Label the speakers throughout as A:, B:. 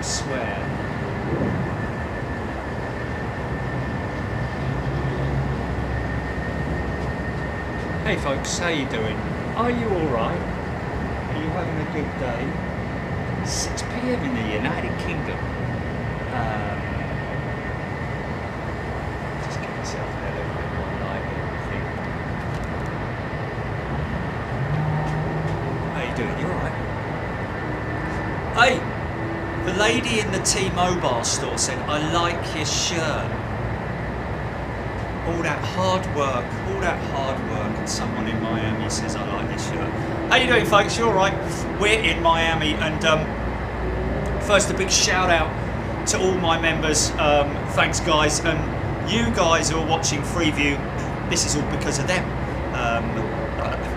A: swear. Hey folks, how you doing? Are you alright? Are you having a good day? 6 PM in the United Kingdom. Just get myself a little bit more light here, I think. How you doing? You alright? Hey! The lady in the T-Mobile store said, I like your shirt. All that hard work, and someone in Miami says, I like this shirt. How you doing, folks? You all right? We're in Miami, and first a big shout out to all my members. Thanks, guys, and you guys who are watching Freeview, this is all because of them.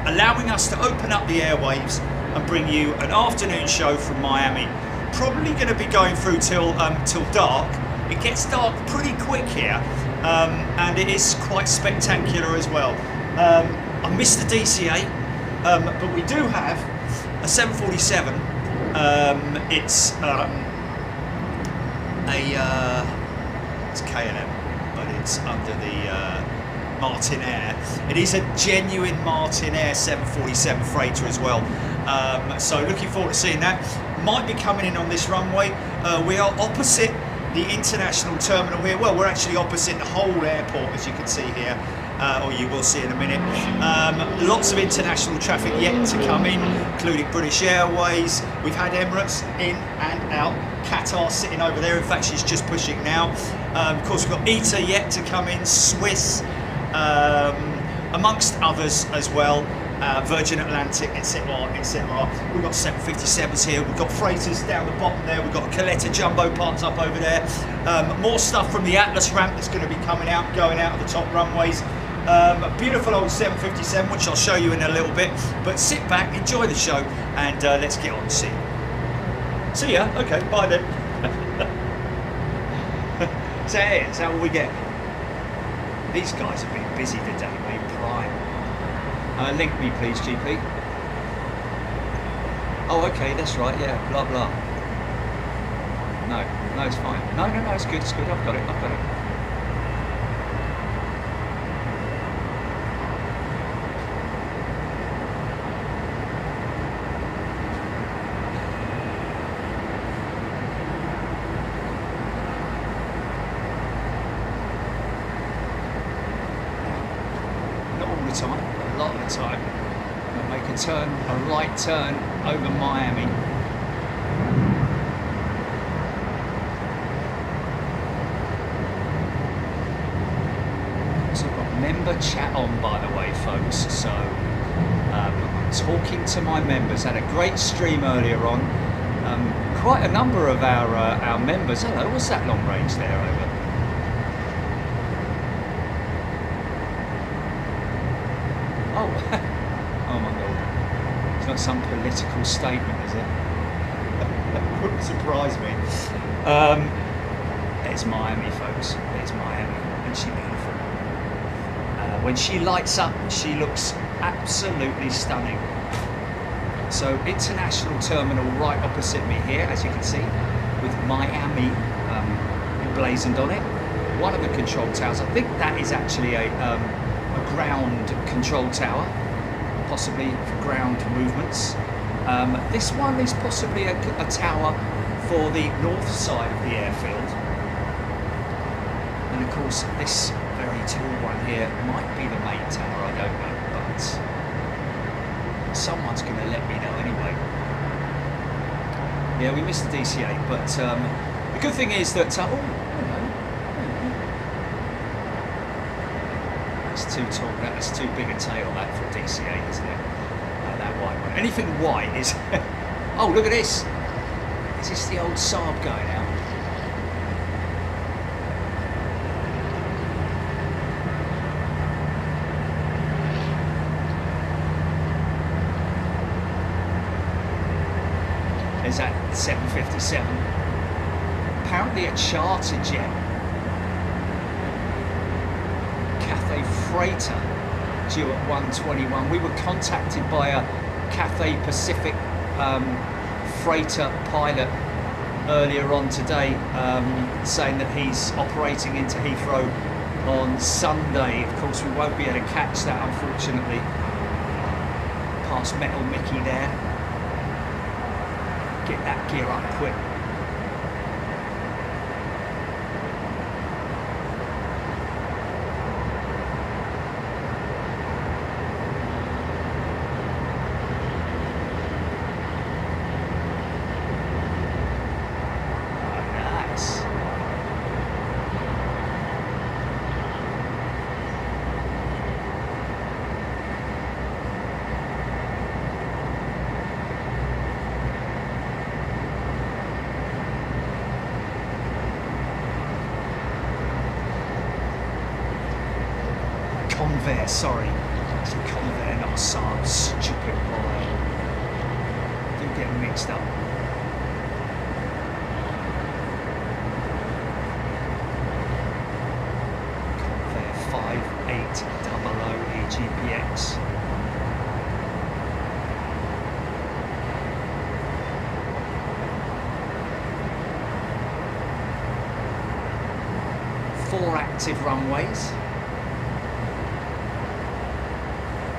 A: Allowing us to open up the airwaves and bring you an afternoon show from Miami. Probably going to be going through till dark. It gets dark pretty quick here. And it is quite spectacular as well. I missed the DCA, but we do have a 747. It's K&M, but it's under the Martinair. It is a genuine Martinair 747 freighter as well. So looking forward to seeing that. Might be coming in on this runway. We are opposite the international terminal here. Well, we're actually opposite the whole airport, as you can see here, or you will see in a minute. Lots of international traffic yet to come in, including British Airways. We've had Emirates in and out. Qatar sitting over there. In fact, she's just pushing now. Of course, we've got ITA yet to come in, Swiss, amongst others as well. Virgin Atlantic, etc., etc. We've got 757s here. We've got freighters down the bottom there. We've got a Coletta jumbo parts up over there. More stuff from the Atlas ramp that's going to be coming out, going out of the top runways. A beautiful old 757, which I'll show you in a little bit. But sit back, enjoy the show, and let's get on. See you. See ya. Okay, bye then. So is that what we get? These guys have been busy today, mate. Prime. Link me, please, GP. Oh, okay, that's right. Yeah, blah blah. No, it's fine. No, it's good. It's good. I've got it. Time and make a right turn over Miami. So I've got member chat on, by the way, folks. So I'm talking to my members. Had a great stream earlier on. Quite a number of our members. Hello, what's that long range there over? Oh my God. It's not some political statement, is it? That wouldn't surprise me. There's Miami, folks. There's Miami. Isn't she beautiful? When she lights up, she looks absolutely stunning. So, international terminal right opposite me here, as you can see, with Miami emblazoned on it. One of the control towers, I think that is actually a ground control tower, possibly for ground movements. This one is possibly a tower for the north side of the airfield, and of course this very tall one here might be the main tower. I don't know, but someone's going to let me know anyway. Yeah, we missed the DCA, but the good thing is that too tall. That's too big a tail, that, for a DCA, isn't it? That white one. Anything white is... Oh, look at this. Is this the old Saab going out? There's that 757. Apparently a charter jet. Freighter due at 1:21. We were contacted by a Cathay Pacific freighter pilot earlier on today, saying that he's operating into Heathrow on Sunday. Of course, we won't be able to catch that, unfortunately. Past Metal Mickey there. Get that gear up quick. Convair, sorry. It's Convair, not Saab. Stupid boy. Do get them mixed up. Convair 5800 EGPX. Four active runways.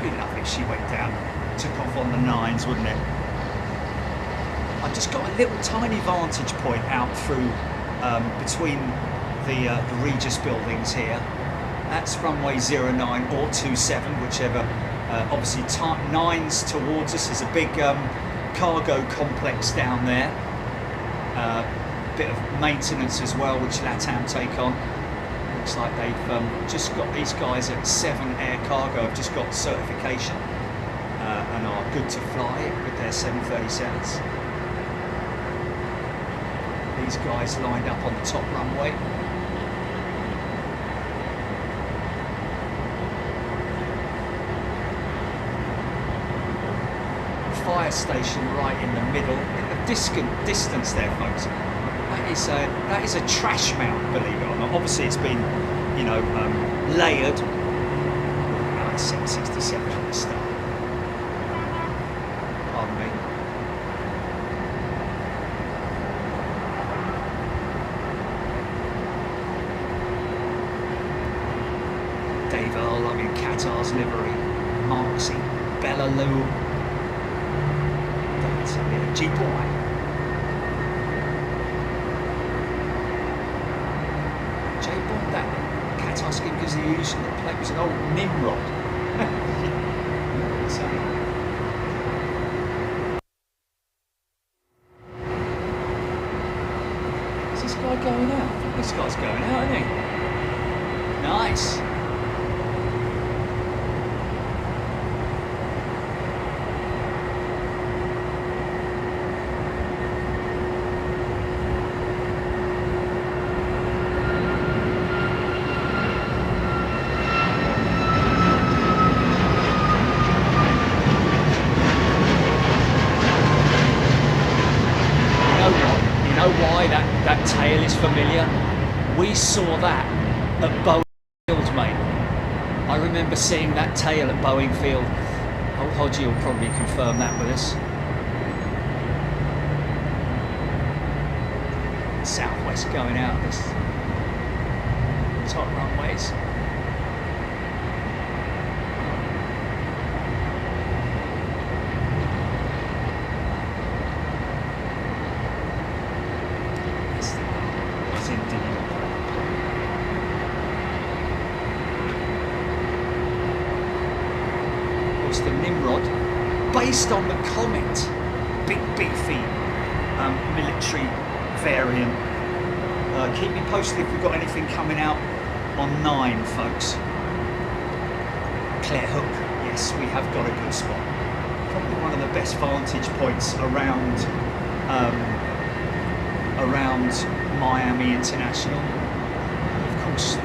A: Be lovely if she went down, took off on the 9s, wouldn't it? I've just got a little tiny vantage point out through between the Regis buildings here. That's runway 09 or 27, whichever. Obviously 9s towards us. There's a big cargo complex down there. Bit of maintenance as well, which LATAM take on. Looks like they've just got these guys at 7 Air Cargo have just got certification and are good to fly with their 737s. These guys lined up on the top runway. Fire station right in the middle, in the distance there, folks. That is a trash mount, believe it or not. Obviously, it's been, you know, layered. Oh, it's 767 at the start. Pardon me. Dave Earl, I'm in Qatar's livery. Marksy, Bellaloo. That's a bit of G-boy. Because the use of the plate was an old Nimrod. Is this guy going out? I think this guy's going out, isn't he? Nice. That tail is familiar. We saw that at Boeing Field, mate. I remember seeing that tail at Boeing Field. Old Hodgie will probably confirm that with us. Southwest going out this top runways. The Nimrod, based on the Comet, big beefy military variant. Keep me posted if we've got anything coming out on 9, folks. Claire Hook, yes, we have got a good spot. Probably one of the best vantage points around Miami International. Of course,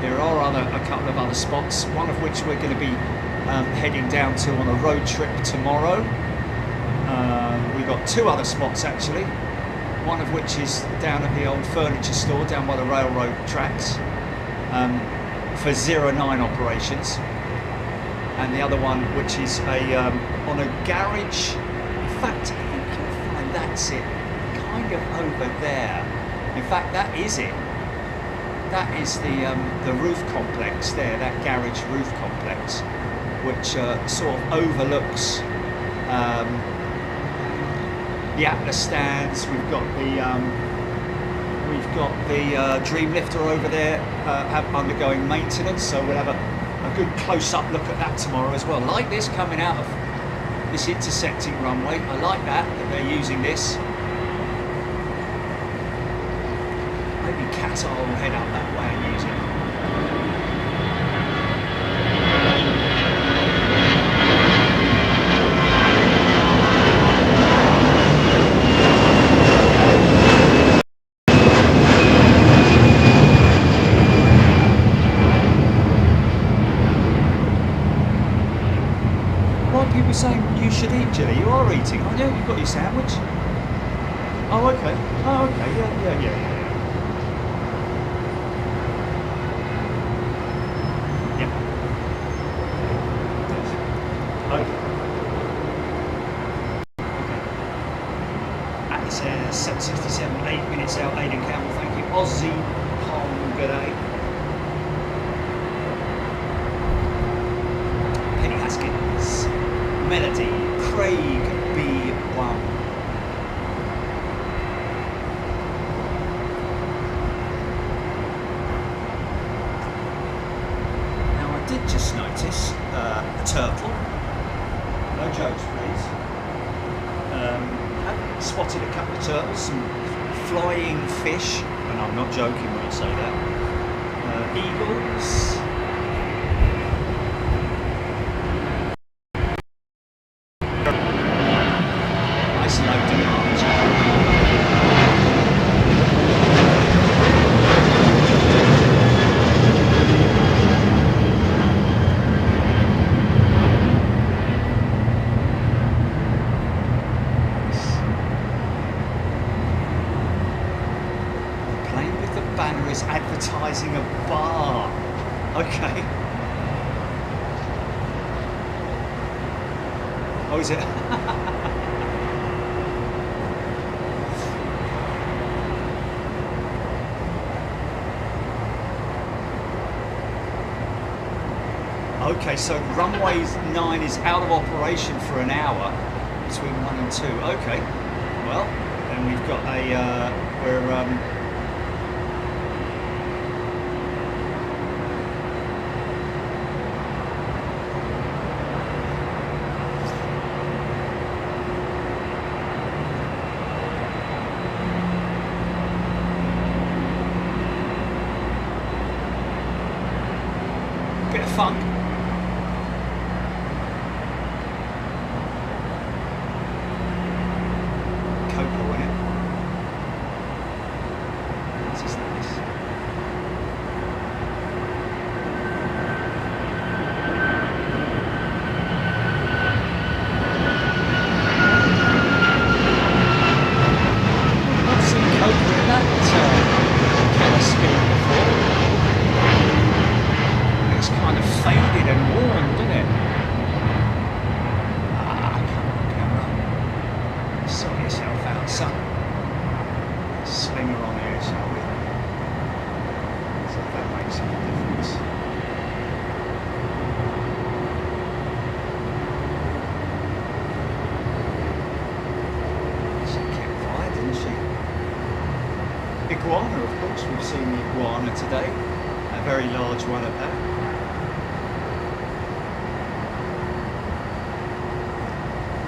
A: there are a couple of other spots, one of which we're going to be heading down to on a road trip tomorrow. We've got 2 other spots actually, one of which is down at the old furniture store down by the railroad tracks for 09 operations, and the other one which is on a garage. In fact, I think that's it, kind of over there. In fact, that is it. That is the roof complex there, that garage roof complex, which sort of overlooks the Atlas stands. We've got the Dreamlifter over there undergoing maintenance, so we'll have a good close-up look at that tomorrow as well. Like this coming out of this intersecting runway. I like that they're using this. Maybe Qatar will head up that way and use it. Saying you should eat, Jilly. You are eating, aren't you? You've got your sandwich. Oh, okay. Oh, okay. Yeah. Okay. Atlas Air 767, 8 minutes out, Aidan Campbell, thank you. Aussie Pong, good day. Penny Haskins. Melody, Craig B1. Now I did just notice a turtle. No jokes, please. I've spotted a couple of turtles, some flying fish, and I'm not joking when I say that. Eagles. Advertising a bar. Okay. Oh, is it? Okay, so runway 9 is out of operation for an hour between 1 and 2. Okay. Well, then we've got bit of funk. Cocoa in it. This is nice. I've seen cocoa in that colour scheme before. Kind of faded and worn, doesn't it? Ah, come on, camera. Sort yourself out, son. Sling her on here, shall we? So if that makes any difference. She kept quiet, didn't she? Iguana, of course, we've seen the iguana today. A very large one at that.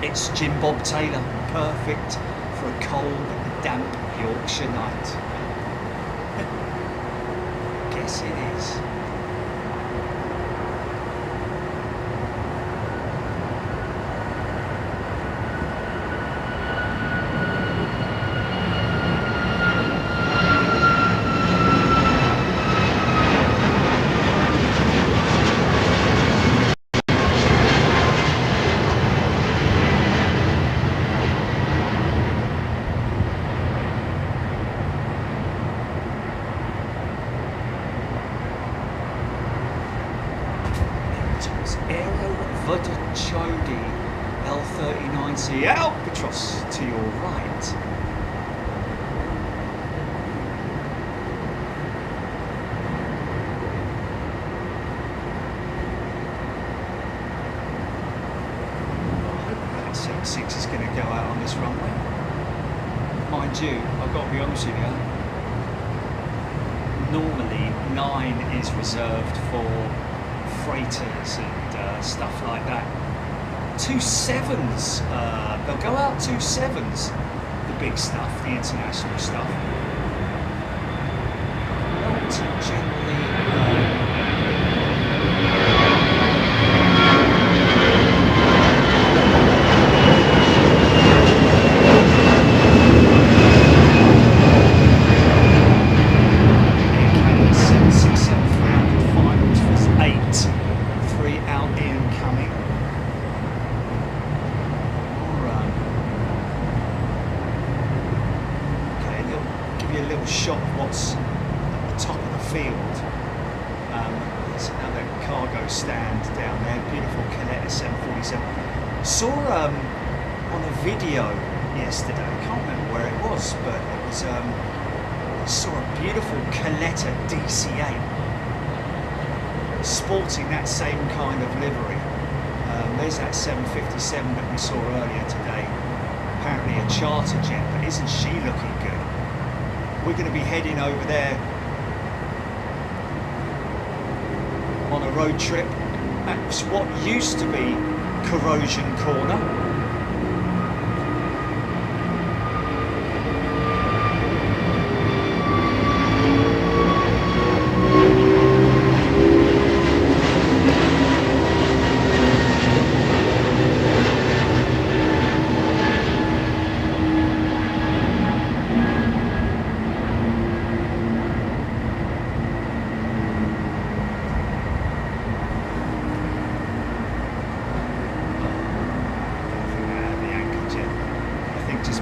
A: It's Jim Bob Taylor, perfect for a cold, damp Yorkshire night. Guess it is. L39C Albatross to your right. I hope 76 is going to go out on this runway. Mind you, I've got to be honest with you, normally 9 is reserved for freighters and stuff like that. 27s, they'll go out 27s, the big stuff, the international stuff. Not generally. Shot of what's at the top of the field. There's another cargo stand down there, beautiful Coletta 747. Saw on a video yesterday, I can't remember where it was, but it was I saw a beautiful Coletta DC-8 sporting that same kind of livery. There's that 757 that we saw earlier today, apparently a charter jet, but isn't she looking good? We're going to be heading over there on a road trip. That's what used to be Corrosion Corner.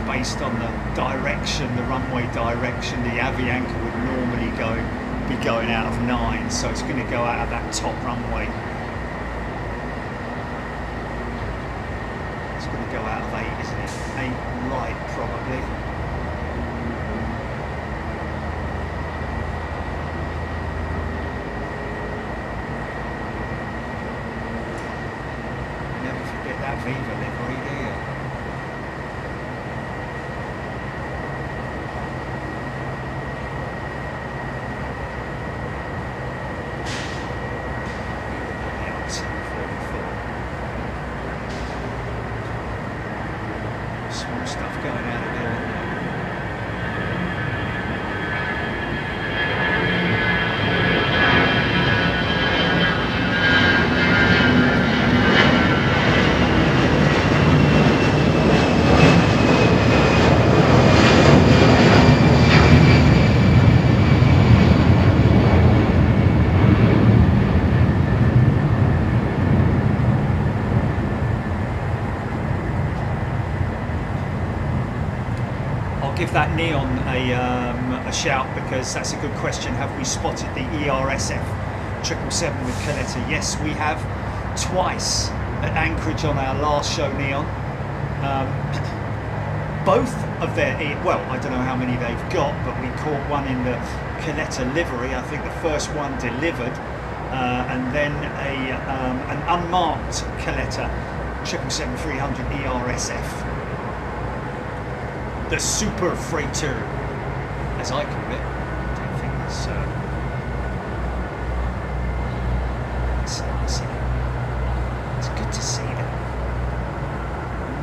A: Based on the direction, the runway direction, the Avianca would normally be going out of 9, so it's going to go out of that top runway. It's going to go out of 8, isn't it? 8 right, probably. Never forget that Viva livery, do you? Small stuff going out of there. Give that neon a shout, because that's a good question. Have we spotted the ERSF 777 with Coletta? Yes, we have, twice at Anchorage on our last show, neon. Both of their, well, I don't know how many they've got, but we caught one in the Coletta livery. I think the first one delivered, and then an unmarked Coletta 777-300 ERSF. The super freighter, as I call it. I don't think that's nice. It's good to see that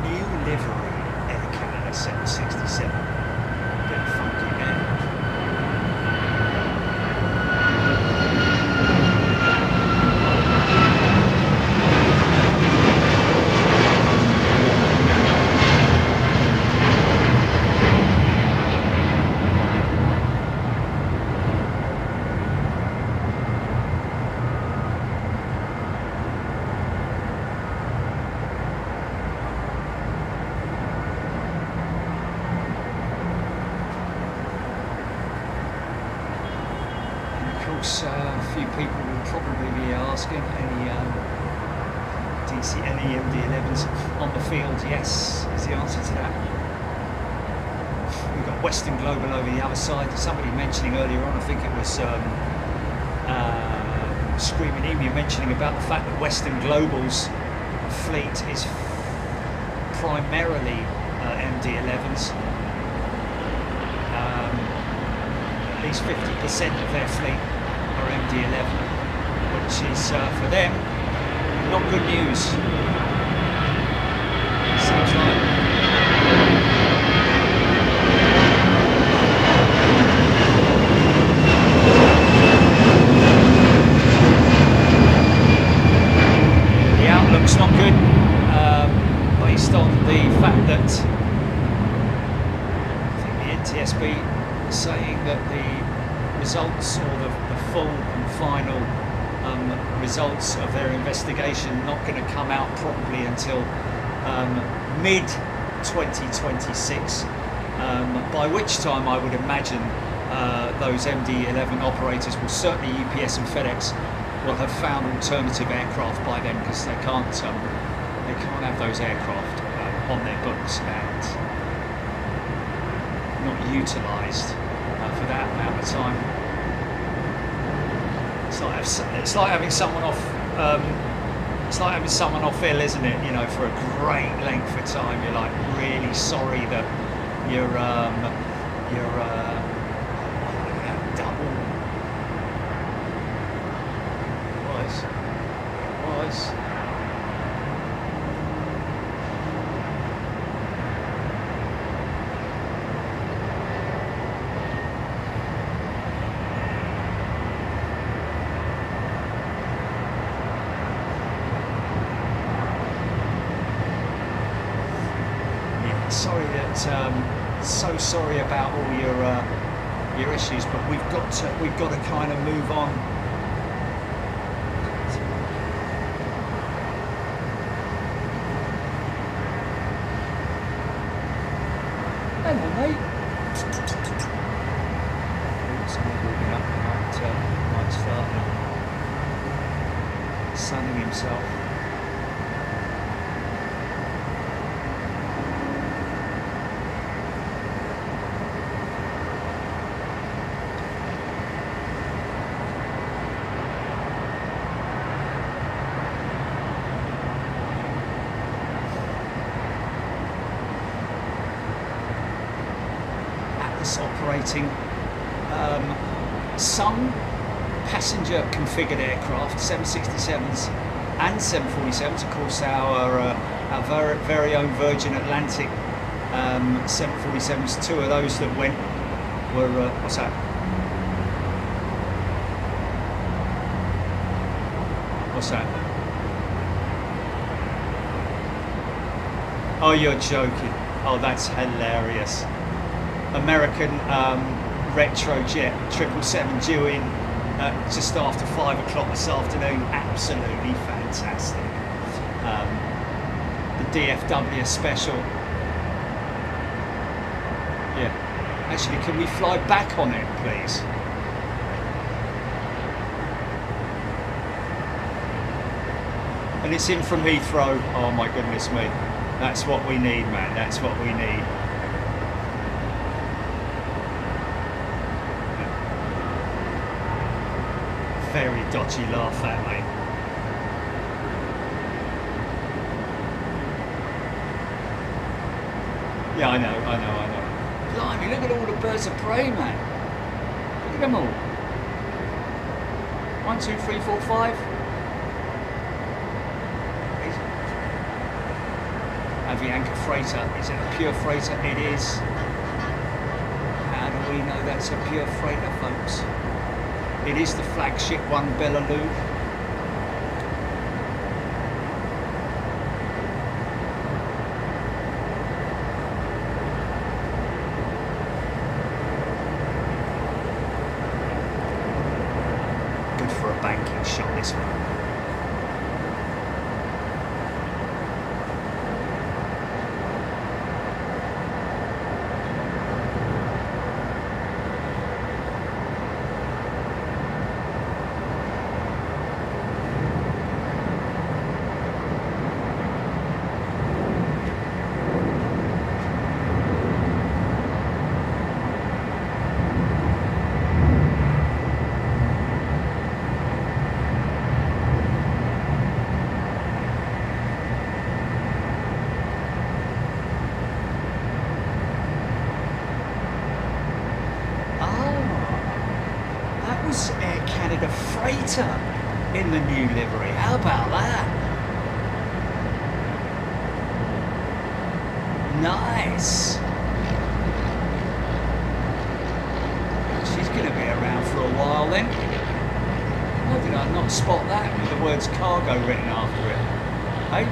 A: new livery Air Canada 767. A bit funky there. A few people will probably be asking, any
B: DC, any MD-11s on the field? Yes, is the answer to that. We've got Western Global over the other side. Somebody mentioning earlier on, I think it was Screaming Emu mentioning about the fact that Western Global's fleet is primarily MD-11s. At least 50% of their fleet are MD-11, which is for them not good news. Seems like outlook's not good, based on the fact that I think the NTSB is saying that the results, or the full and final results of their investigation, not going to come out probably until mid 2026, by which time I would imagine those MD-11 operators will, certainly UPS and FedEx, will have found alternative aircraft by then, because they can't have those aircraft on their books and not utilised for that amount of time. It's like having someone off. It's like having someone off ill, isn't it? You know, for a great length of time. You're like really sorry that you're double. Was. Yeah, sorry that. So sorry about all your issues, but we've got to kind of move on. Mate. Somebody walking up might start sunning himself. Operating some passenger configured aircraft, 767s and 747s. Of course, our very own Virgin Atlantic 747s. Two of those that went were what's that? What's that? Oh, you're joking. Oh, that's hilarious. American retrojet 777 due in just after 5 o'clock this afternoon. Absolutely fantastic. The DFW special. Yeah. Actually, can we fly back on it, please? And it's in from Heathrow. Oh my goodness me. That's what we need, man. That's what we need. Very dodgy laugh, that, mate. Yeah, I know. Blimey, look at all the birds of prey, man. Look at them all. 1, 2, 3, 4, 5. Avianca freighter. Is it a pure freighter? It is. How do we know that's a pure freighter, folks? It is the flagship one, Bellaloo. Good for a banking shot, this one. better in the new livery. How about that? Nice. She's going to be around for a while then. How did I not spot that with the words cargo written after it? Hey?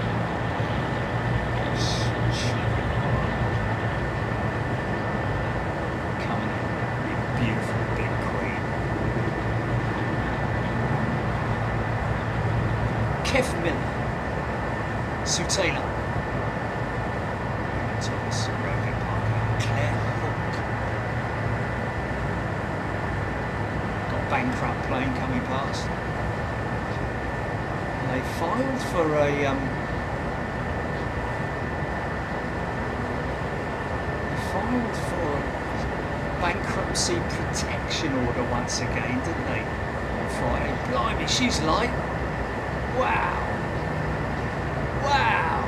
B: Coming in, you beautiful big queen. Kev Miller. Sue Taylor. Thomas Rogan Parker. Claire Hook. Got a bankrupt plane coming past. They filed for a bankruptcy protection order once again, didn't they? On Friday. Blimey, she's light. Wow. Wow.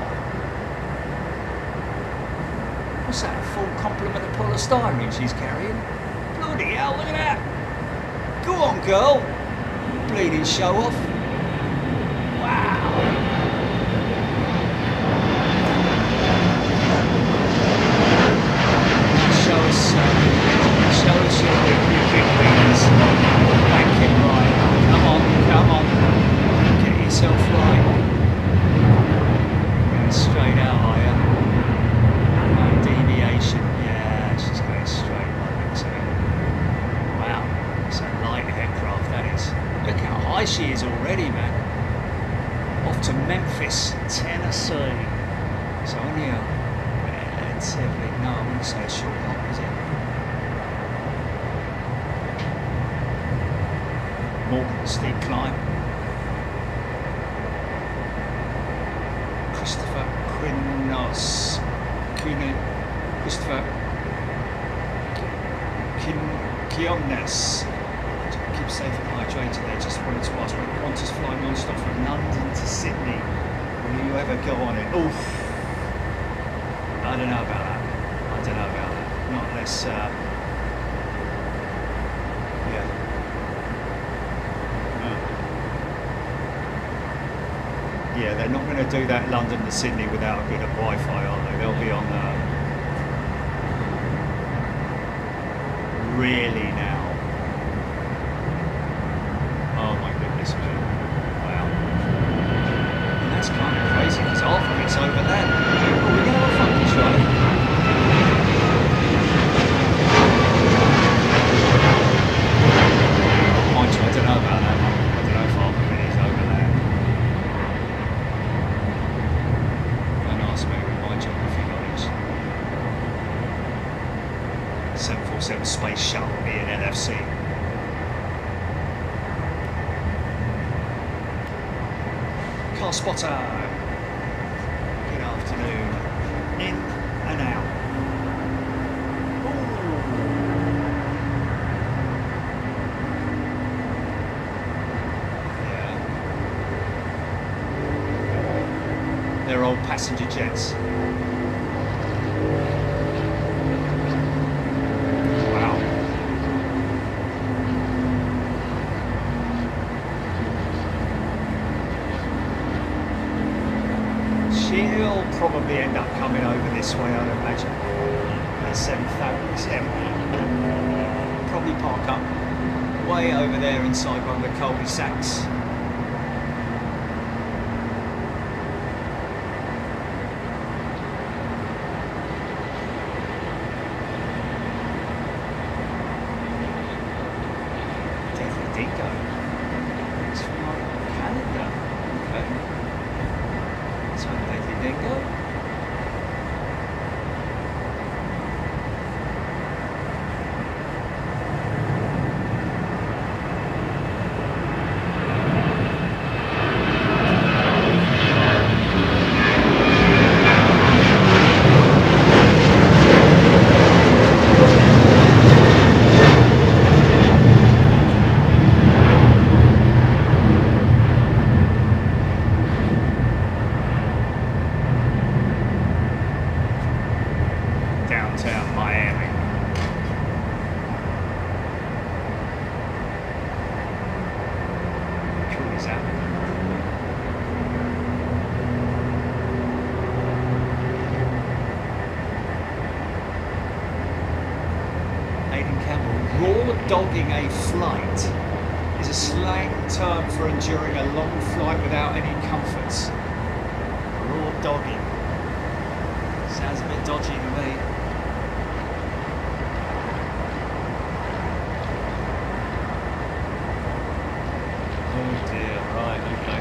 B: What's that? A full complement of polystyrene she's carrying? Bloody hell, look at that. Go on, girl. Bleeding show off. Wow. Show us your big wings. Back it right. Come on. Get yourself right. Going straight out, are you? No deviation. Yeah, she's going straight like looks at it. Wow, it's a light aircraft, that is. Look how high she is already, man. Off to Memphis, Tennessee. It's only a relatively, no, I wouldn't say a short hop, is it? More steep climb. Christopher Quinones. Keep safe and hydrated there. Just wanted to ask, when Qantas fly non-stop from London to Sydney, will you ever go on it? Oof. I don't know about that. Not unless, yeah. Yeah, they're not going to do that London to Sydney without a bit of Wi-Fi, are they? They'll be on really now. Oh my goodness me. Wow. And that's kind of crazy because half of it's over there. Oh, we're going to have a funky try. Mind you, I don't know about that one. I don't know if half of it is over there. Don't ask me with my geography knowledge. 747 Space Shuttle being LFC. Car spotter. Good afternoon. In and out. Ooh. Yeah. They're old passenger jets. She'll probably end up coming over this way, I'd imagine. At 7,000. Probably park up way over there inside one of the cul-de-sacs. Deadly Dingo. It's from my calendar. Okay. So Deadly Dingo. dogging a flight is a slang term for enduring a long flight without any comforts. Raw dogging. Sounds a bit dodgy to me. Oh dear, right, okay.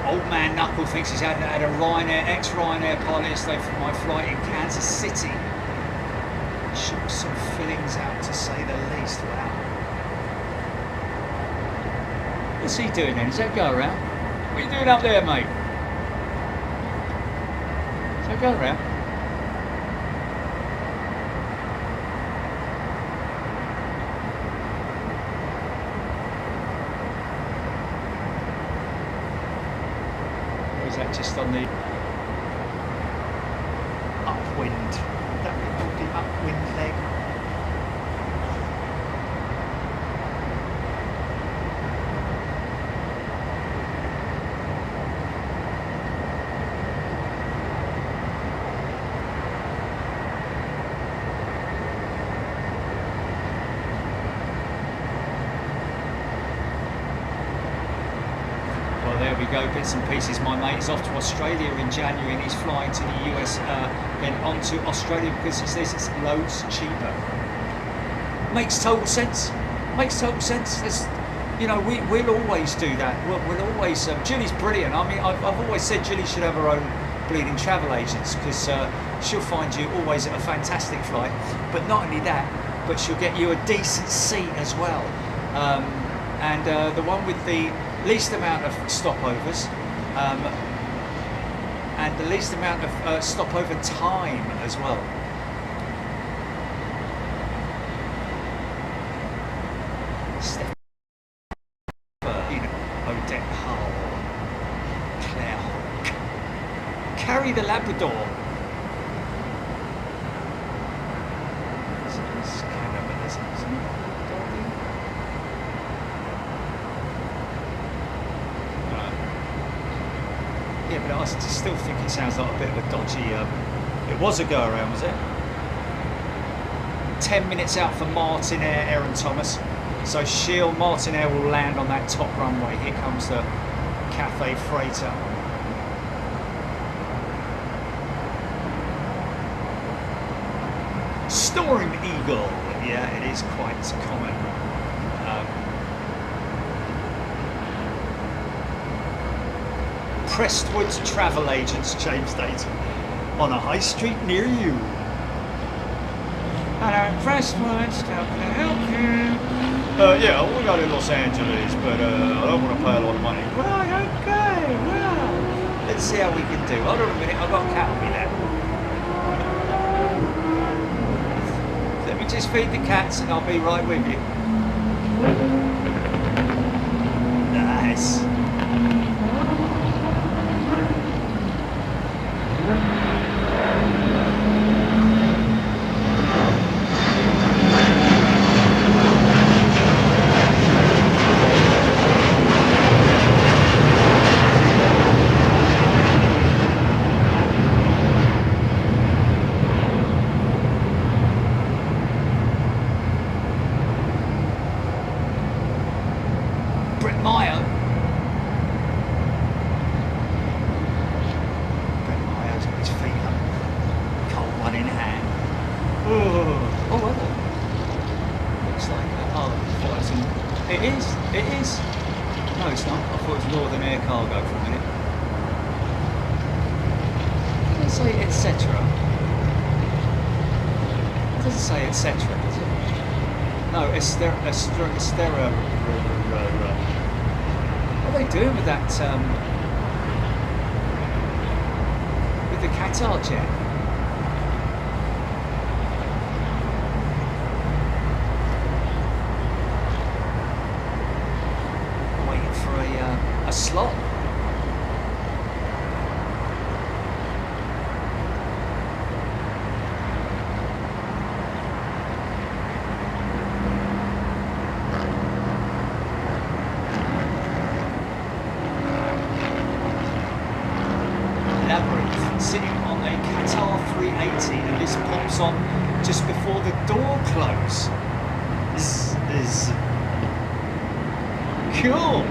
B: Old man Knuckle thinks he's had a Ryanair, ex-Ryanair pilot yesterday for my flight in Kansas City. Shook some fillings out, to say the least. Wow. What's he doing then? Is that go around? What are you doing up there, mate? Is that go around? Or is that just on the upwind? That we call the upwind leg. Well, there we go, bits and pieces. My mate is off to Australia in January and he's flying to the US, then on to Australia because he says it's loads cheaper. Makes total sense. Makes total sense. There's, you know, we'll always do that. We'll always. Julie's brilliant. I mean, I've always said Julie should have her own bleeding travel agents because she'll find you always at a fantastic flight. But not only that, but she'll get you a decent seat as well. And the one with the least amount of stopovers and the least amount of stopover time as well. Odette Hull, Claire Hawk, Carry the Labrador. It's cannibalism, isn't it? Yeah, but I still think it sounds like a bit of a dodgy. It was a go around, was it? 10 minutes out for Martinair, Aaron Thomas. So Martinair will land on that top runway. Here comes the Cathay Freighter. Storm Eagle. Yeah, it is quite common. Prestwood Travel Agents, James Dayton, on a high street near you. Hello, Prestwood, how can I help you? Yeah, we got in Los Angeles, but I don't want to pay a lot of money. Right, okay, well, let's see how we can do. Hold on a minute, I've got a cat on me now. Let me just feed the cats and I'll be right with you. Nice. What are they doing with that, with the Qatar jet? Waiting for a slot. Sitting on a Qatar 3 Cool.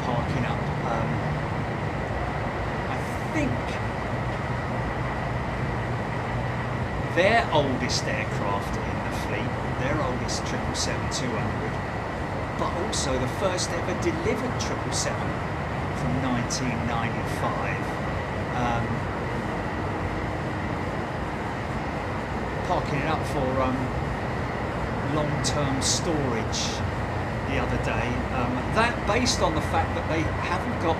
B: Parking up. I think their oldest aircraft in the fleet, their oldest 777-200, but also the first ever delivered 777 from 1995. Parking it up for long-term storage the other day, that based on the fact that they haven't got,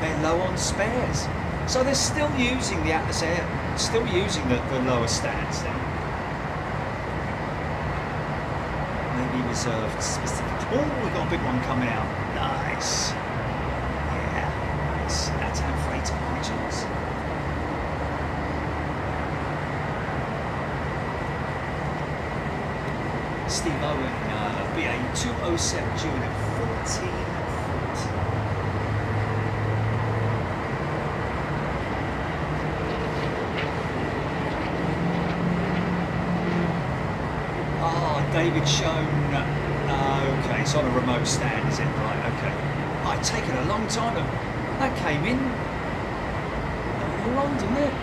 B: they're low on spares, so they're still using the Atlas Air, still using the lower stands then. Maybe reserved specifically. Oh, we've got a big one coming out. Nice. Yeah, nice. That's how freighter margins. Steve Owen, BA 207 due in at 14 feet. Ah, David Schoen. Okay, it's on a remote stand, is it? Right, okay. I'd taken a long time to. That came in London, didn't it?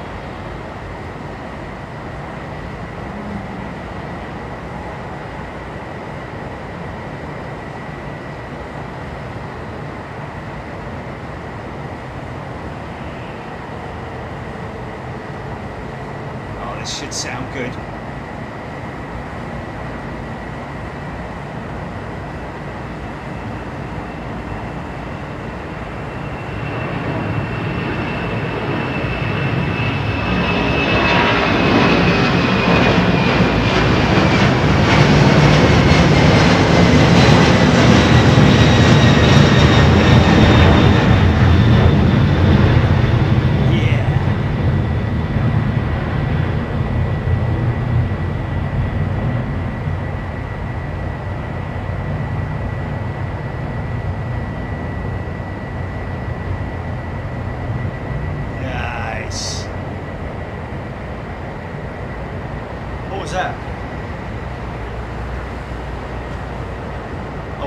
B: Should sound good.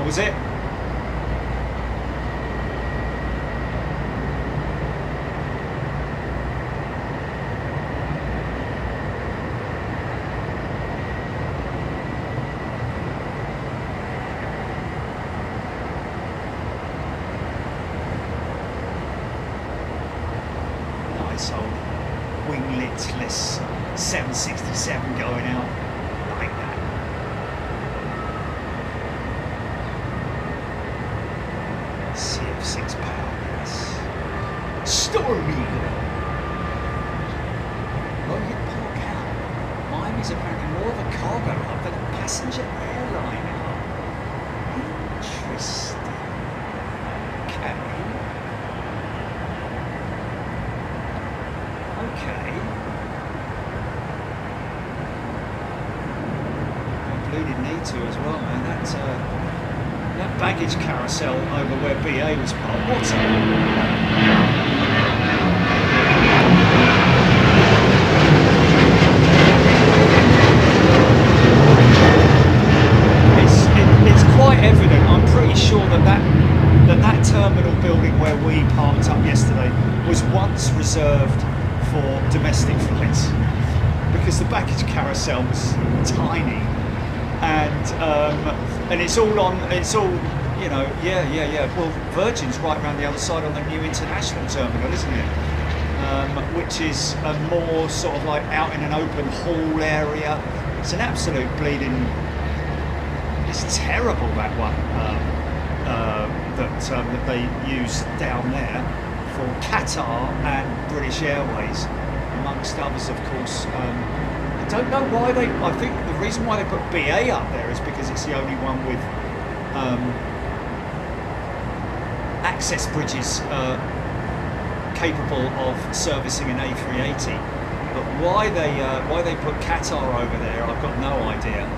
B: Was it? Nice old winglets 767 going out like that. CF6 power, yes. Storm Eagle. Logan Park out. Miami's apparently more of a cargo hub than a passenger airline hub. Interesting. Okay. Blue didn't need to as well, man. That baggage carousel over where BA was parked. What's up? It's quite evident. I'm pretty sure that terminal building where we parked up yesterday was once reserved for domestic flights. because the baggage carousel was tiny, and it's all on. It's all, you know. Yeah. Well, Virgin's right around the other side on the new international terminal, isn't it? Which is a more sort of like out in an open hall area. It's an absolute bleeding. It's terrible, that one that they use down there for Qatar and British Airways, amongst others, of course. I don't know why they. I think the reason why they put BA up there is because it's the only one with access bridges capable of servicing an A380. But why they put Qatar over there, I've got no idea.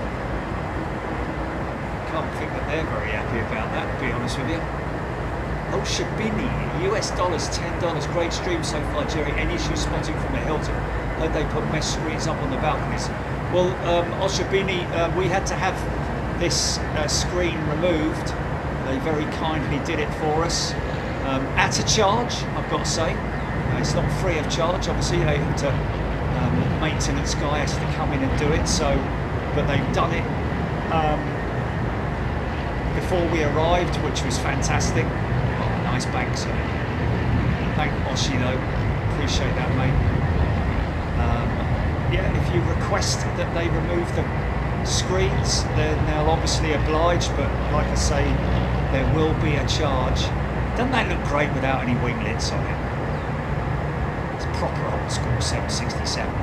B: Can't think that they're very happy about that, to be honest with you. Oh, Shabini, US dollars, $10. Great stream so far, Jerry. Any issue spotting from the Hilton? Heard they put mesh screens up on the balconies. Well, Shabini, we had to have this screen removed. They very kindly did it for us. At a charge, I've got to say. It's not free of charge, obviously. They had to, maintenance guy has to come in and do it. So, but they've done it before we arrived, which was fantastic. Oh, nice banks in it. Thank Oshi though. Appreciate that, mate. Yeah, if you request that they remove the screens, then they'll obviously oblige. But like I say, there will be a charge. Doesn't that look great without any winglets on it? It's proper old school 767.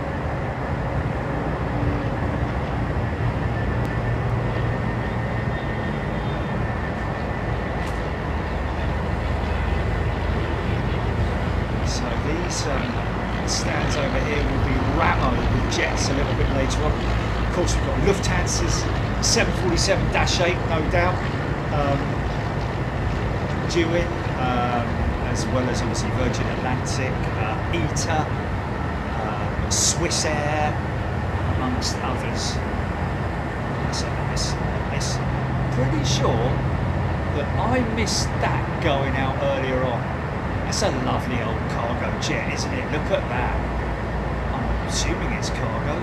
B: So these stands over here will be Ramo with jets a little bit later on. Of course, we've got Lufthansa's 747-8, no doubt. Due in, as well as obviously Virgin Atlantic, ITA, Swiss Air, amongst others. That's a nice. Pretty sure that I missed that going out earlier on. That's a lovely old cargo jet, isn't it? Look at that. I'm assuming it's cargo.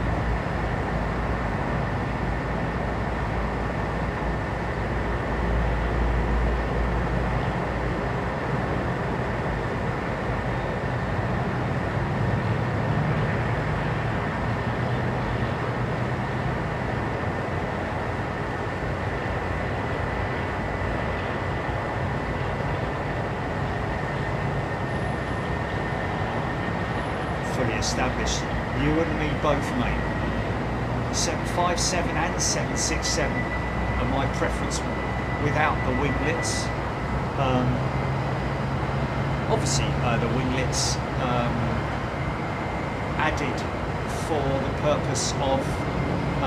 B: Established. You and me both, mate. 757 and 767 are my preference without the winglets. Obviously, the winglets added for the purpose of I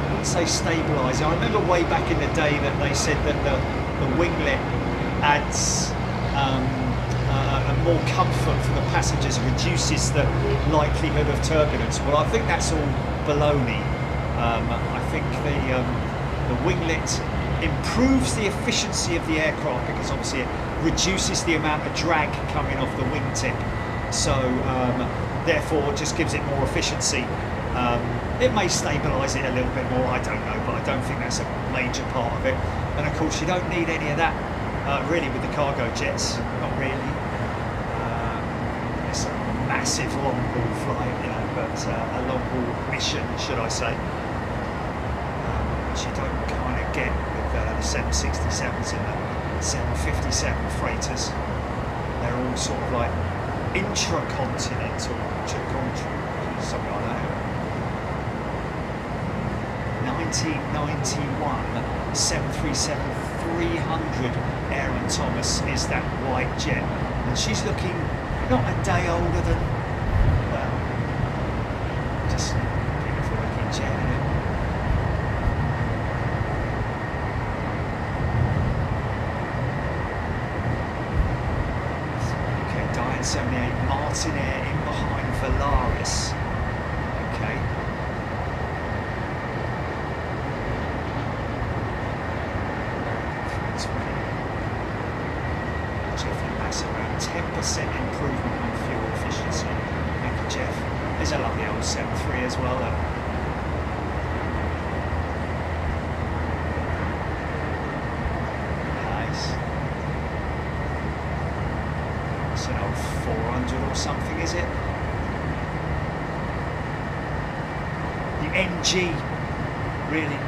B: wouldn't say stabilising. I remember way back in the day that they said that the winglet adds more comfort for the passengers, reduces the likelihood of turbulence. Well, I think that's all baloney. I think the winglet improves the efficiency of the aircraft because obviously it reduces the amount of drag coming off the wingtip. So therefore, it just gives it more efficiency. It may stabilise it a little bit more, I don't know, but I don't think that's a major part of it. And of course, you don't need any of that really with the cargo jets, not really. It's a massive long haul flight, you know, but a long haul mission, should I say, which you don't kind of get with the 767s and the 757 freighters. They're all sort of like intracontinental, something like that. 1991 737-300 Aaron Thomas is that white jet, and she's looking not a day older than, well, just a beautiful looking jet, isn't it? Okay, Dyer 78, Martinair in behind Valaris. Okay. looks around 10% improvement on fuel efficiency. Thank you, Jeff. There's a lovely old 7.3 as well, though. Nice. It's an old 400 or something, is it? The NG, really.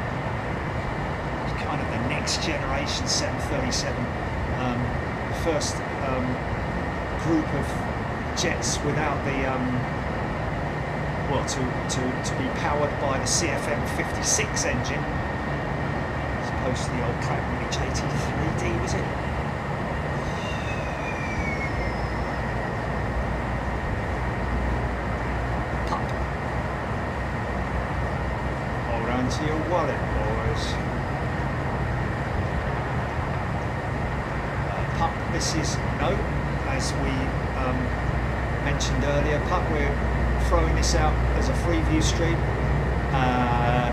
B: Kind of the next generation 737, first group of jets without the well, to be powered by the CFM 56 engine, as opposed to the old Pratt & Whitney JT3D, was it? Pup. Hold on to your wallet, boys. This is no, as we mentioned earlier, Pup, we're throwing this out as a free view stream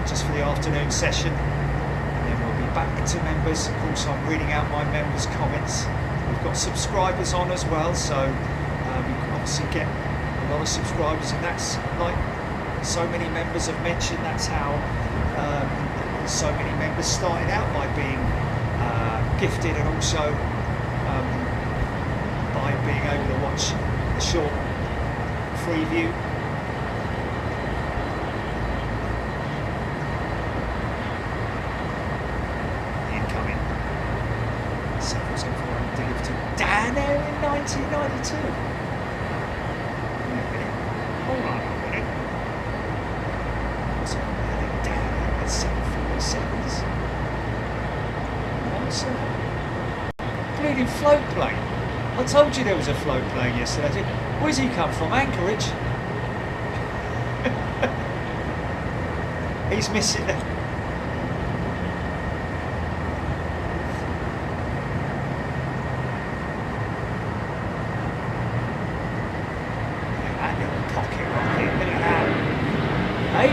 B: just for the afternoon session, and then we'll be back to members. Of course, I'm reading out my members' comments. We've got subscribers on as well, so we can obviously get a lot of subscribers, and that's like so many members have mentioned, that's how so many members started out, by being gifted, and also by being able to watch a short free view. Incoming 774 delivered to Dan Air in 1992. Wait a minute. Hold on a minute. What's happening? Dan Air with 747s. What's that? Bleeding float plane. I told you there was a float plane yesterday. Where's he come from? Anchorage? He's missing it. Look at that little pocket rocket. Look at that. Hey?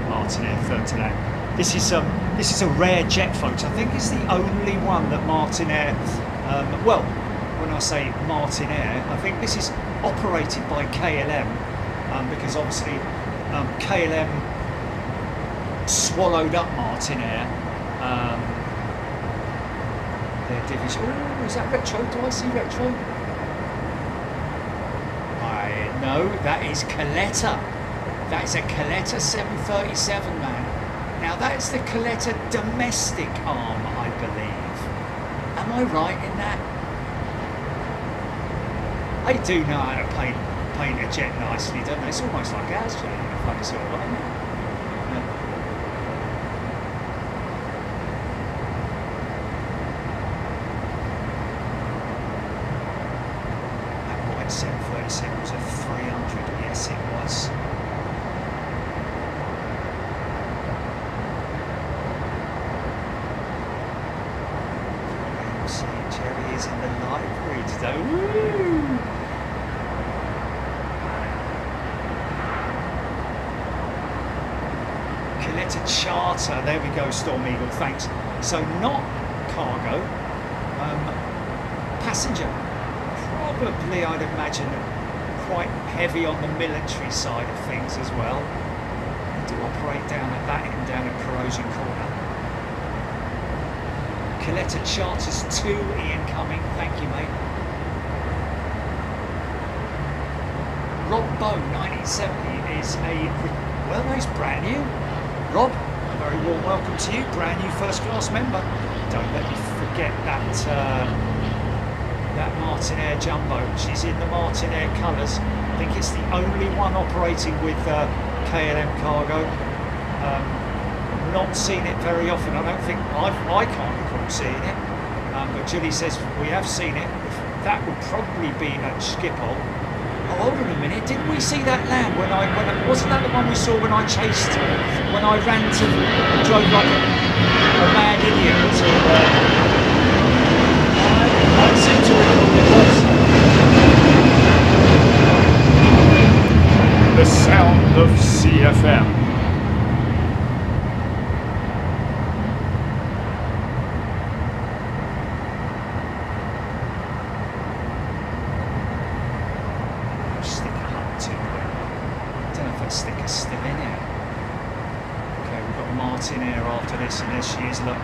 B: Martinair third to that. This is a rare jet, folks. I think it's the only one that Martinair, well, when I say Martinair, I think this is operated by KLM, because obviously KLM swallowed up Martinair. Their division. Oh, is that retro? Do I see retro? No, that is Coletta. That is a Coletta 737, man. Now that's the Coletta domestic arm, I believe. Am I right in that? They do know how to paint a jet nicely, don't they? It's almost like ours, in a funny sort of way. That white 737 was a 300, yes it was. Jerry is in the library today. Woo! Coletta charter. There we go, Storm Eagle. Thanks. So not cargo, passenger. Probably, I'd imagine, quite heavy on the military side of things as well. They do operate down at that end, down at Corrosion Corner. Coletta Charters 2, Ian Cumming, thank you, mate. Rob Bow, 1970, is well, he's brand new. Rob, a very warm welcome to you, brand new first class member. Don't let me forget that that Martinair Jumbo. She's in the Martinair colours. I think it's the only one operating with KLM cargo. Not seen it very often. I don't think I can't recall seeing it, but Julie says we have seen it that would probably be at Schiphol. Oh, hold on a minute, didn't we see that land wasn't that the one we saw when I ran to, drove like a mad idiot to, I seem to recall it was.
C: The sound of CFM.
B: Martinair after this, and there she is. Look.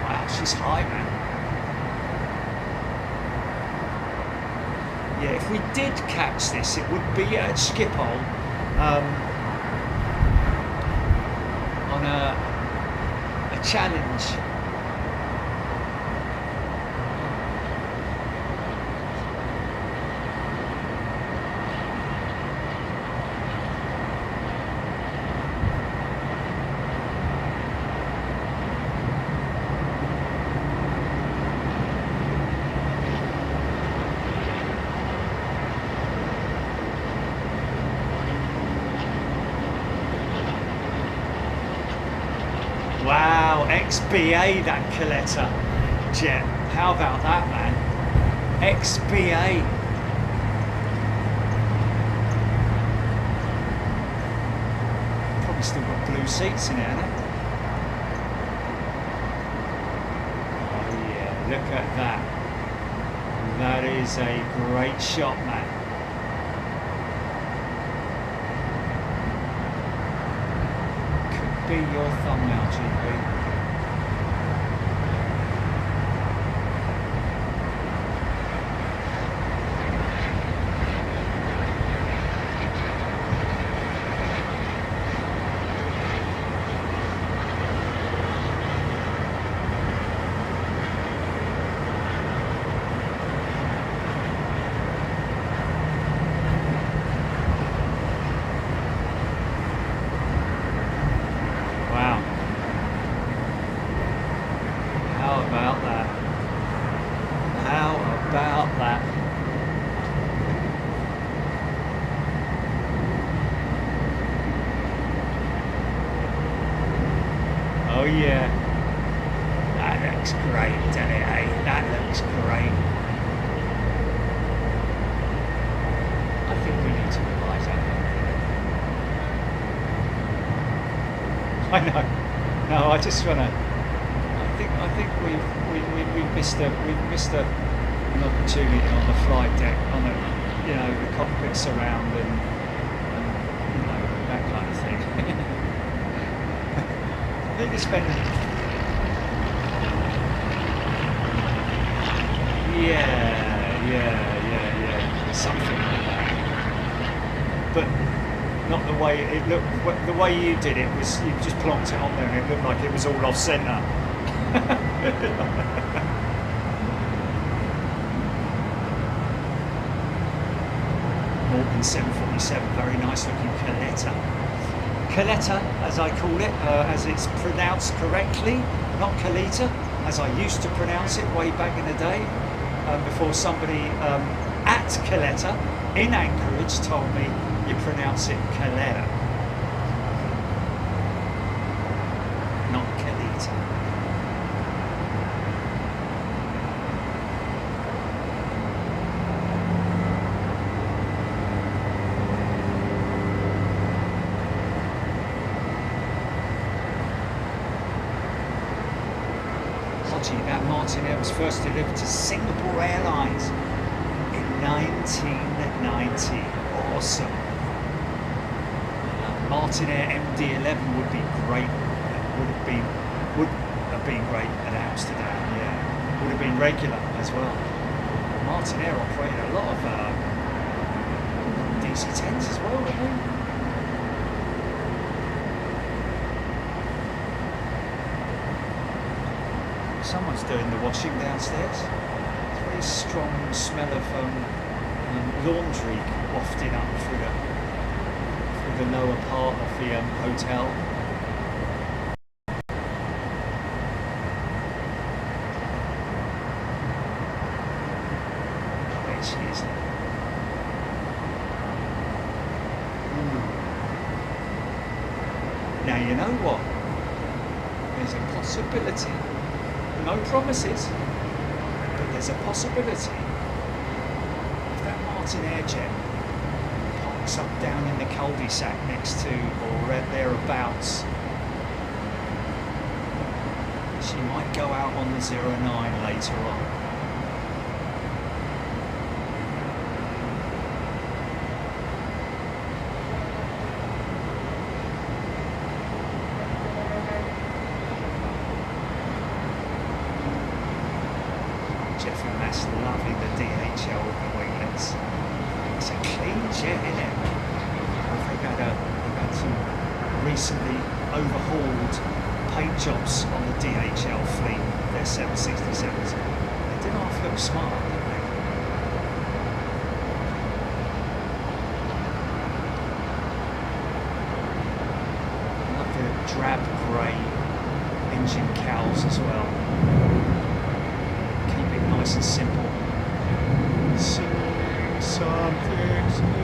B: Wow, she's high, man. Yeah, if we did catch this, it would be at Schiphol on a challenge. Wow, XBA, that Coletta jet. How about that, man? XBA. Probably still got blue seats in it, hasn't it? Oh yeah, look at that. That is a great shot, man. Be your thumbnail, GP. Oh yeah, that looks great, doesn't it, eh? That looks great. I think we need to revise that. I know. No, I just wanna. I think we've missed an opportunity on the flight deck, on the the cockpits around and that kind of thing. I think it's been, yeah, something like that. But not the way it looked. The way you did it was you just plonked it on there, and it looked like it was all off centre. Morgan 747, very nice looking Coletta. Coletta, as I call it, as it's pronounced correctly, not Coletta, as I used to pronounce it way back in the day, before somebody at Coletta in Anchorage told me you pronounce it Coletta, not Coletta. That Martinair was first delivered to Singapore Airlines in 1990. Awesome. Martinair MD-11 would be great. Would have been great at Amsterdam. Yeah, would have been regular as well. Martinair operated a lot of DC-10s as well, didn't they? Someone's doing the washing downstairs. It's a very strong smell of laundry wafting up through the lower part of the hotel. actually, isn't it? Now, you know what? There's a possibility, no promises, but there's a possibility if that Martinair jet parks up down in the cul-de-sac next to or thereabouts, she might go out on the 09 later on. Loving the DHL winglets. It's a clean jet, isn't it? They've had some recently overhauled paint jobs on the DHL fleet, their 767s. They did half look smart, didn't they? I love the drab grey engine cowls as well. Nice and simple. Sing something simple.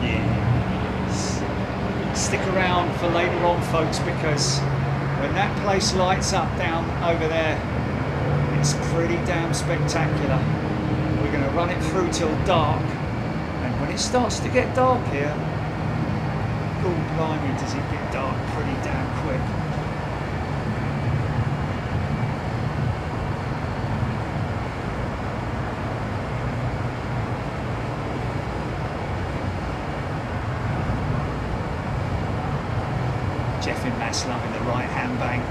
B: Yeah. Stick around for later on, folks, because when that place lights up down over there, it's pretty damn spectacular. We're going to run it through till dark, and when it starts to get dark here, God blimey, does it get dark pretty damn quick. Jeff in Mass loving the right hand bang.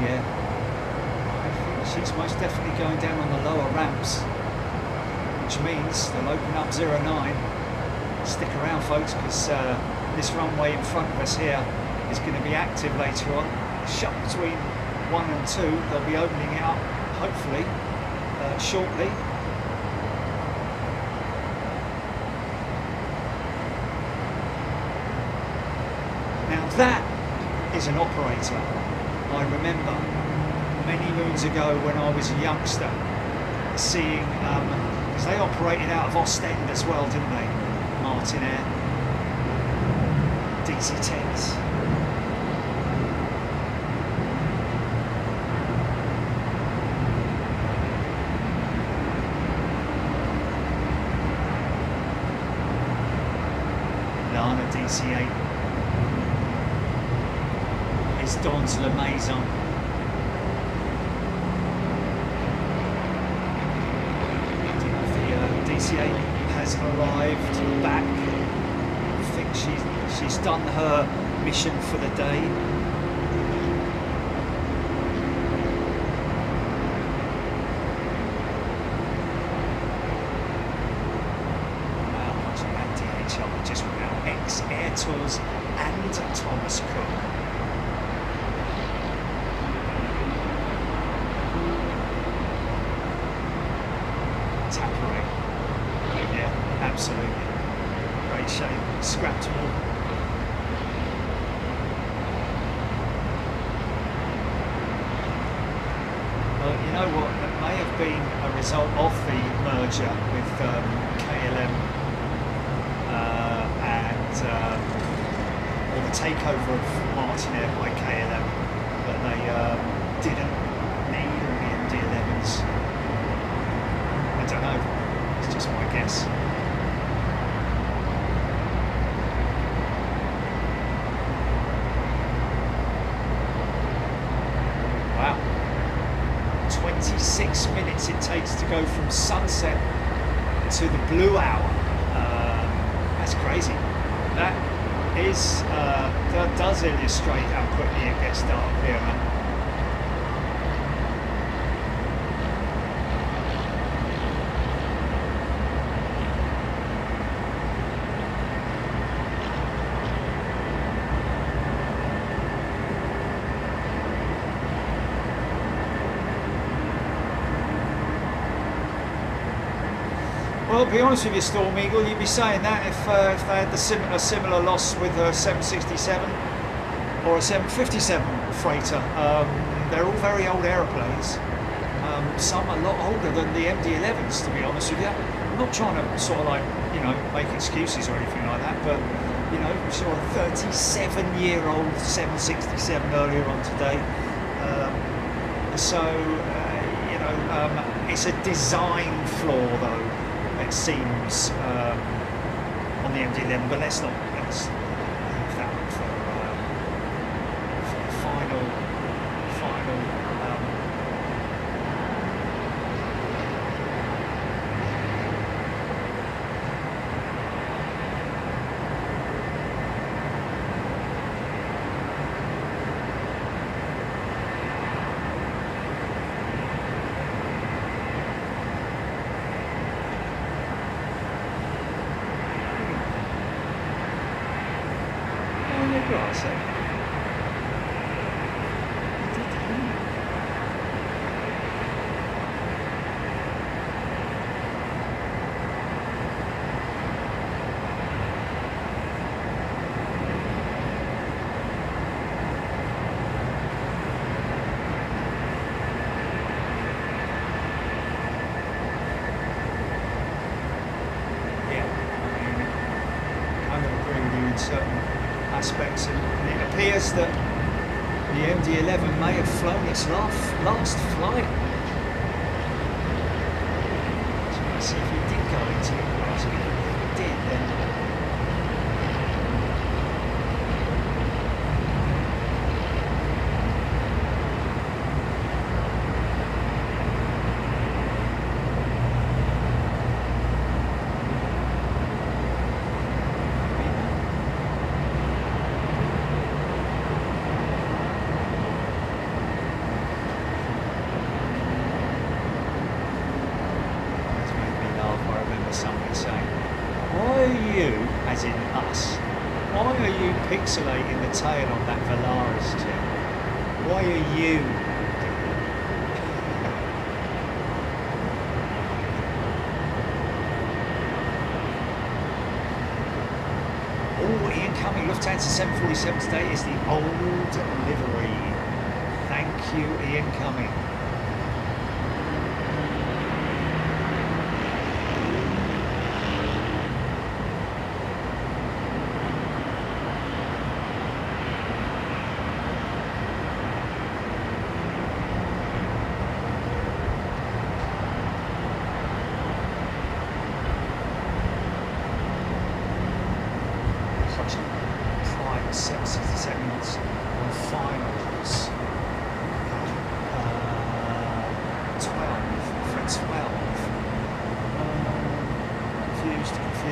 B: Yeah, I think she's most definitely going down on the lower ramps, which means they'll open up 09. Stick around, folks, because this runway in front of us here is going to be active later on. Shut between 1 and 2. They'll be opening out, hopefully, shortly. Now that is an operator I remember many moons ago when I was a youngster seeing, because they operated out of Ostend as well, didn't they? Martinair, DC-10s. DC-8 is Don's Le Maison. The DC-8 has arrived back. I think she's done her mission for the day. Wow, watching that DHL just without Air Tours and Thomas Cook. Tapperate. Yeah, absolutely. Great shape. Scrapped all. Well, you know what? That may have been a result of the merger with KLM or the takeover of Martinair by KLM, but they didn't need all the MD-11s. I don't know, it's just my guess. Wow, 26 minutes it takes to go from sunset to the blue hour. crazy. That is that does illustrate how quickly it gets dark here, man. Well, to be honest with you, Storm Eagle, you'd be saying that if they had a similar loss with a 767 or a 757 freighter. They're all very old aeroplanes. Some a lot older than the MD-11s, to be honest with you. I'm not trying to sort of like, you know, make excuses or anything like that, but, you know, we saw a 37-year-old 767 earlier on today. You know, it's a design flaw, though. It seems on the MD-11, but let's leave that for the final. Grass, eh? Aspects, and it appears that the MD-11 may have flown its last flight. So let's see if he did go into the grass again. If he did, then as in us. Why are you pixelating the tail on that Valaris jet? Why are you? Oh, incoming Lufthansa 747 today is the old livery. Thank you, Ian Cumming.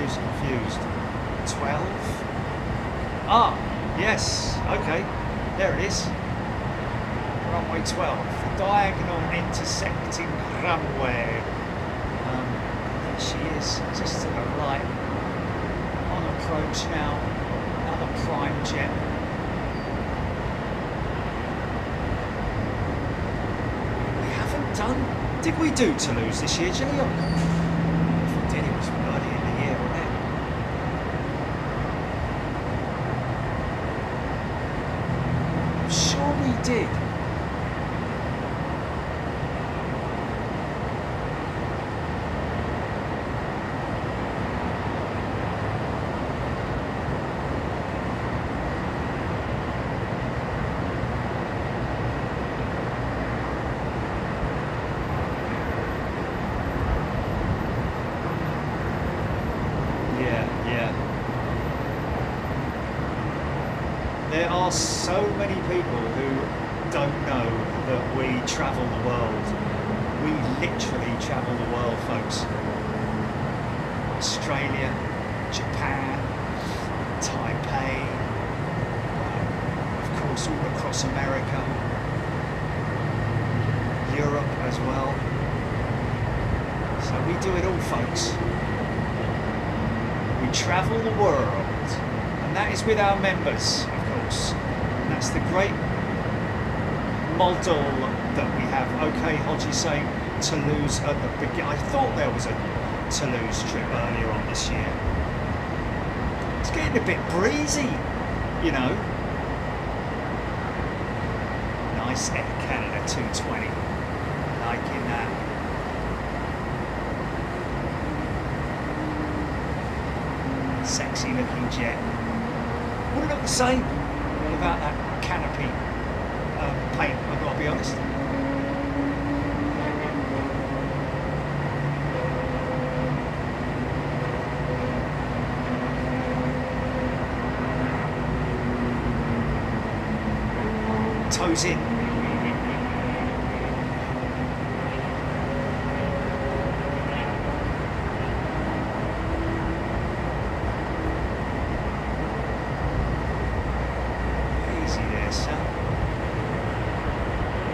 B: Confused. 12? Ah, yes, okay, there it is. Runway 12, diagonal intersecting runway. There she is, just to the right. On approach now, another prime jet. We haven't done, did we do Toulouse this year, Gillian? If we did, it was early in the year, wasn't it? We did. Yeah. There are so many people who don't know that we travel the world. We literally travel the world, folks. Australia, Japan, across America, Europe as well. So we do it all, folks. We travel the world, and that is with our members, of course. And that's the great model that we have. Okay, Hodgie saying Toulouse at the beginning. I thought there was a Toulouse trip earlier on this year. It's getting a bit breezy, you know. Nice Air Canada 220. Liking that. Sexy looking jet. Wouldn't look the same without that canopy paint, I've got to be honest. Toes in. Easy there, son.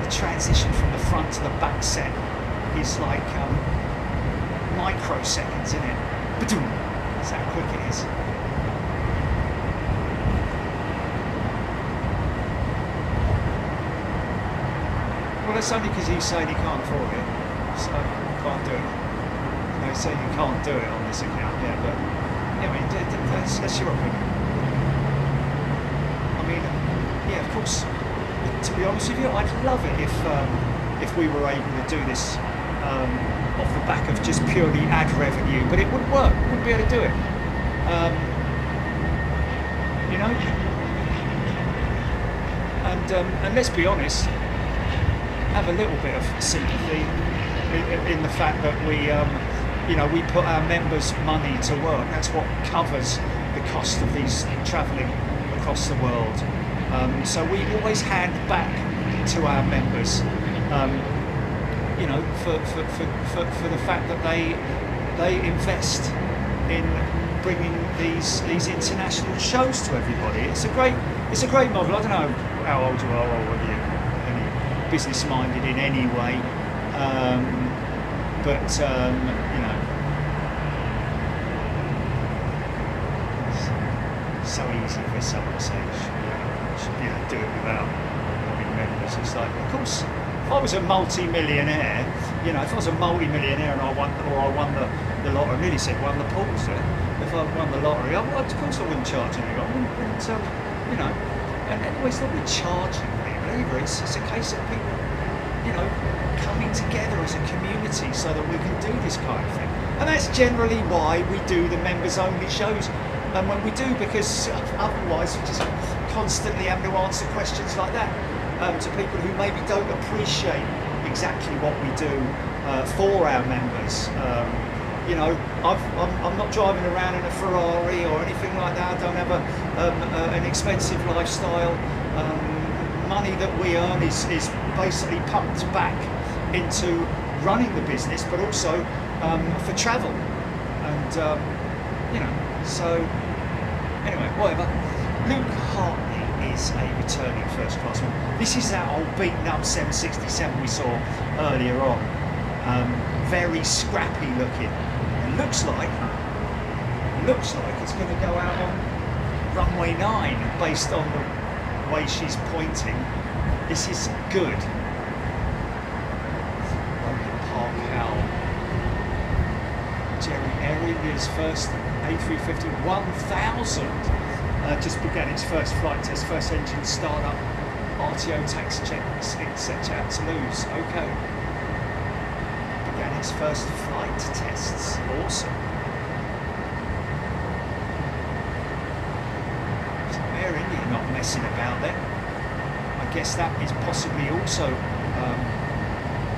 B: The transition from the front to the back set is like microseconds, isn't it? Ba-doom. That's how quick it is. Well, that's only because he's saying he can't afford it, so can't do it. They say you can't do it on this account, yeah, but yeah, I mean, that's your opinion. I mean, yeah, of course. To be honest with you, I'd love it if we were able to do this off the back of just purely ad revenue, but it wouldn't work. We wouldn't be able to do it. You know, and let's be honest. Have a little bit of sympathy in the fact that we, you know, we put our members' money to work. That's what covers the cost of these travelling across the world. So we always hand back to our members, you know, for the fact that they invest in bringing these international shows to everybody. It's a great model. I don't know how old you are or whether you business-minded in any way, but you know, it's so easy for someone to say should be able to do it without having members. It's like, of course, if I was a multi-millionaire, you know, if I was a multi-millionaire and I won the lottery, I nearly said won the pools there. If I won the lottery, of course I wouldn't charge anything. I wouldn't, you know, and anyway, it's not really charging. It's a case of people, you know, coming together as a community so that we can do this kind of thing. And that's generally why we do the members-only shows. And when we do, because otherwise we're just constantly having to answer questions like that to people who maybe don't appreciate exactly what we do for our members. You know, I'm not driving around in a Ferrari or anything like that. I don't have an expensive lifestyle. Money that we earn is basically pumped back into running the business, but also for travel. And you know, so anyway, whatever. Luke Hartley is a returning first classman. This is that old beaten up 767 we saw earlier on. Very scrappy looking. It looks like it's going to go out on runway 9 based on the way she's pointing. This is good. Park Howell. Jerry Air India's first A350 1000 just began its first flight test, first engine startup, RTO tax checks, etc. at Toulouse. Okay. Began its first flight tests. Awesome. Air India not messing about then. I guess that is possibly also,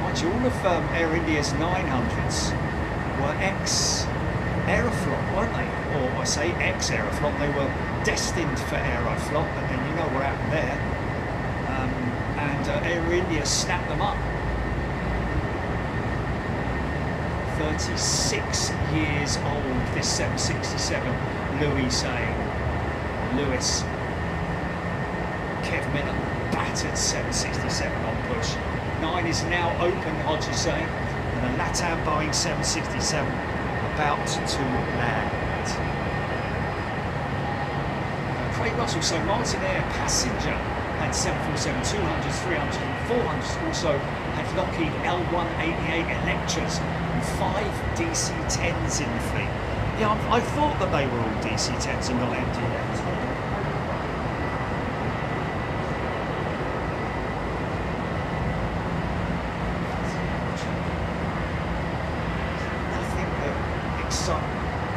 B: mind you, all of Air India's 900s were ex-Aeroflot, weren't they? Or I say ex-Aeroflot, they were destined for Aeroflot, but then you know what happened there. And Air India snapped them up. 36 years old, this 767, Louis saying. Lewis, Kev Miller, back battered 767 on push. 9 is now open, Hodge is saying, and the LATAM Boeing 767 about to land. Craig Russell, so Martinair passenger had 747, 200s, 300s and 400s, also had Lockheed L188 Electras and 5 DC-10s in the fleet. Yeah, I thought that they were all DC-10s and not MD-10s.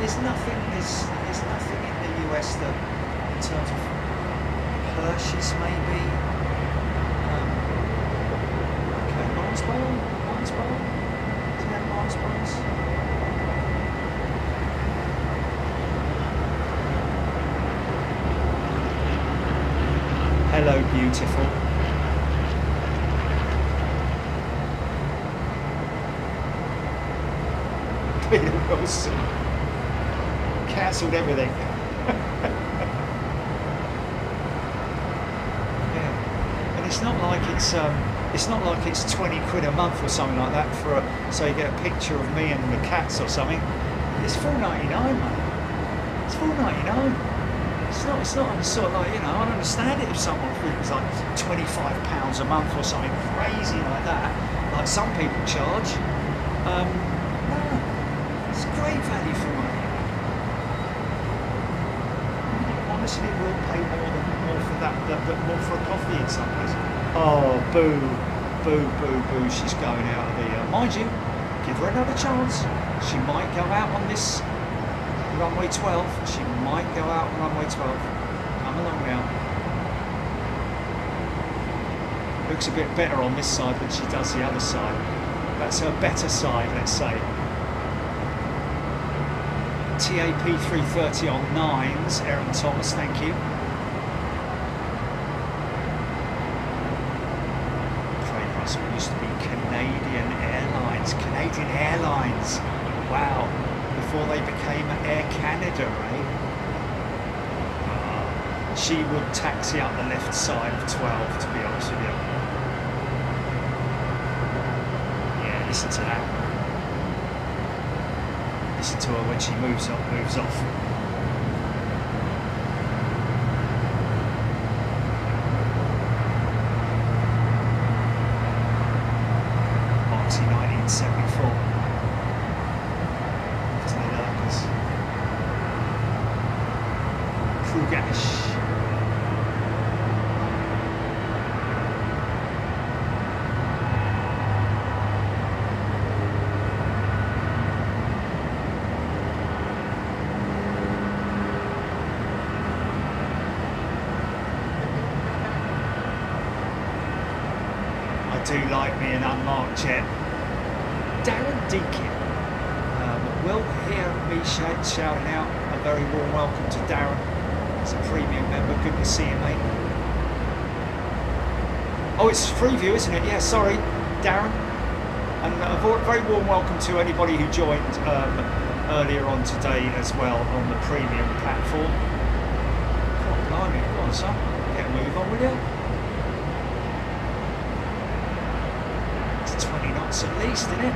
B: There's nothing in the US that, in terms of Hershey's maybe. Okay, Mars bar. Is that Mars bars? Hello, beautiful. Peter Wilson. Cancelled everything. Yeah, and it's not like it's 20 quid a month or something like that for so you get a picture of me and the cats or something. It's $4.99, mate. It's $4.99. It's not sort of like, you know, I don't understand it if someone was like £25 a month or something crazy like that, like some people charge. No, it's great value for money. Honestly, will pay more for that, more for a coffee in some places. Oh, boo, she's going out of the, mind you, give her another chance. She might go out on this runway 12. She might go out on runway 12. Come along now. Looks a bit better on this side than she does the other side. That's her better side, let's say. TAP 330 on 9s, Aaron Thomas, thank you. Craig Russell used to be Canadian Airlines. Wow, before they became Air Canada, eh? She would taxi up the left side of 12, to be honest with you. Yeah, listen to that. Listen to her when she moves off. Moxie 1974. To the Lurkers. Krugash. Do like me an unmarked jet. Darren Deakin will hear me shouting out a very warm welcome to Darren. He's a premium member. Good to see you, mate. Oh, it's Freeview, isn't it? Yeah, sorry, Darren. And a very warm welcome to anybody who joined earlier on today as well on the premium platform. God blimey, go on, son. Get a move on, will you? 20 knots at least, isn't it?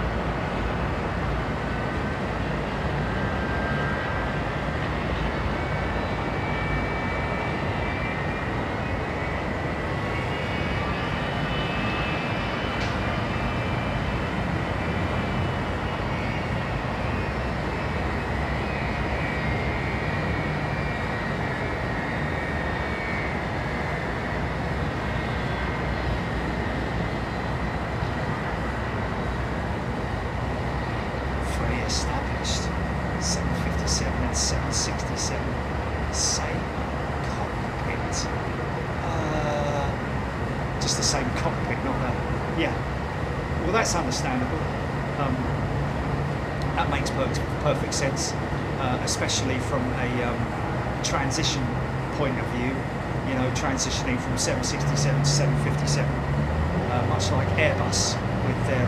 B: Established 757 and 767 same cockpit, just the same cockpit, not a well, that's understandable. That makes perfect sense, especially from a transition point of view, you know, transitioning from 767 to 757, much like Airbus with their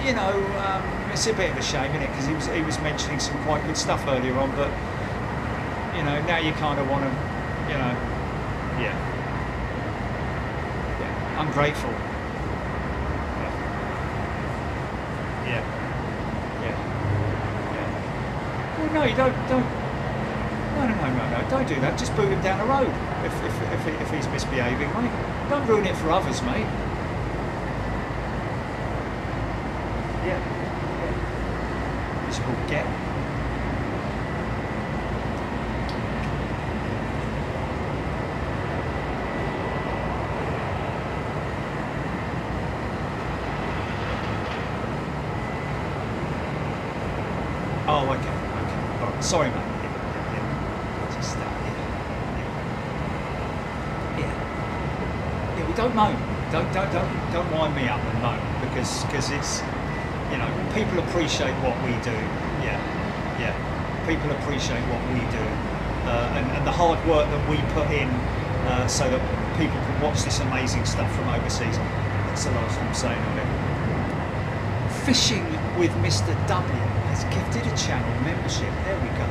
B: you know, it's a bit of a shame, isn't it? Because he was mentioning some quite good stuff earlier on, but you know, now you kind of want to, you know, yeah, ungrateful.
A: Yeah.
B: Well, no, you don't. No, don't do that. Just boot him down the road if he's misbehaving, mate. Don't ruin it for others, mate. Yeah. Miserable get. Oh, okay. All right. Sorry, mate. Just yeah. We don't moan. Don't wind me up and moan because it's, you know, people appreciate what we do. Yeah. People appreciate what we do, and the hard work that we put in, so that people can watch this amazing stuff from overseas. That's the last I'm saying on it. Fishing with Mr. W has gifted a channel membership. There we go.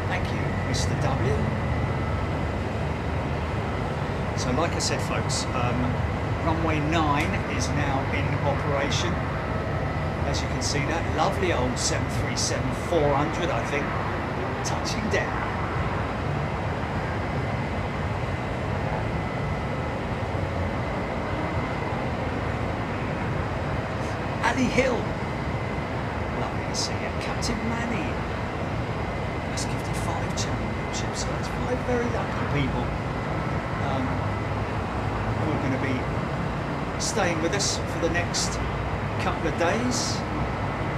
B: Thank you, Mr. W. So like I said, folks, runway 9 is now in operation. As you can see, that lovely old 737-400, I think, touching down. Ali Hill. Lovely to see you. Captain Manny has gifted 5 channel memberships, so that's 5 very lucky people who are going to be staying with us for the next couple of days.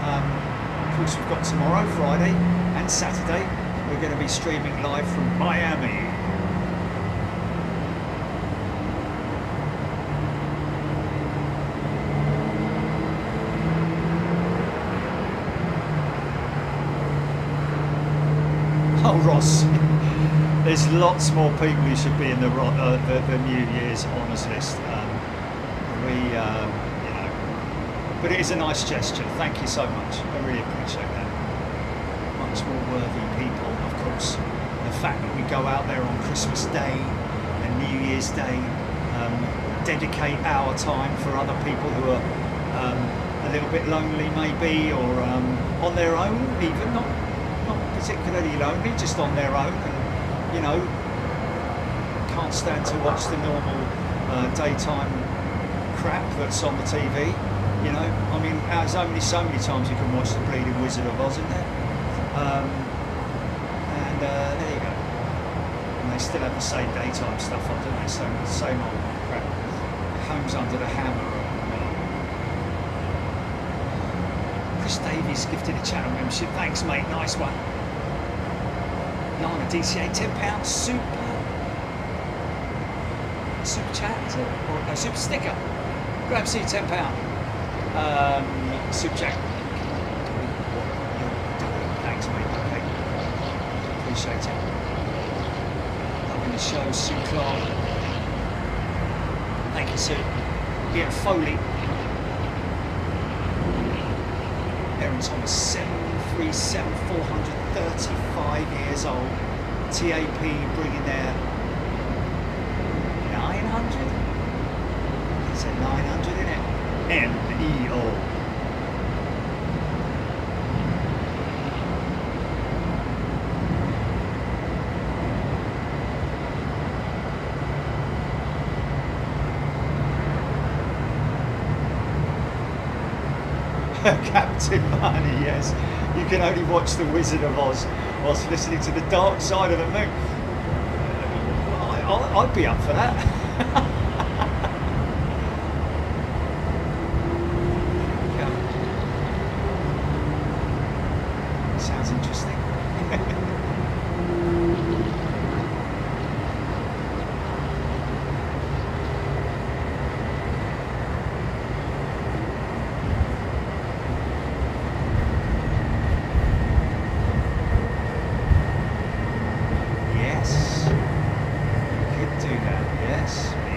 B: Of course, we've got tomorrow, Friday and Saturday. We're going to be streaming live from Miami. Oh, Ross, there's lots more people who should be in the New Year's honours list. You know, but it is a nice gesture. Thank you so much. I really appreciate that. Much more worthy people, of course. The fact that we go out there on Christmas Day and New Year's Day, dedicate our time for other people who are a little bit lonely, maybe, or on their own, even not particularly lonely, just on their own, and you know, can't stand to watch the normal daytime crap that's on the TV. You know, I mean, there's only so many times you can watch the bleeding Wizard of Oz, isn't there? And there you go. And they still have the same daytime stuff on, don't they? Same old crap. Homes Under the Hammer. Chris Davies gifted a channel membership. Thanks, mate. Nice one. Lana DCA, £10 super chat, is it? Or no, super sticker. Grab C, £10. Super chat. Thanks, mate. Okay. Appreciate it. Loving the show, Sue Clark. Thank you, Sue. Ian Foley. Aaron Thomas, 737-400, 35 years old. TAP bringing their 900? It's a 900, isn't it? MEO. Captain Money, yes. You can only watch The Wizard of Oz whilst listening to The Dark Side of the Moon. I'd be up for that. Sounds interesting. Yes, we could do that. Yes, we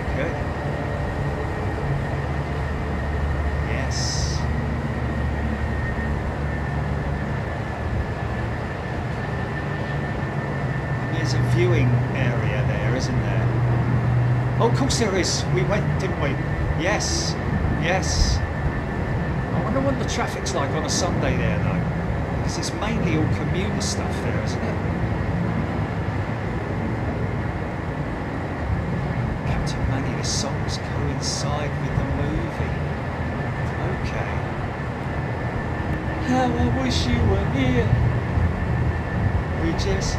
B: there's a viewing area there, isn't there? Oh, of course there is. We went, didn't we? Yes, yes. I wonder what the traffic's like on a Sunday there, though, because it's mainly all commuter stuff there, isn't it? Captain Manny, the songs coincide with the movie. Okay. How I wish you were here. We just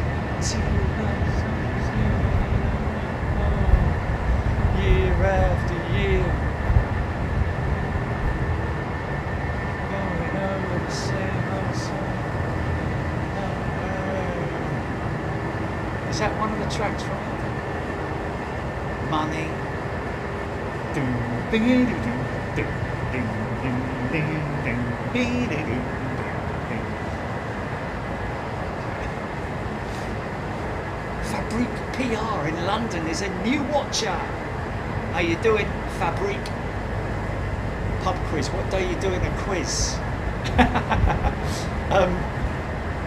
B: year after year, going over the same old song. Is that one of the tracks from it? Money. Fabrique PR in London is a new watcher. How you doing, Fabrique? Pub quiz. What day are you doing a quiz?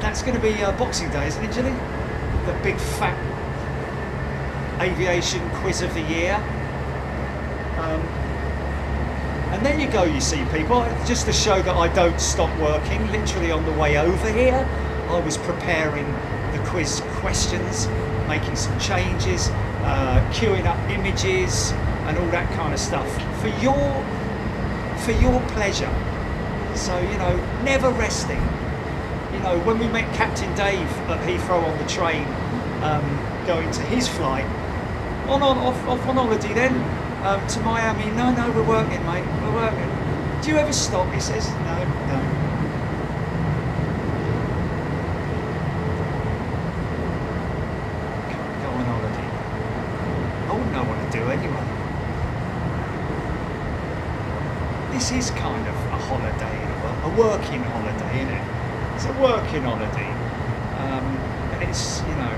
B: That's going to be Boxing Day, isn't it, Jilly? The big fat aviation quiz of the year. And there you go, you see, people. Just to show that I don't stop working. Literally on the way over here, I was preparing the quiz questions, making some changes, queuing up images and all that kind of stuff for your pleasure. So, you know, never resting. You know, when we met Captain Dave at Heathrow on the train, going to his flight, off on holiday then, to Miami. No, we're working, mate, we're working. Do you ever stop? He says, no. Can't go on holiday. I wouldn't know what to do anyway. This is kind of a holiday, a working holiday, isn't it? It's a working holiday, and it's, you know,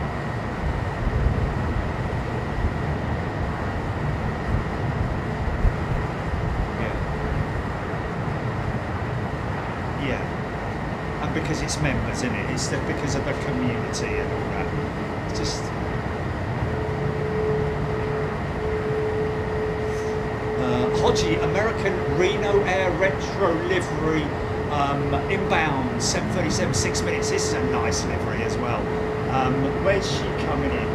B: yeah, and because it's members, isn't it? It's because of the community and all that. It's just. Hodgie, American Reno Air Retro livery, inbound, 7:37, 6 minutes. This is a nice livery as well. Where's she coming in?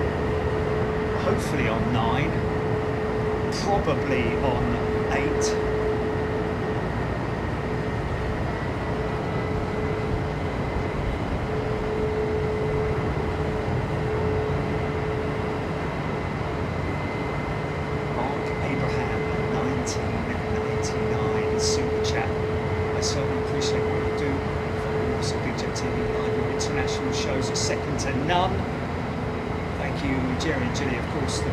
B: Hopefully on 9, probably on 8.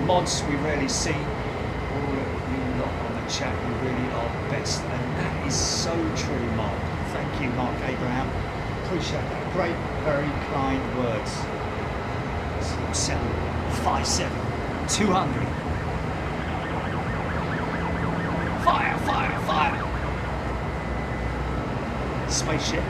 B: Mods we rarely see. All of you lot on the chat, you really are the best, and that is so true, Mark. Thank you, Mark Abraham. Appreciate that. Great, very kind words. 757 200. Fire! Spaceship.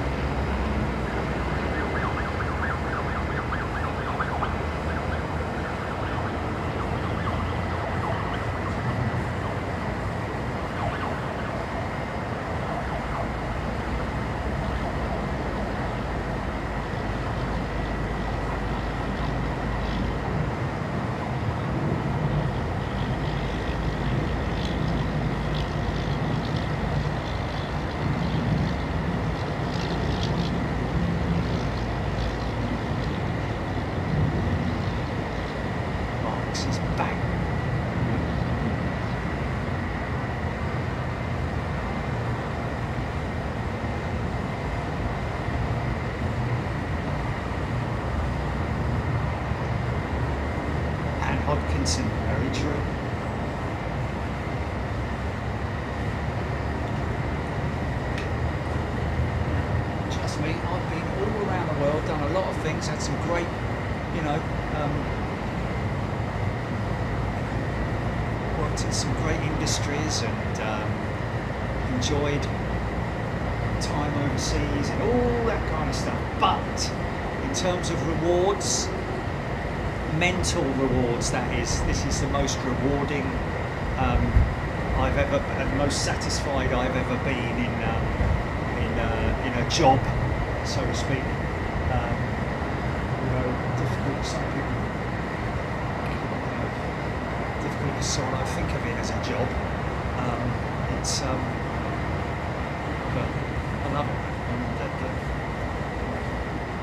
B: Very true. Trust me, I've been all around the world, done a lot of things, had some great, you know, worked in some great industries and enjoyed time overseas and all that kind of stuff. But in terms of rewards, mental rewards, that is. This is the most rewarding I've ever, and most satisfied I've ever been in a job, so to speak. Difficult. Some people, difficult to sort of think of it as a job. But I love it.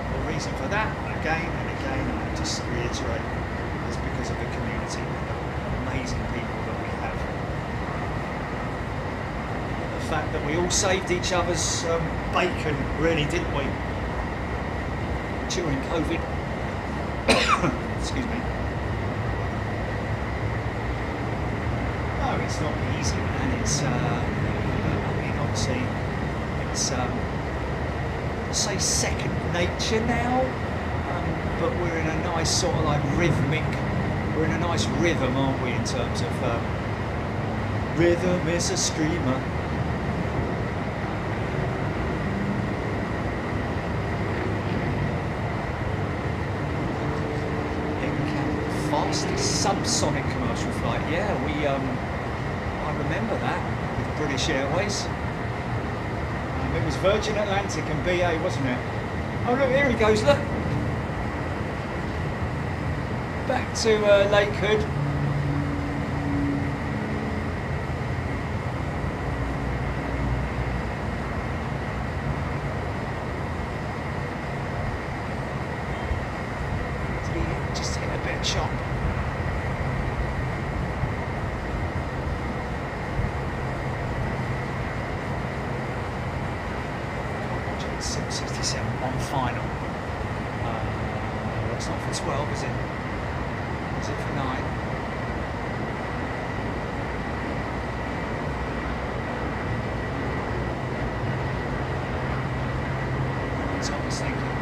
B: And the reason for that, again and again, I just reiterate, is because of the community, the amazing people that we have. The fact that we all saved each other's bacon, really, didn't we? During COVID. Excuse me. No, it's not easy, man. It's, I mean, obviously, it's, say second nature now, but we're in a nice sort of like rhythmic, we're in a nice rhythm, aren't we, in terms of, rhythm is a screamer. Fastest subsonic commercial flight, yeah, we, I remember that with British Airways. It was Virgin Atlantic and BA, wasn't it? Oh look, here he goes, look! Back to Lakewood. Did he just hit a bit of chop? 767 on final. It's not for 12, is it? Is it for 9? That's what I was thinking.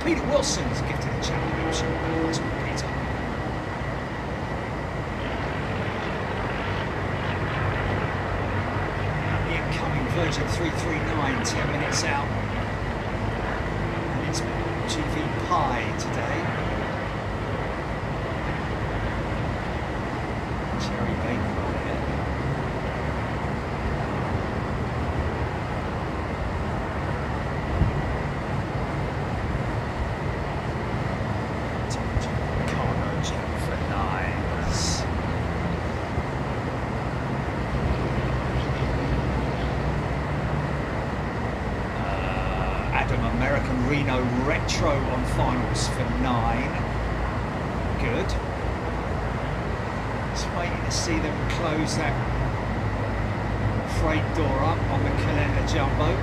B: Peter Wilson's gifted a channel membership. Nice one, Peter. Virgin 339, 10 minutes out, and it's GV Pi today. Jerry Dyer here. Cargo jet for 9s. American Reno Retro on finals for 9. Good. Just waiting to see them close that freight door up on the Calenda Jumbo.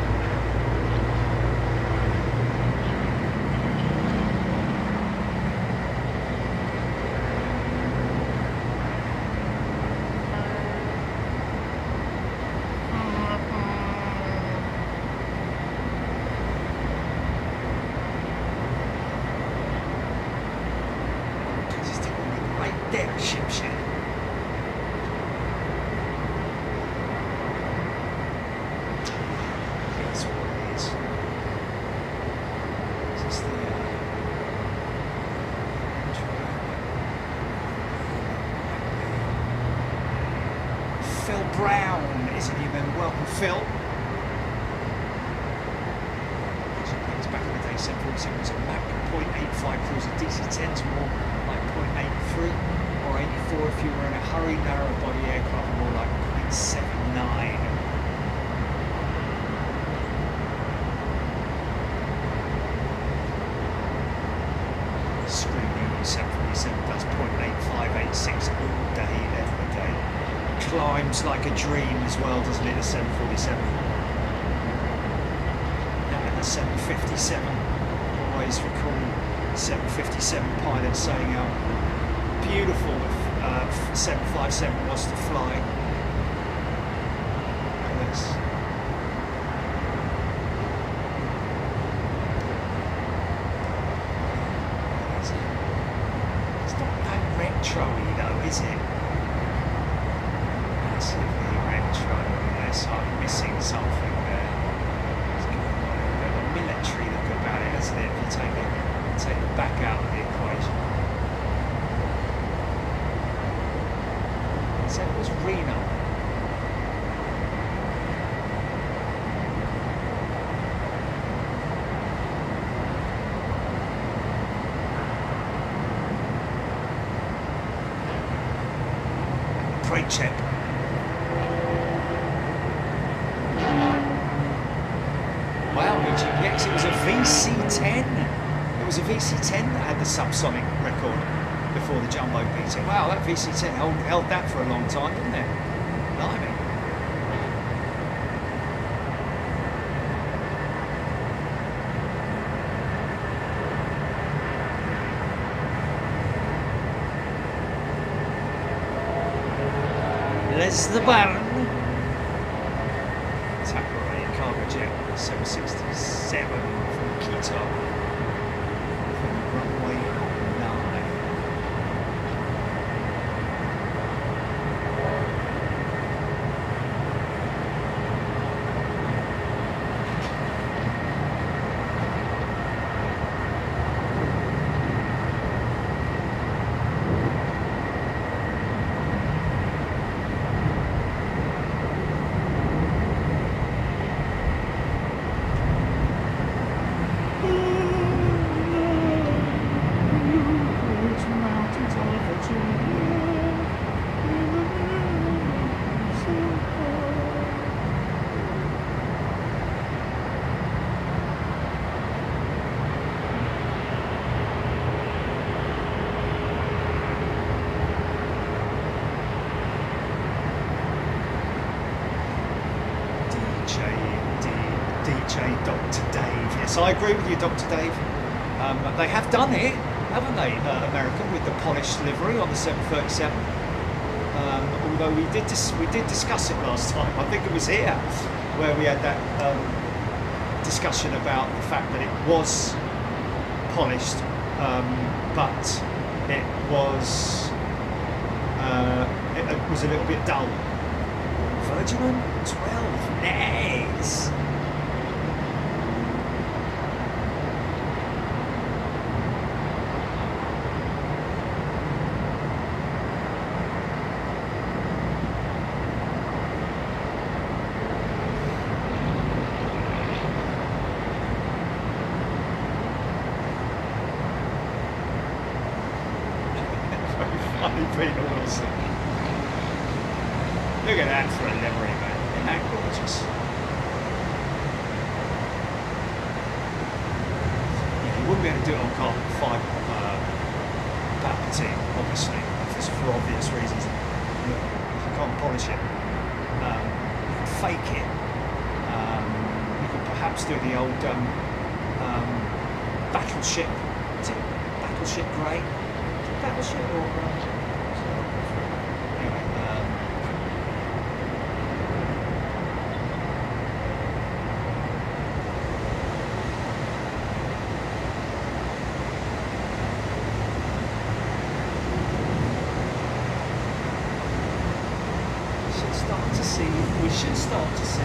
B: Phil. Back in the day, 747 was a Mach .85 cruiser, DC-10s more like .83 or 84 if you were in a hurry, narrow body aircraft more like .79. Screaming 747 does .8586 all day, every day. Climbs like a dream as well, doesn't it, the 747? And the 757, always recall 757 pilots saying how beautiful the 757 was to fly. And it's not that retro-y though, is it? Retro, unless I'm missing something there. It's got a bit of a military look about it, hasn't it? If you take the back out of the equation.
A: Crate check.
B: Wow, EGPX, it was a VC10. It was a VC10 that had the subsonic record before the Jumbo beat it. Wow, that VC10 held that for a long time, didn't it? Blimey. Les the Baron. Tapperary cargo jet 767 from Quito. From runway 9.
A: DJ Dr. Dave. Yes, I agree with you, Dr. Dave. They have done it, haven't they, American, with the polished livery on the 737. Although we did discuss it last time. I think it was here where we had that discussion about the fact that it was polished, but it was a little bit dull. Virgin 12, nice.
B: Look at that for a livery, man. Isn't that gorgeous? Yeah, you wouldn't be able to do it on carbon fibre packaging, obviously, just for obvious reasons. Look, you can't polish it. You can fake it. You could perhaps do the old battleship. Is it battleship grey? Is it battleship or... we should start to see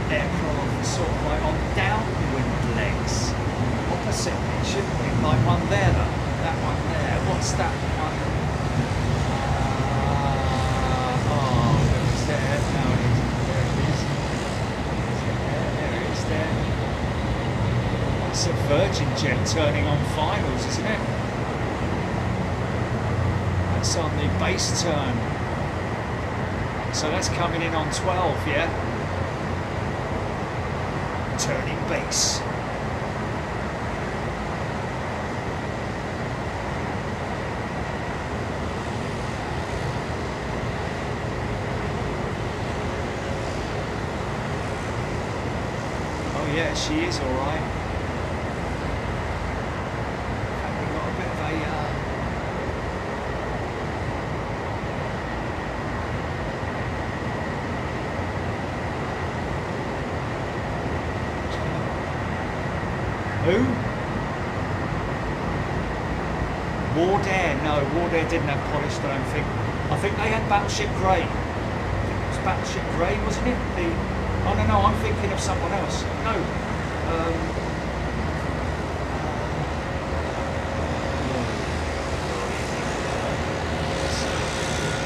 B: aircraft sort of like on downwind legs opposite me, shouldn't we? Like one there, though. That one there. What's that one? Oh, it's there. No, it isn't. There it is. There it is there. It's a Virgin jet turning on finals, isn't it? That's on the base turn. So that's coming in on 12, yeah? Turning base. Oh yeah, she is all right. We've got a bit of a... Who? Wardair? No, Wardair didn't have polished, I don't think. I think they had Battleship Grey. I think it was Battleship Grey, wasn't it? Oh no, I'm thinking of someone else. No.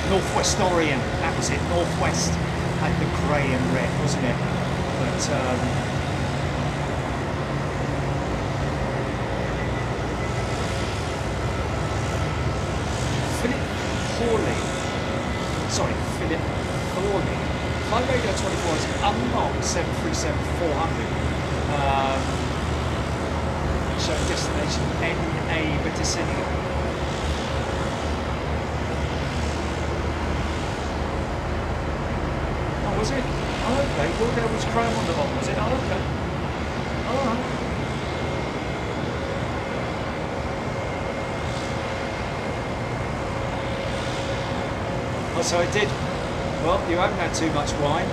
B: Northwest Orient, that was it. Northwest had the grey and red, wasn't it? But Radio 24 is unlocked 737-400. Showing destination NA, but descending. Oh, was it? Oh, okay. Well, there was chrome on the bottom, was it? Oh, okay. All right. Oh, so it did. Well, you haven't had too much wine.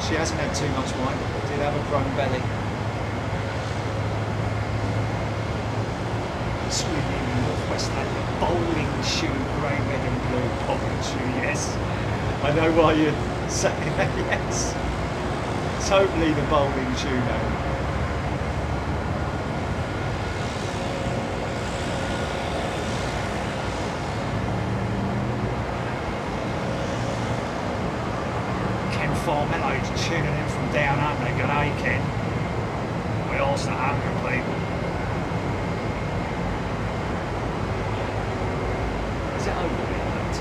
B: She hasn't had too much wine. Did have a chrome belly. Swimming northwest like a bowling shoe, grey, red and blue bowling shoe, yes. I know why you're saying that, yes. Totally the bowling shoe now. Mellow tuning in from down under. Good day, Ken. We also hungry people. Is it over there, that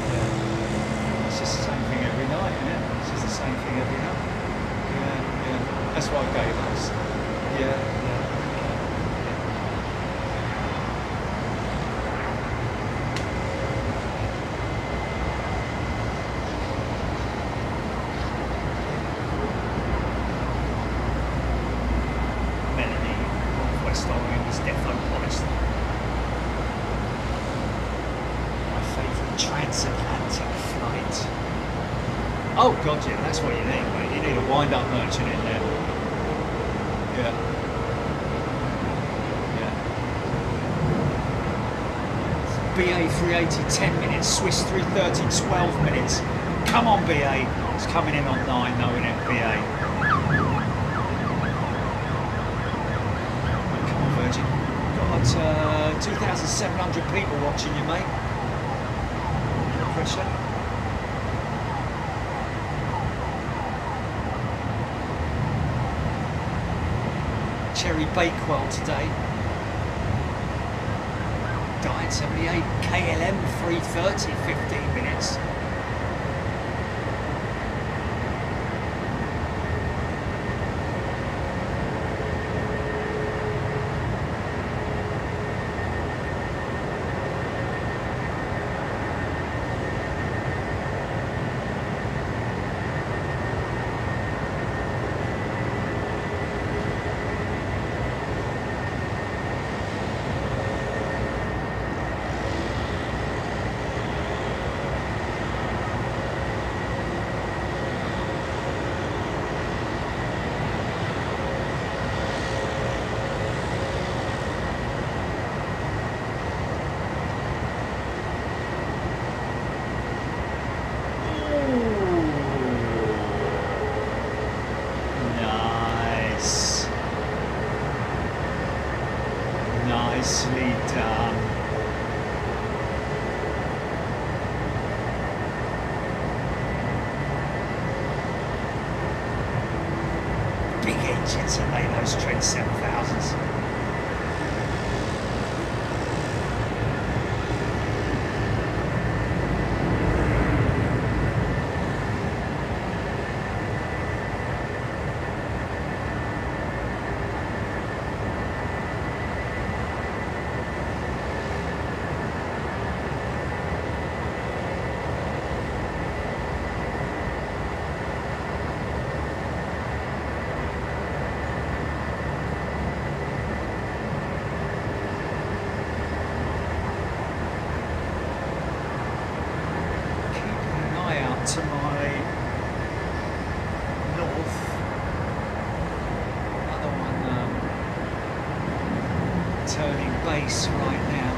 B: yeah. It's just the same thing every night, isn't it? It's just the same thing every night. Yeah. That's what I gave us. Yeah. Oh god, yeah, that's what you need, mate. You need a wind-up merchant in there. Yeah. BA 380, 10 minutes. Swiss 330, 12 minutes. Come on, BA. It's coming in on 9, though, isn't it, BA? Come on, Virgin. Got 2,700 people watching you, mate. No pressure. Cherry Bakewell today. Diet 78, KLM 330, 15 minutes. Nicely done. Big engines are they, those Trent 7000s. To my north, another one turning base right now.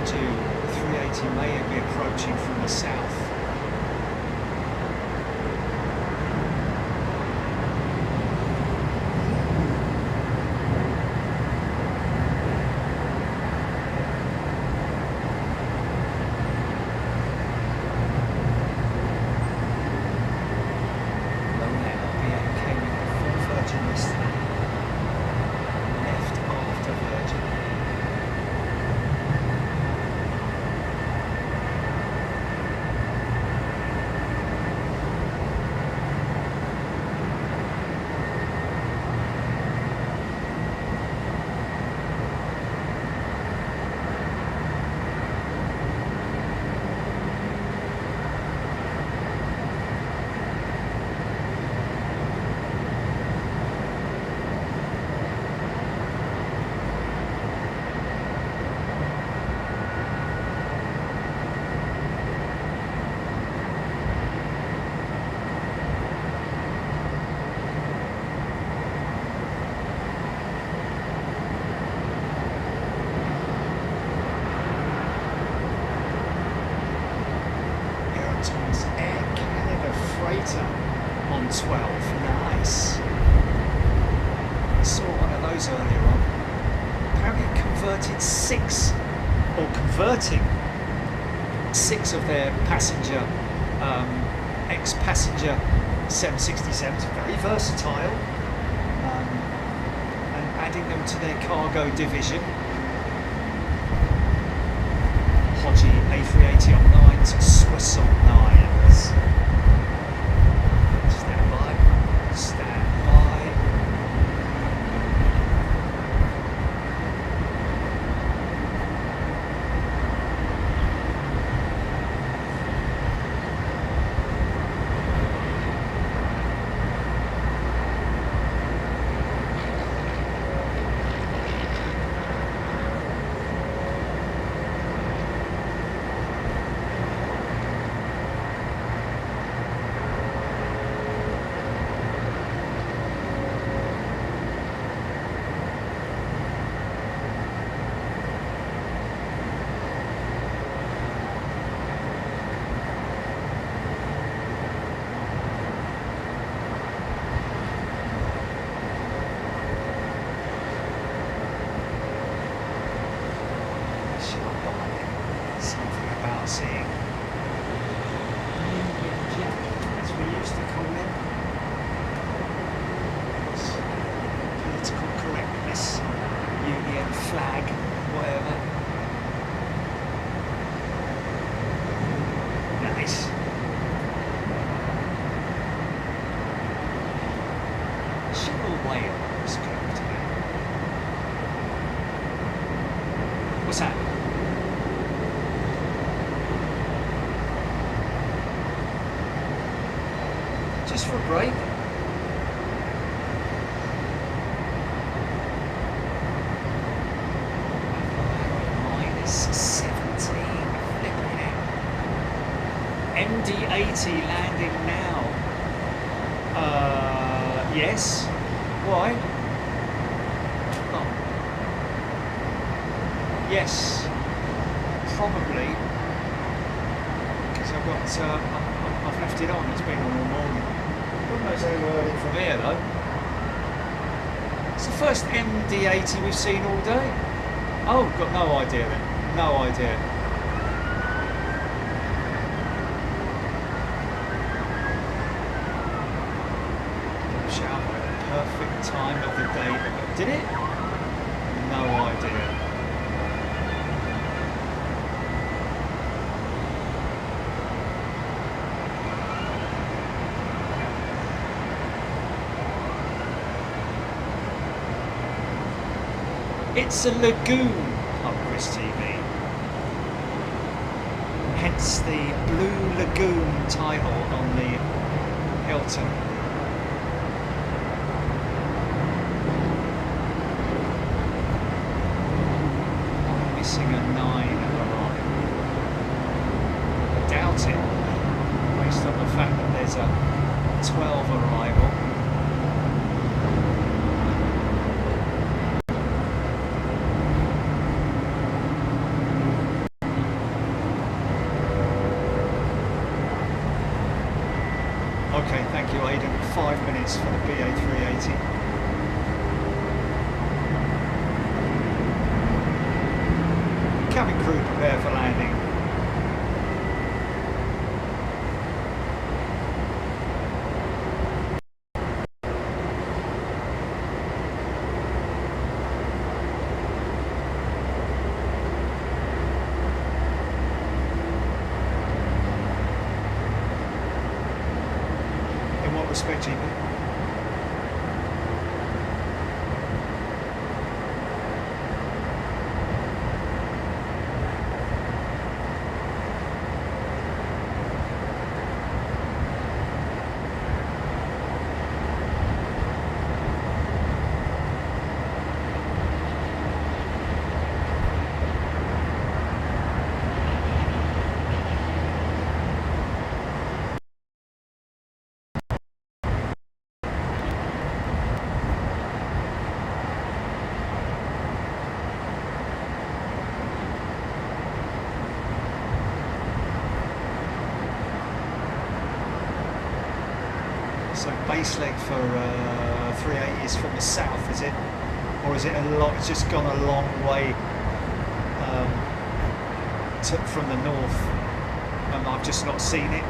B: 380 may be approaching from the south. On 12, nice. I saw one of those earlier on. Apparently converting six of their passenger, ex-passenger 767s, very versatile, and adding them to their cargo division. Hodgie A380 on 9s, Swiss on 9s. Stand by. Flag, whatever. Nice. Single whale was going today. What's that? Just for a break? MD-80 landing now. Yes. Why? Oh. Yes. Probably. Because I've left it on. It's been on all morning. God knows how early from here though. It's the first MD-80 we've seen all day. Oh, got no idea then. No idea. Perfect time of the day. Did it? No idea. It's a lagoon on Chris TV. Hence the Blue Lagoon title on the Hilton. A 9 arrival. I doubt it, based on the fact that there's a 12 arrival. seats for the BA380. Cabin crew prepare for landing. In what respect, GP? So base leg for 380 is from the south, is it? Or is it a lot? It's just gone a long way from the north, and I've just not seen it.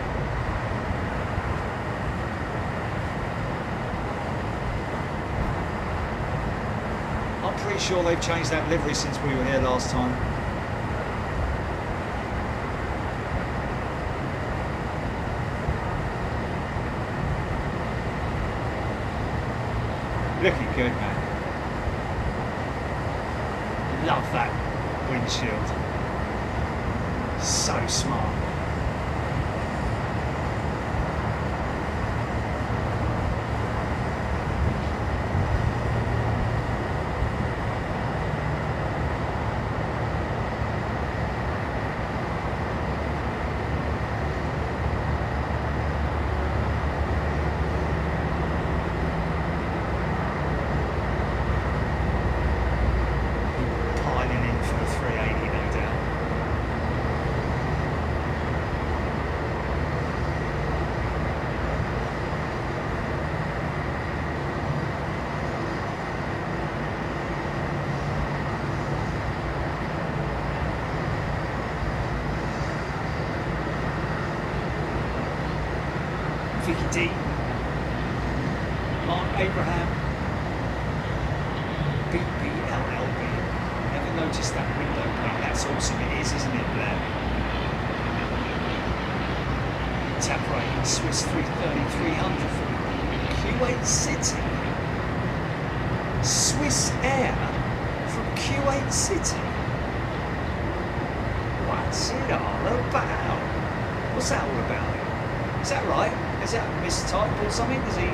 B: I'm pretty sure they've changed that livery since we were here last time. Looking good, man. Love that windshield. So smart. Vicky D, Mark Abraham, BBLLB. Never noticed that window plate. That's awesome. It is, isn't it, Blair? Tap rating Swiss 330-300 from Kuwait City. Swiss Air from Kuwait City. What's it all about? What's that all about? Is that right? Is that a mistype or something? Is he?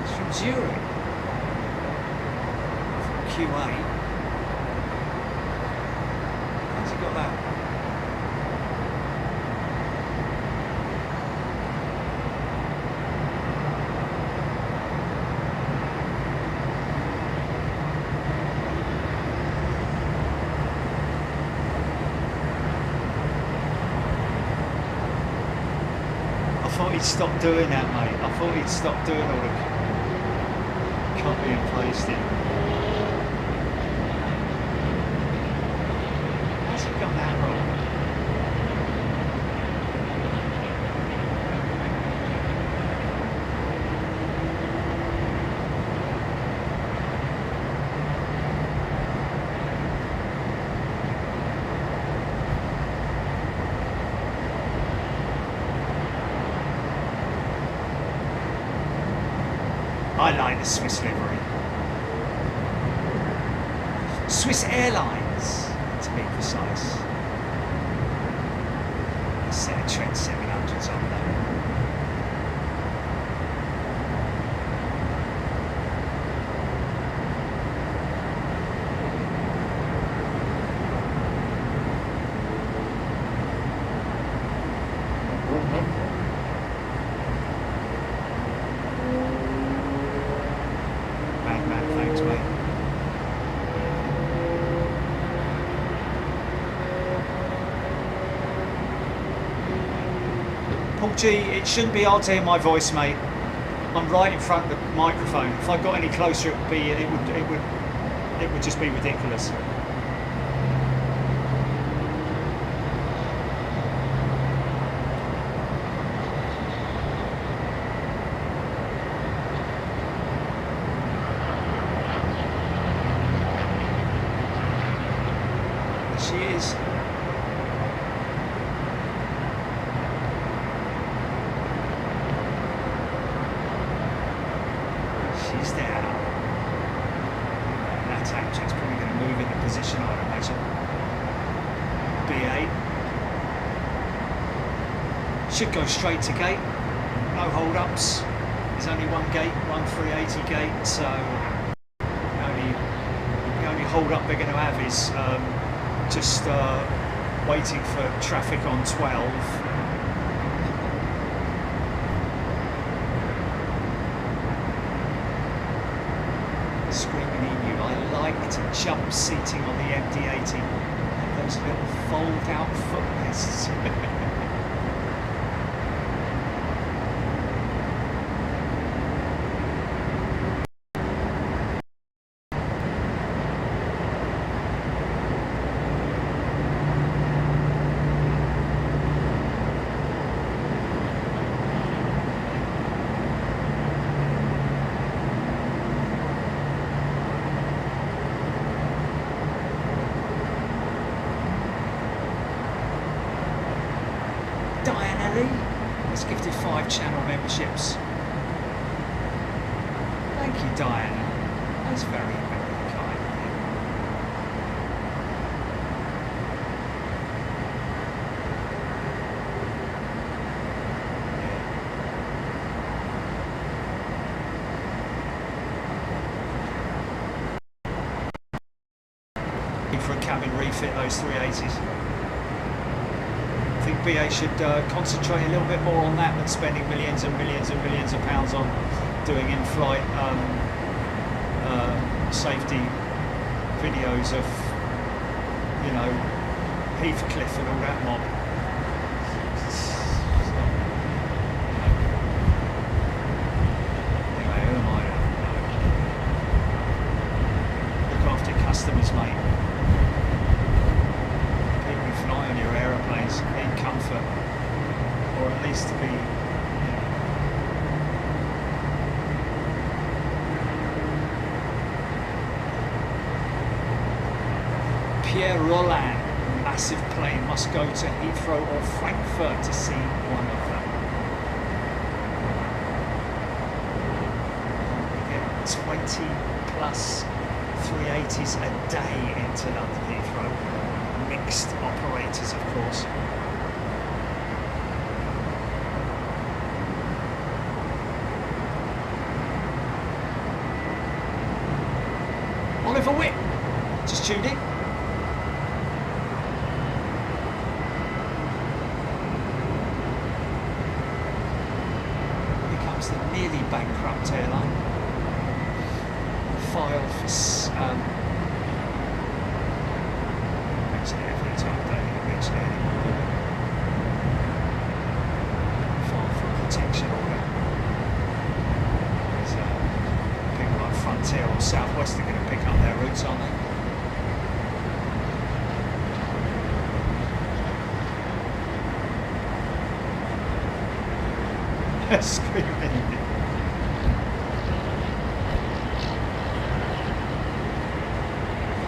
B: It's from Zurich. From Kuwait. How's he got that? I thought he'd stop doing that, mate. I thought he'd stop doing all the copy and pasting. How's he got that wrong? I like the Swiss livery. Swiss Airlines, to be precise. A set of Trent 700s on there. Thanks, mate. Paul G, it shouldn't be hard to hear my voice, mate. I'm right in front of the microphone. If I got any closer, it would just be ridiculous. She is. She's there. That engine's probably going to move into position, I'd imagine. B8. Should go straight to gate. No hold-ups. There's only one gate, one 380 gate, so the only hold-up they're going to have is just waiting for traffic on 12. Screaming in you, I liked jump seating on the MD-80 and those little fold-out footrests. Has gifted 5 channel memberships. Thank you, Diana. That's very, very kind of you. For a cabin refit, those 380s. I think BA should concentrate a little bit more on that than spending millions and millions and millions of pounds on doing in-flight safety videos of, you know, Heathcliff and all that mob. Anyway, who am I? Look after your customers, mate. Fly on your aeroplanes in comfort, or at least to be, Pierre Roland, massive plane, must go to Heathrow or Frankfurt to see one of them. We get 20 plus 380s a day into London Heathrow. Mixed operators, of course. Oliver Witt just tuned in. Here comes the nearly bankrupt airline. Filed for protection order. There's people like Frontier or Southwest are going to pick up their routes, aren't they? Screaming.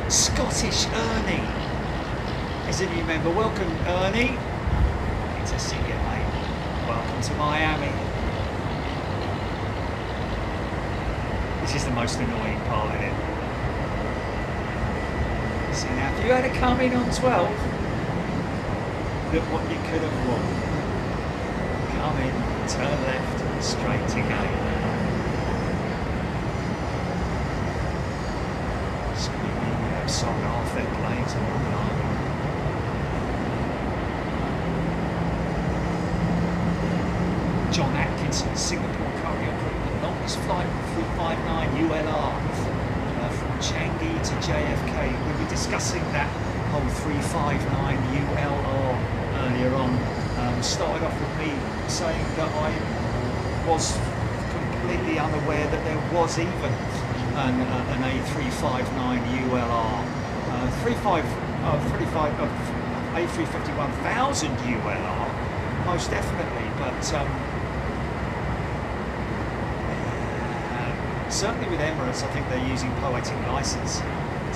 B: Scottish Ernie is a new member. Welcome, Ernie. Good to see you, mate. Welcome to Miami. This is the most annoying part of it. See, now, if you had to come in on 12, look what you could have won. Come in, turn left, straight to gate. Sold half their planes and all that. John Atkinson, Singapore Courier Group, the longest flight 359 ULR from Changi to JFK. We were discussing that whole 359 ULR earlier on. started off with me saying that I was completely unaware that there was even an A359 ULR, A350-1000 ULR, most definitely, but certainly with Emirates, I think they're using poetic license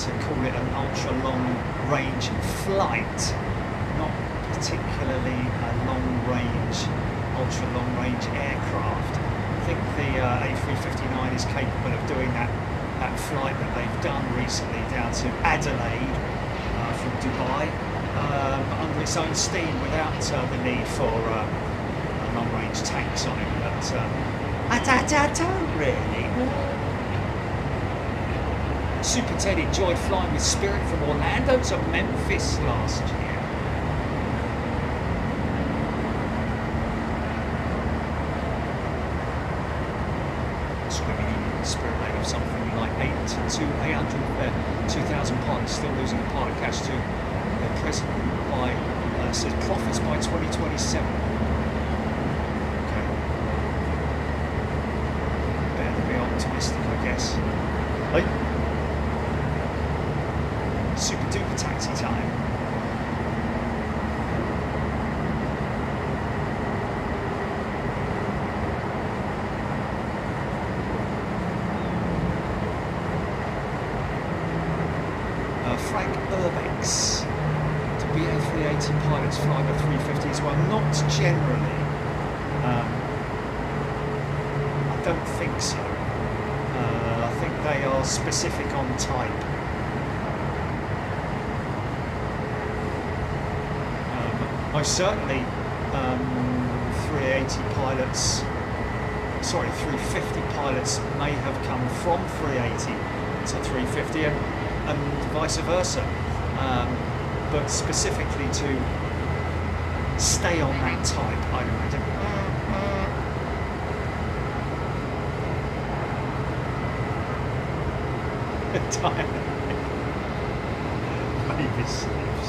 B: to call it an ultra long range flight, not particularly a ultra long range aircraft. I think the A359 is capable of doing that flight that they've done recently down to Adelaide from Dubai under its own steam without the need for long range tanks on it. But I don't really. Super Ted enjoyed flying with Spirit from Orlando to Memphis last year. Spirit made of something like 2,000 pounds, still losing a pile of cash to the president by says profits by 2027. Okay, better to be optimistic, I guess. Hey, super duper taxi time. Frank Urbex. To be A380 pilots fly the 350 as well? Not generally. I don't think so. I think they are specific on type. Most certainly 380 pilots, sorry, 350 pilots may have come from 380 to 350 and vice versa, but specifically to stay on that type, I imagine. Maybe sleeps.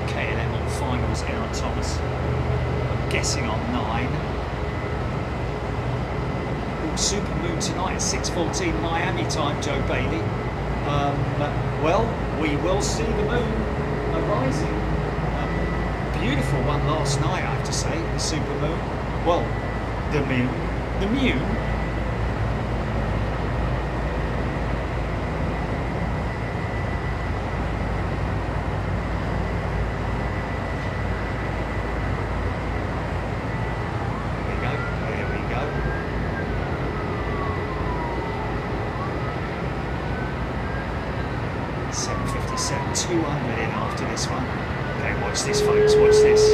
B: KLM on finals, Aaron Thomas. I'm guessing on 9. Super Moon tonight at 6:14 Miami time, Joe Bailey. Well, we will see the moon arising. Beautiful one last night, I have to say, the super moon. Well, the moon. The moon. There we go. 757, 200 in after this one. Okay, watch this, folks, watch this.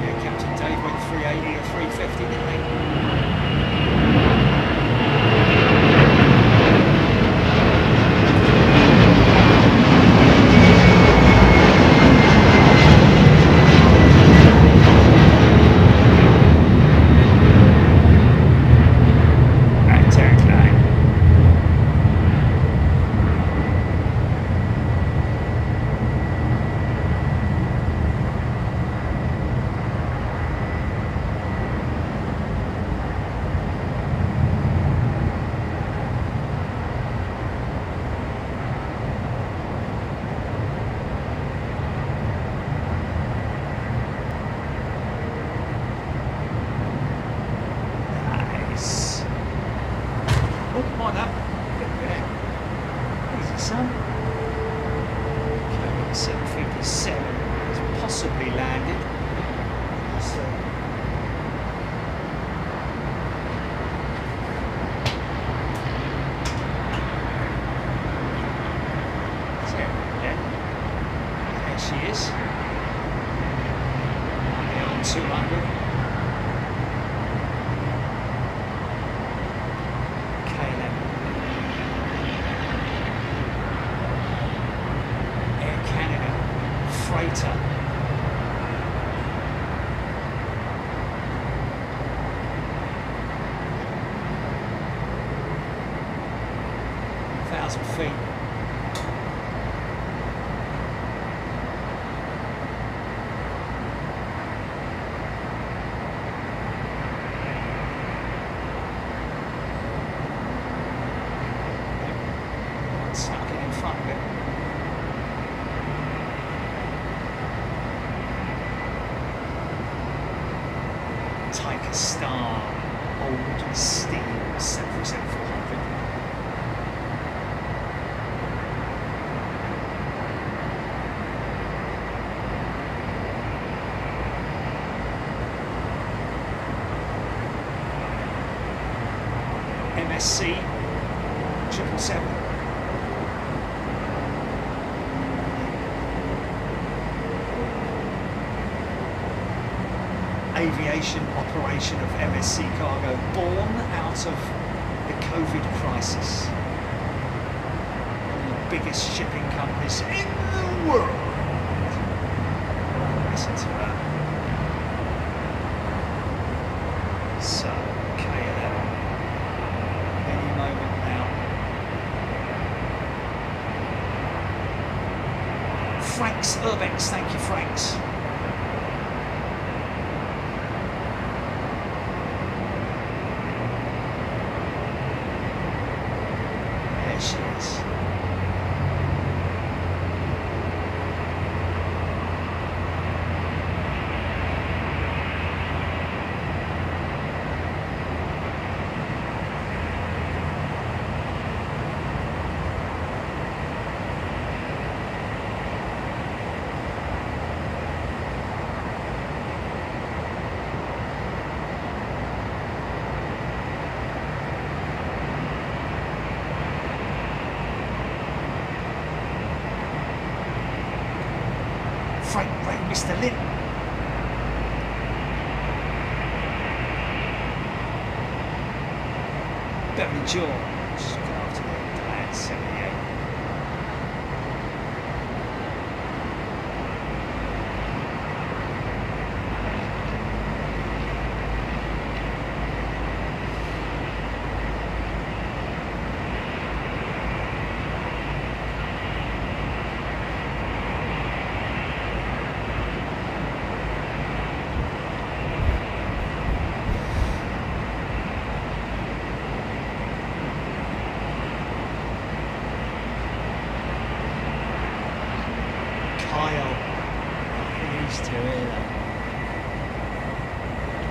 B: Yeah, Captain Dave went 380 or 350, didn't they? 10,000 feet. Snuck it in front of it. Take a Star, old steam 747-400. MSC 777. Aviation operation of MSC Cargo, born out of the COVID crisis. One of the biggest shipping companies in the world. Listen to that. So, KLM, any moment now. Franks Urbex, thank you, Franks. She is. Freight rate, Mr. Lynn. Beverly George, just go after the Diane 78.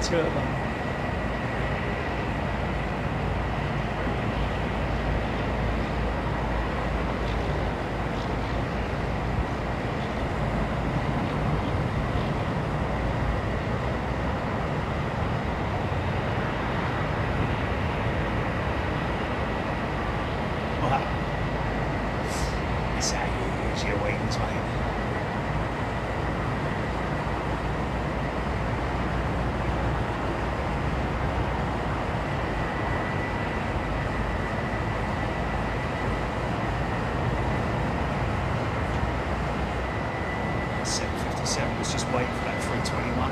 B: Turbo. Wow. It's how you use your wings, mate. Was just waiting for that 321.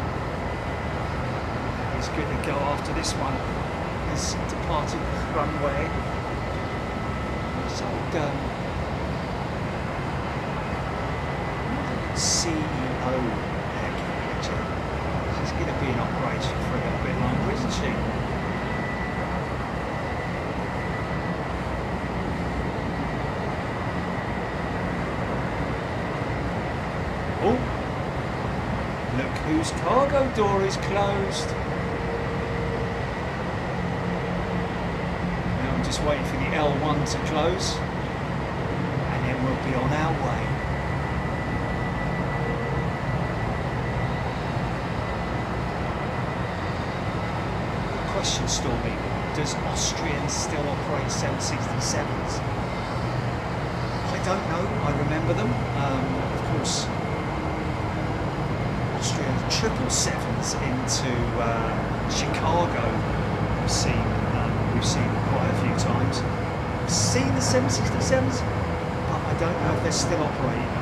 B: He's good to go after this one. He's departed runway. So CEO package. She's going to be in operation for a little bit longer, isn't she? Oh. Look whose cargo door is closed. Now I'm just waiting for the L1 to close and then we'll be on our way. Question, Stormy, does Austrian still operate 767s? I don't know, I remember them, of course. Austrian 777s into Chicago. We've seen quite a few times. I've seen the 767s, but I don't know if they're still operating.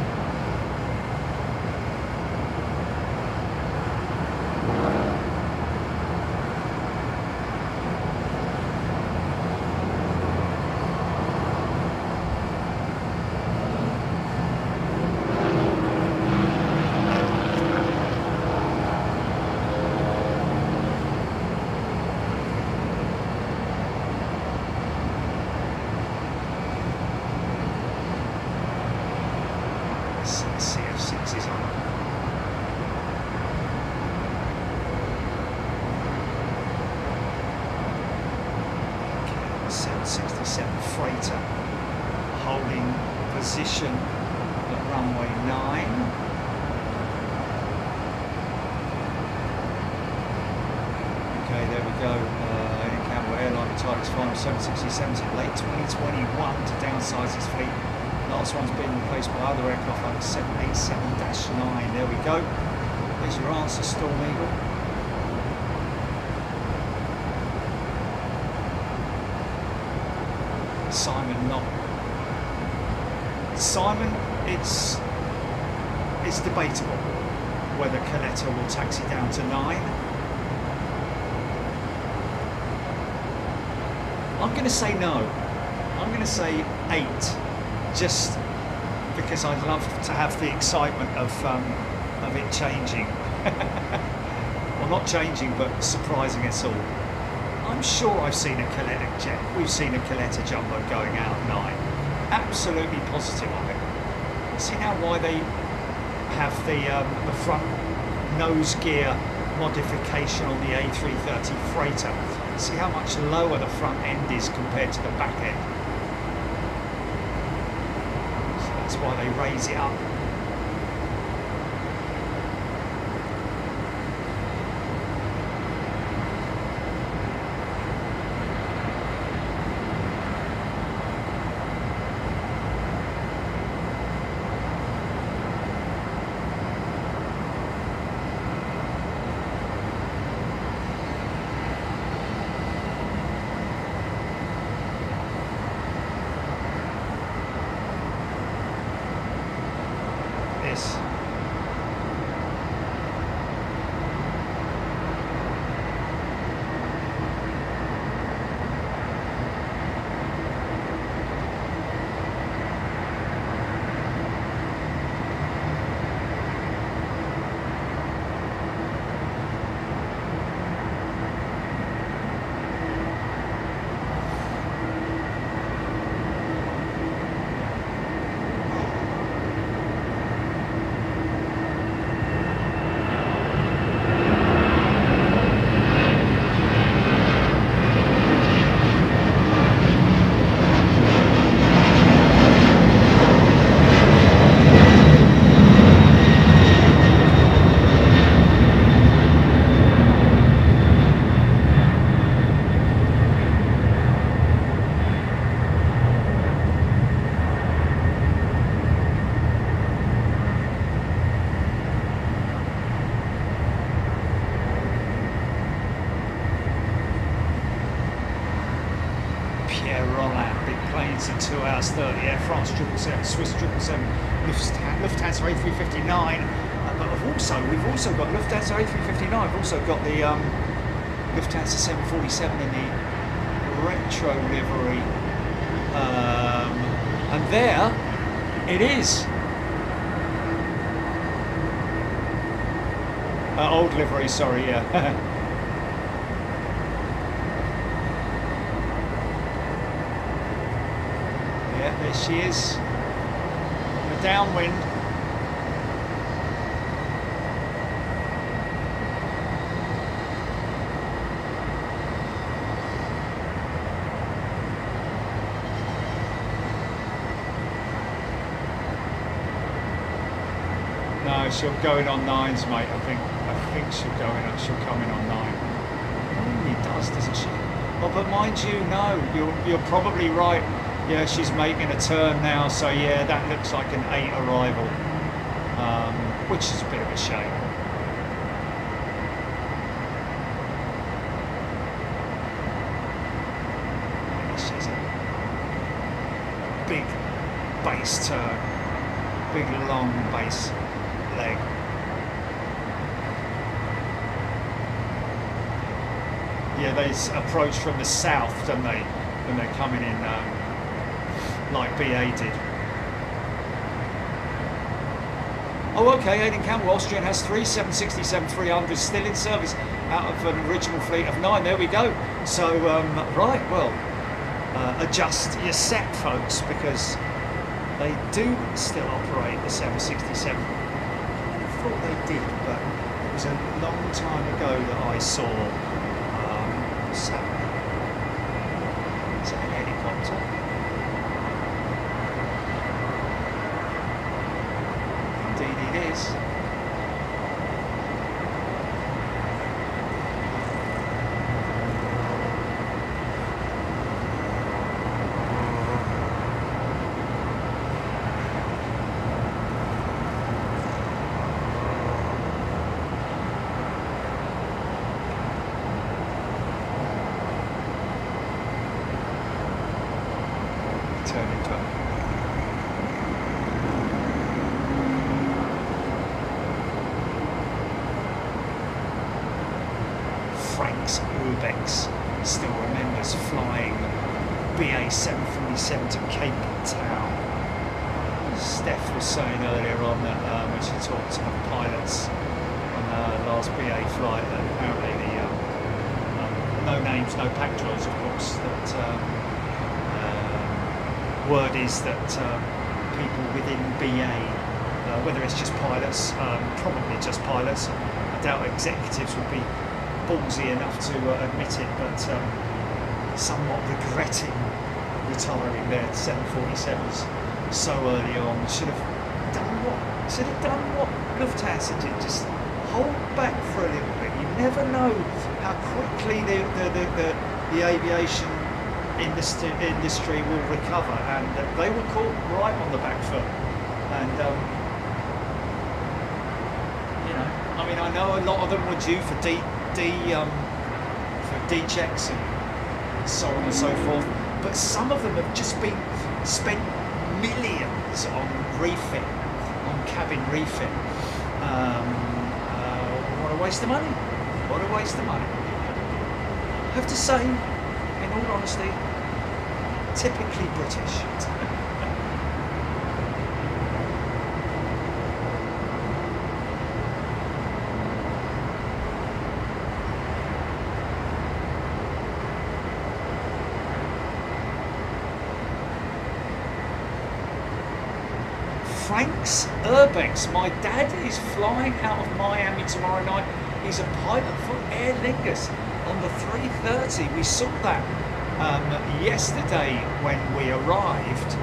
B: freighter holding position at runway 9. Okay, there we go. Campbell Airline retired its final 767s in late 2021 to downsize its fleet. Last one's been replaced by other aircraft like the 787-9. There we go. There's your answer, Storm Eagle. Simon, not. Simon, it's debatable whether Coletta will taxi down to 9. I'm going to say no. I'm going to say 8, just because I'd love to have the excitement of it changing. Well, not changing, but surprising us all. I'm sure I've seen a Coletta jet. We've seen a Coletta jumbo going out at 9. Absolutely positive of it. See now why they have the front nose gear modification on the A330 freighter. See how much lower the front end is compared to the back end. So that's why they raise it up. In 2 hours 30, Air France 777, Swiss 777, Lufthansa A359, but we've also got Lufthansa A359. We've also got the Lufthansa 747 in the retro livery, and there it is. Old livery, sorry, yeah. There she is, the downwind. No, she'll go in on 9s, mate. I think she'll go in. She'll come in on 9. Normally does, doesn't she? Oh, but mind you, no, you're probably right. Yeah, she's making a turn now, so yeah, that looks like an 8 arrival, which is a bit of a shame. This is a big base turn, big long base leg. Yeah, they approach from the south, don't they, when they're coming in. Like BA did. Oh, okay, Aidan Campbell, Austrian has 3 767-300s still in service out of an original fleet of 9. There we go. So, right, well, adjust your set, folks, because they do still operate the 767. I thought they did, but it was a long time ago that I saw is that a helicopter? is. Turning back. Frank's Urbex still remembers flying BA 747 to Cape Town. Steph was saying earlier on that when she talked to the pilots on the last BA flight, that apparently the no names, no pack drills, of course, that word is that people within BA, whether it's just pilots, probably just pilots, I doubt executives would be ballsy enough to admit it, but somewhat regretting retiring their 747s so early on. Should have done what Lufthansa did, just hold back for a little bit. You never know how quickly the aviation industry will recover, and they were caught right on the back foot. And you know, I mean, I know a lot of them were due for D checks and so on and so forth, but some of them have just been spent millions on refit, on cabin refit. What a waste of money! What a waste of money! I have to say, in all honesty, typically British. Frank's Urbex. My dad is flying out of Miami tomorrow night. He's a pilot for Aer Lingus on the 330. We saw that yesterday when we arrived,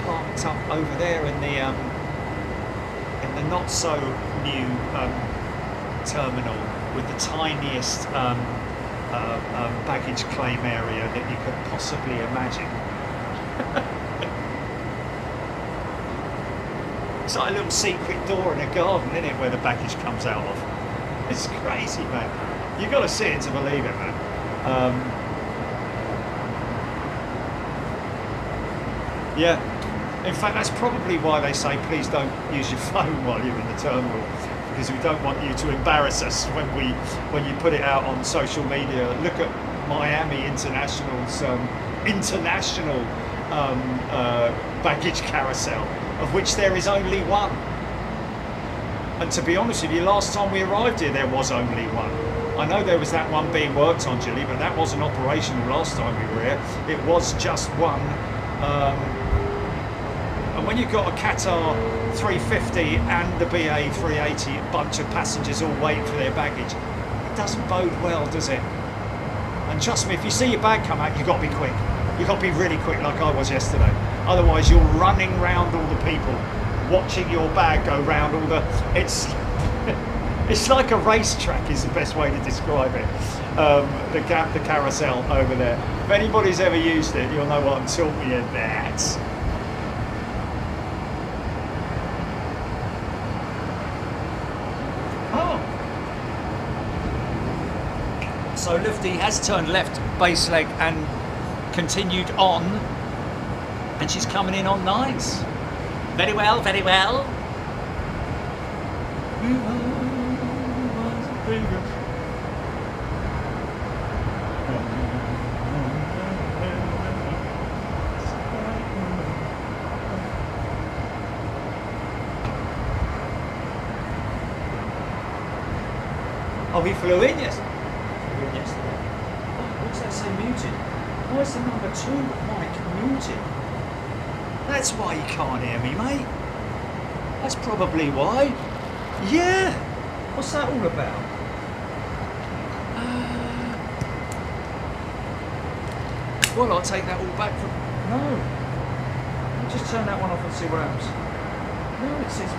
B: parked up over there in the not so new terminal with the tiniest baggage claim area that you could possibly imagine. It's like a little secret door in a garden, isn't it, where the baggage comes out of? It's crazy, man. You've got to see it to believe it, man. Yeah. In fact, that's probably why they say please don't use your phone while you're in the terminal, because we don't want you to embarrass us when you put it out on social media. Look at Miami International's international baggage carousel, of which there is only one. And to be honest with you, last time we arrived here there was only one. I know there was that one being worked on, Julie, but that wasn't operational last time we were here. It was just one. And when you've got a Qatar 350 and the BA 380, a bunch of passengers all waiting for their baggage, it doesn't bode well, does it? And trust me, if you see your bag come out, you've got to be quick. You've got to be really quick, like I was yesterday. Otherwise, you're running round all the people, watching your bag go round all the... It's like a racetrack is the best way to describe it. The carousel over there. If anybody's ever used it, you'll know what I'm talking about. Oh. So Lufty has turned left base leg and continued on, and she's coming in on 9s. Very well, very well. Oh, he flew in yesterday. Oh, what's that say muted? Why is the number 2 mic muted? That's why you can't hear me, mate. That's probably why. Yeah. What's that all about? Well, I'll take that all back from... No. I'll just turn that one off and see what happens. No, it says...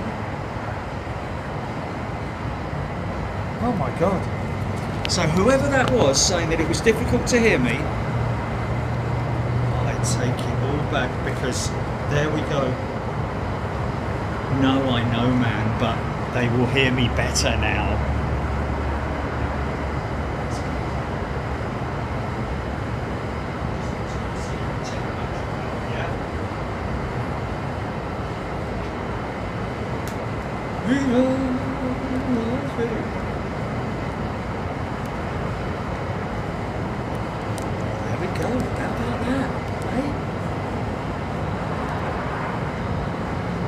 B: Oh my God. So whoever that was saying that it was difficult to hear me,
A: I take it all back because there we go. No, I know, man, but they will hear me better now.
B: there we go. How about that? Eh?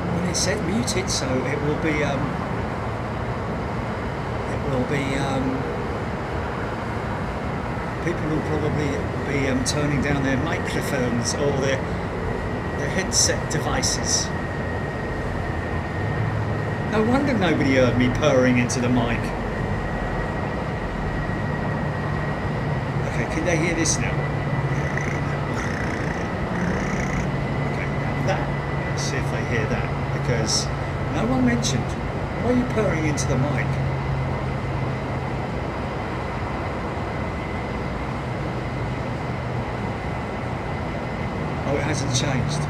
B: Well, it said muted, so it will be. People will probably be turning down their microphones or their headset devices. No wonder nobody heard me purring into the mic. Okay, can they hear this now? Okay, now that. Let's see if they hear that, because no one mentioned. Why are you purring into the mic? Oh, it hasn't changed.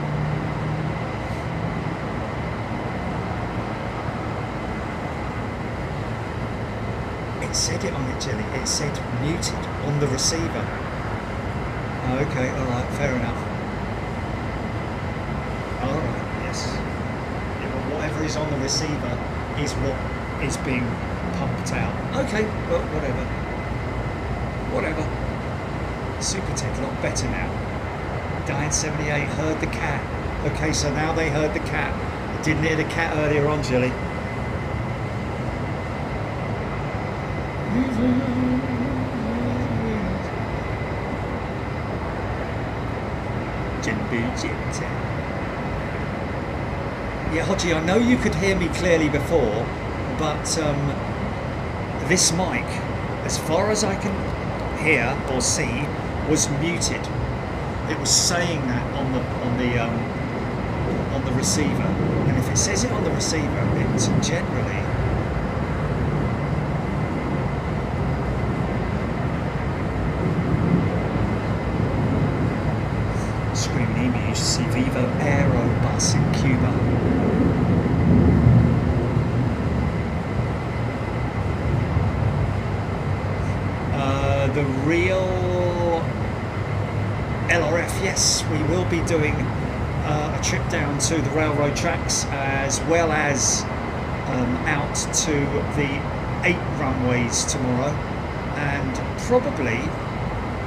B: It said it on it, Jelly. It said muted on the receiver. Oh, okay, alright, fair enough. Alright, yes. Yeah, well, whatever is on the receiver is what is being pumped out. Okay, well, whatever. Whatever. Supertech a lot better now. Diane 78 heard the cat. Okay, so now they heard the cat. Didn't hear the cat earlier on, Jelly. Yeah, Hodgie, I know you could hear me clearly before, but this mic, as far as I can hear or see, was muted. It was saying that on the receiver, and if it says it on the receiver, it's generally. Screaming Emu used to see Vivo Aerobus in Cuba. The real LRF, yes, we will be doing a trip down to the railroad tracks, as well as out to the 8 runways tomorrow, and probably,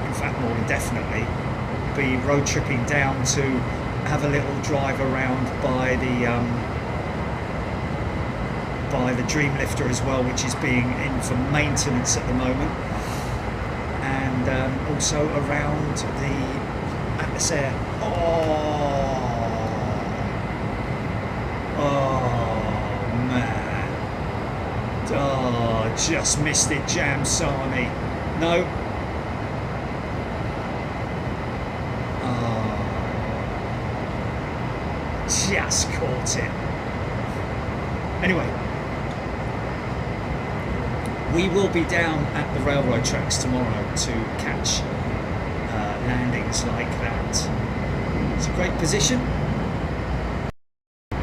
B: in fact more than definitely, be road tripping down to have a little drive around by the Dreamlifter as well, which is being in for maintenance at the moment, and also around the Atmosphere. Oh man, just missed it, Jam Sani. No. Just caught it. Anyway, we will be down at the railroad tracks tomorrow to catch landings like that. It's a great position. I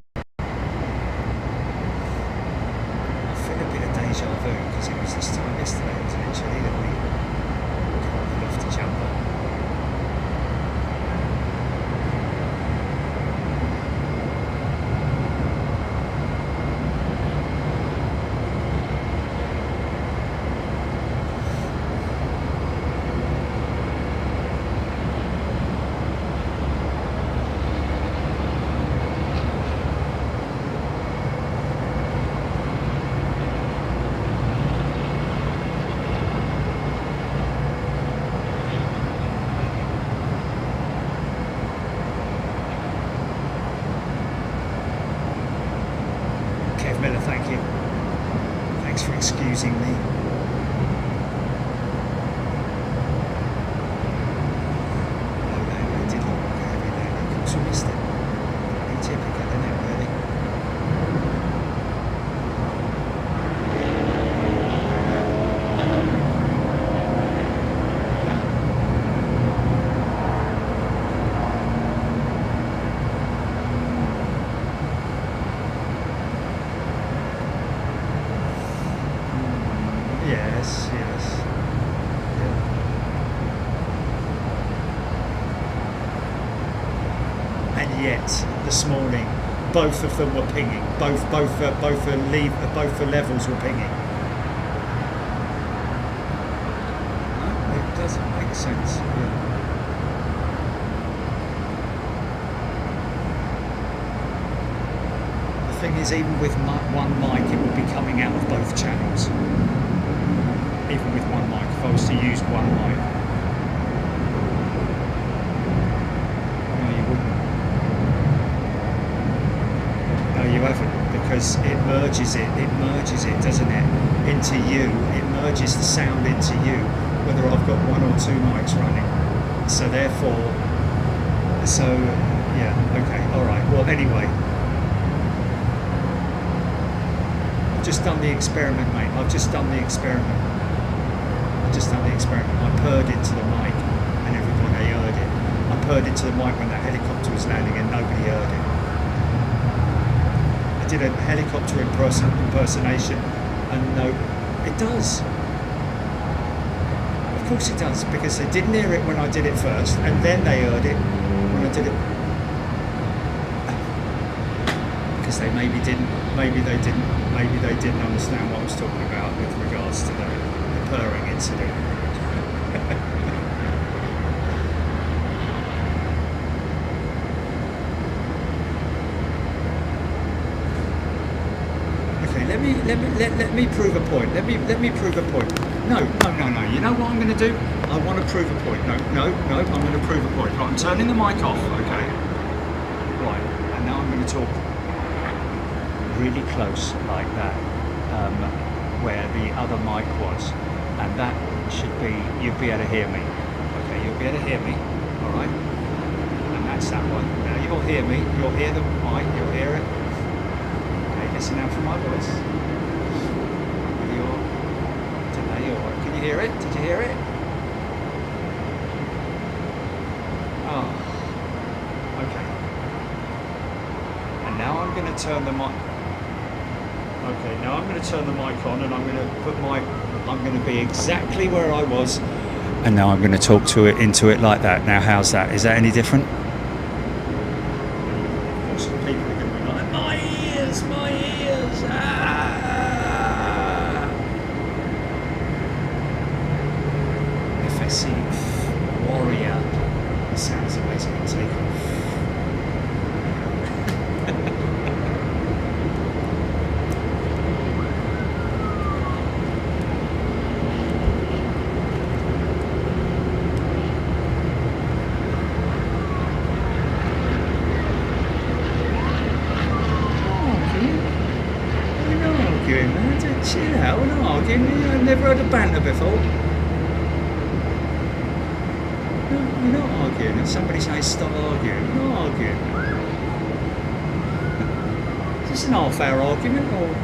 B: feel a bit of deja vu because it was this time yesterday, wasn't it, Chile, that we got the lofty jumper. Miller, thank you. Thanks for excusing me. Oh, no, it did look like a heavy landing. Of course we missed it. Typical, isn't it, really? yet this morning. Both of them were pinging. Both the levels were pinging. No, it doesn't make sense. Yeah. The thing is, even with one mic, it would be coming out of both channels. Even with one mic, if I was to use one mic. No, you wouldn't. No, you haven't, because it merges it, doesn't it, into you. It merges the sound into you, whether I've got one or two mics running. So therefore, yeah, okay, all right. Well, anyway, I've just done the experiment, mate. I've just done the experiment. I purred into the mic and everybody heard it. I purred into the mic when that helicopter was landing and nobody heard it. I did a helicopter impersonation and no, it does. Of course it does, because they didn't hear it when I did it first, and then they heard it when I did it. Because they maybe they didn't understand what I was talking about with regards to the purring incident. Okay, let me prove a point. Let me prove a point. No. You know what I'm going to do? I want to prove a point. No. I'm going to prove a point. Right, I'm turning the mic off. Okay. Right, and now I'm going to talk really close like that, where the other mic was, and that should be, you'll be able to hear me. Okay, you'll be able to hear me. All right, and that's that one. Now you'll hear me. You'll hear the mic. You'll hear it. Listen out for my voice. Can you hear it? Did you hear it? Oh. Okay. And now I'm going to turn the mic. Okay, now I'm going to turn the mic on, and I'm going to be exactly where I was. And now I'm going to talk into it like that. Now, how's that? Is that any different? People are going to be like, my ears, FSC Warrior. It sounds amazing on takeoff. Chill out, we're not arguing. I've never had a banter before. No, we're not arguing. If somebody says stop arguing, we're not arguing. Is this an half-hour argument or?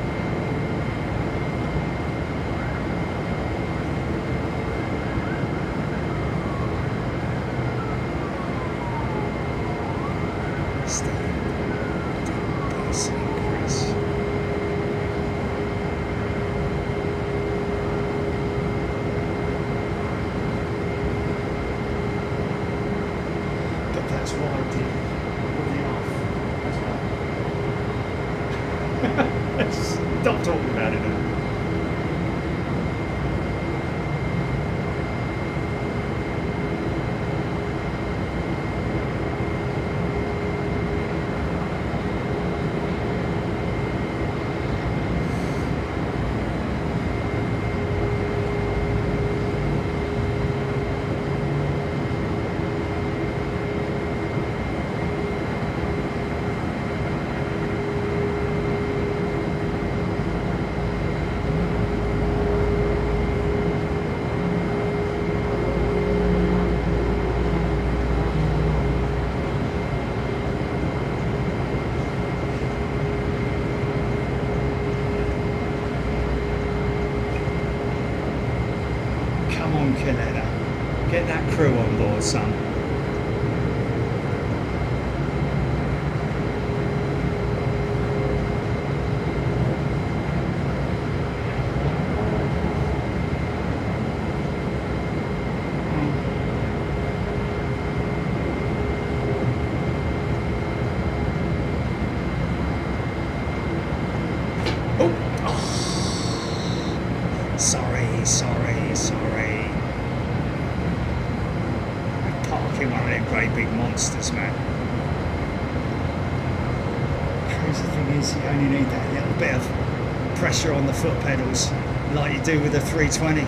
B: Stop talking about it now. Get that crew on board, son. monsters, man. Crazy thing is, you only need that little bit of pressure on the foot pedals, like you do with a 320,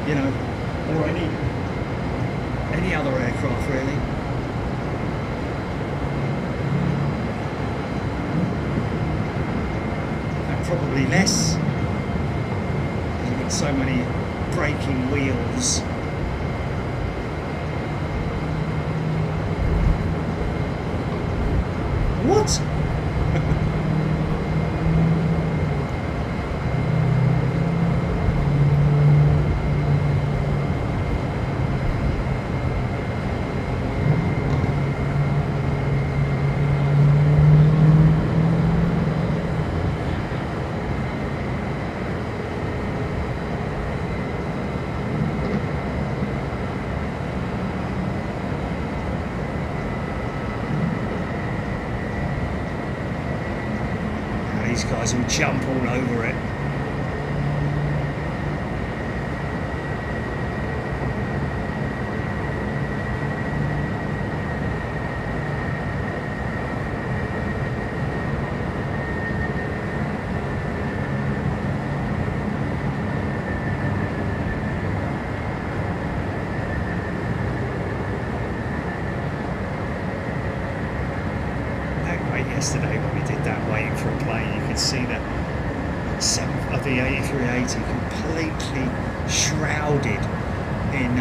B: you know, or any other aircraft, really. And probably less. You've got so many braking wheels. What? These guys will jump all over it. Yesterday when we did that waiting for a plane, you could see that the A380 completely shrouded in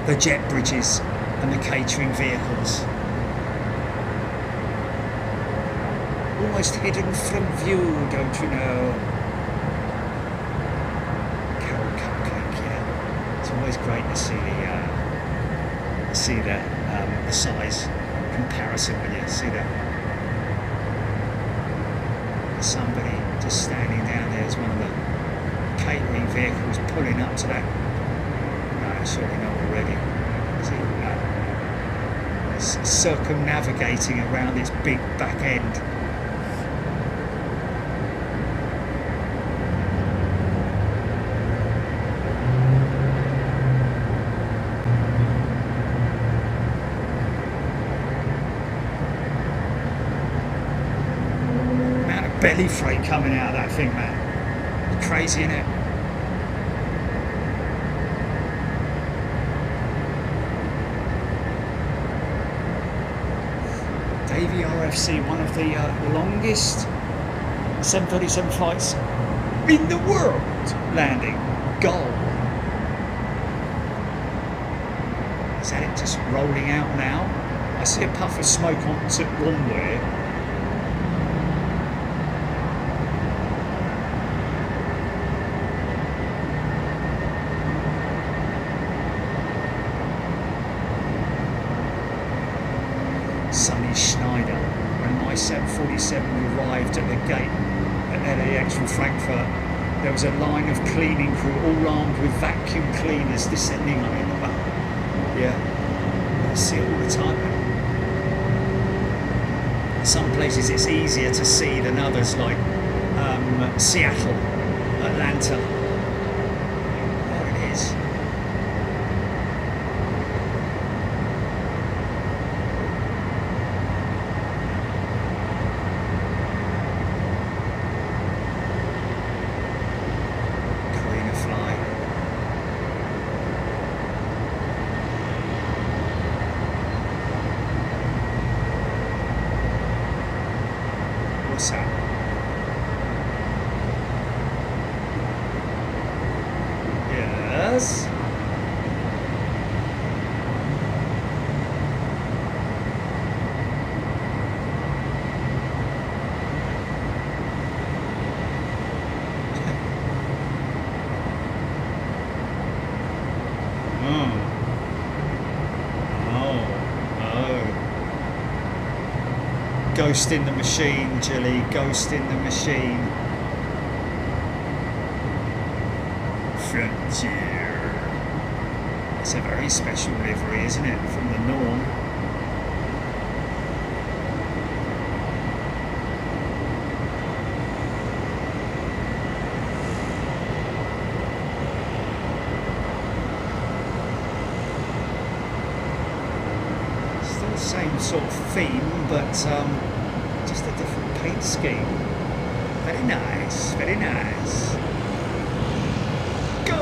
B: the jet bridges and the catering vehicles, almost hidden from view, don't you know? Always great to see the size comparison when you see that somebody just standing down there as one of the catering vehicles pulling up to that. No, surely not already. It's circumnavigating around its big back end. Belly freight coming out of that thing, man. It's crazy, isn't it? AVRFC, one of the longest 737 flights in the world, landing goal. Is that it just rolling out now? I see a puff of smoke onto Runway. Schneider, when my 747 arrived at the gate at LAX from Frankfurt, there was a line of cleaning crew all armed with vacuum cleaners descending on it. Yeah, I see it all the time. Some places it's easier to see than others, like Seattle, Atlanta. There it is. What's that? Yes. Ghost in the machine, Jilly. Ghost in the machine. Frontier. It's a very special livery, isn't it? From the norm. same sort of theme, but just a different paint scheme. Very nice, very nice. Go!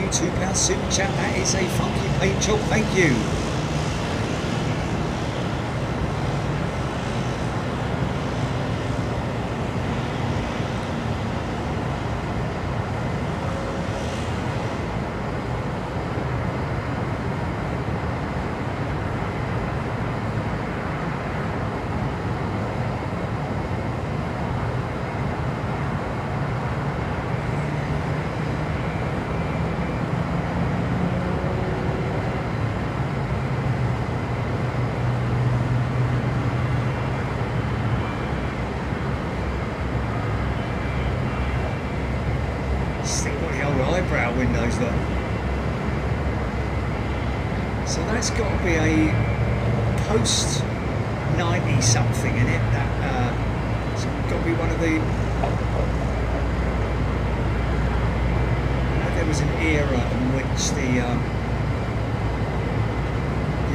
B: £2 super chat. That is a funky paint job. Thank you. Windows look. So that's got to be a post 90 something in it. That it's got to be one of the. There was an era in which the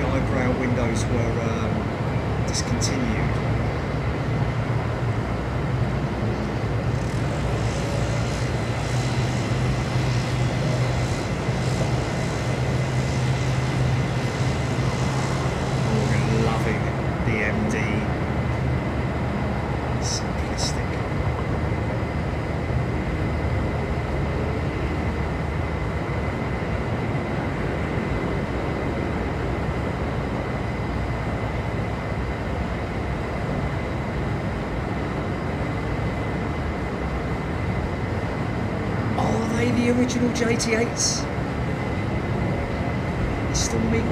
B: eyebrow windows were discontinued. The original JT8s Stormy,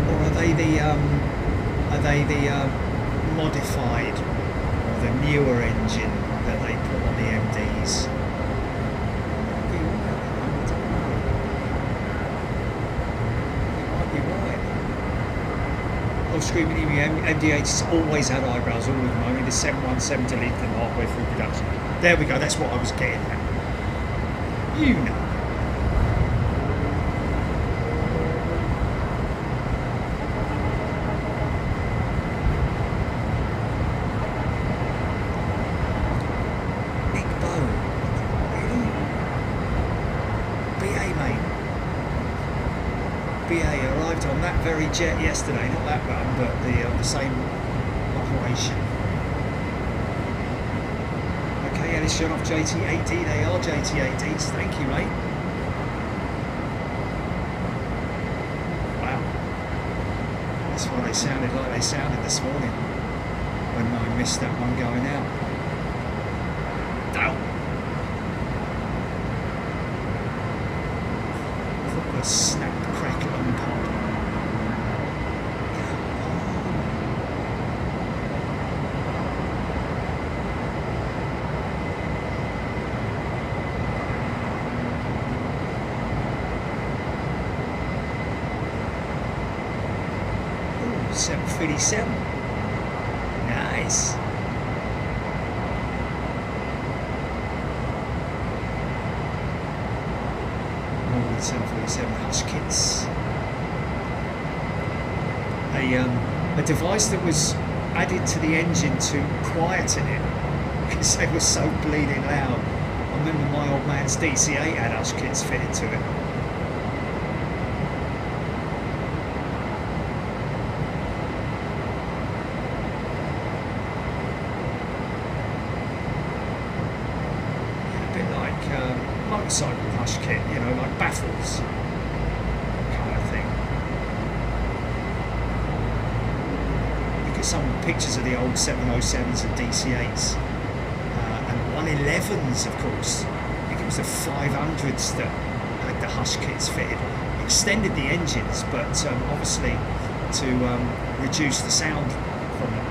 B: or are they the modified or the newer engine that they put on the MDs? Screaming MD8's always had eyebrows all of them. Only the 717 deleted them halfway through production. There we go, that's what I was getting at. You know. Nick Bow. Really? BA, mate. BA arrived on that very jet yesterday, not that one, but the same operation. Okay, Ellis showing off JT8D. They are JT8Ds. Thank you, mate. Wow. That's why they sounded like they sounded this morning when I missed that one going out. Down. Proper snap, crackle and pop. 737. Nice. More than 747 hush kits. A device that was added to the engine to quieten it because they were so bleeding loud. I remember my old man's DC-8 had hush kits fitted to it. A bit like motorcycle hush kit, you know, like baffles kind of thing. Some pictures of the old 707s and DC-8s and 111s, of course. I think it was the 500s that had the hush kits fitted. Extended the engines, but obviously to reduce the sound from them.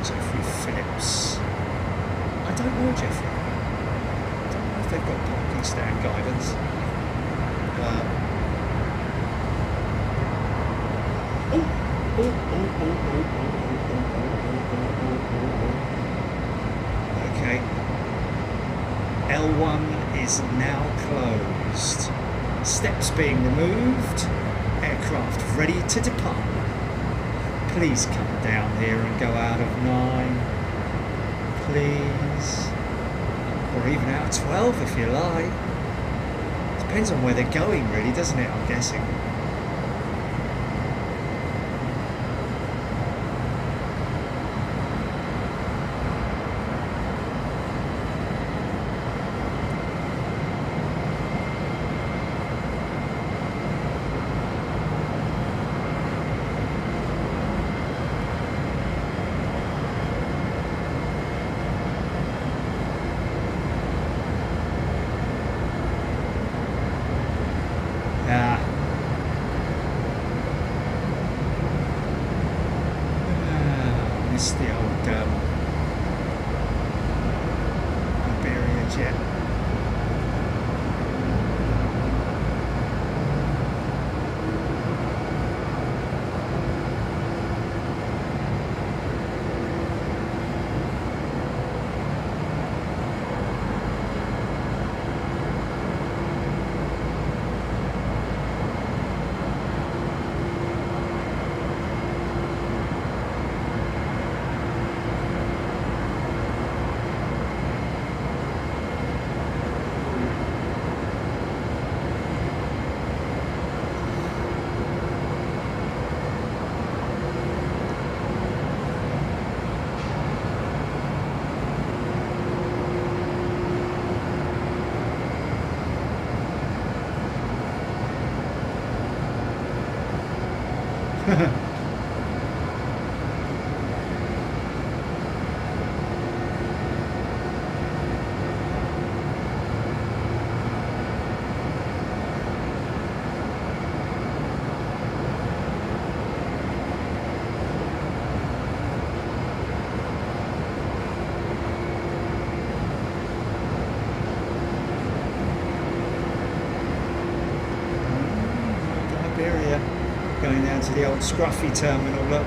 B: Jeffrey Phillips. I don't know, Jeffrey. I don't know if they've got parking stand guidance. Okay. L1 is now closed. Steps being removed. Aircraft ready to depart. Please come down here and go out of 9. Please. Or even out of 12 if you like. Depends on where they're going really, doesn't it, I'm guessing. Missed the old Iberia jet. Going down to the old Scruffy terminal, look.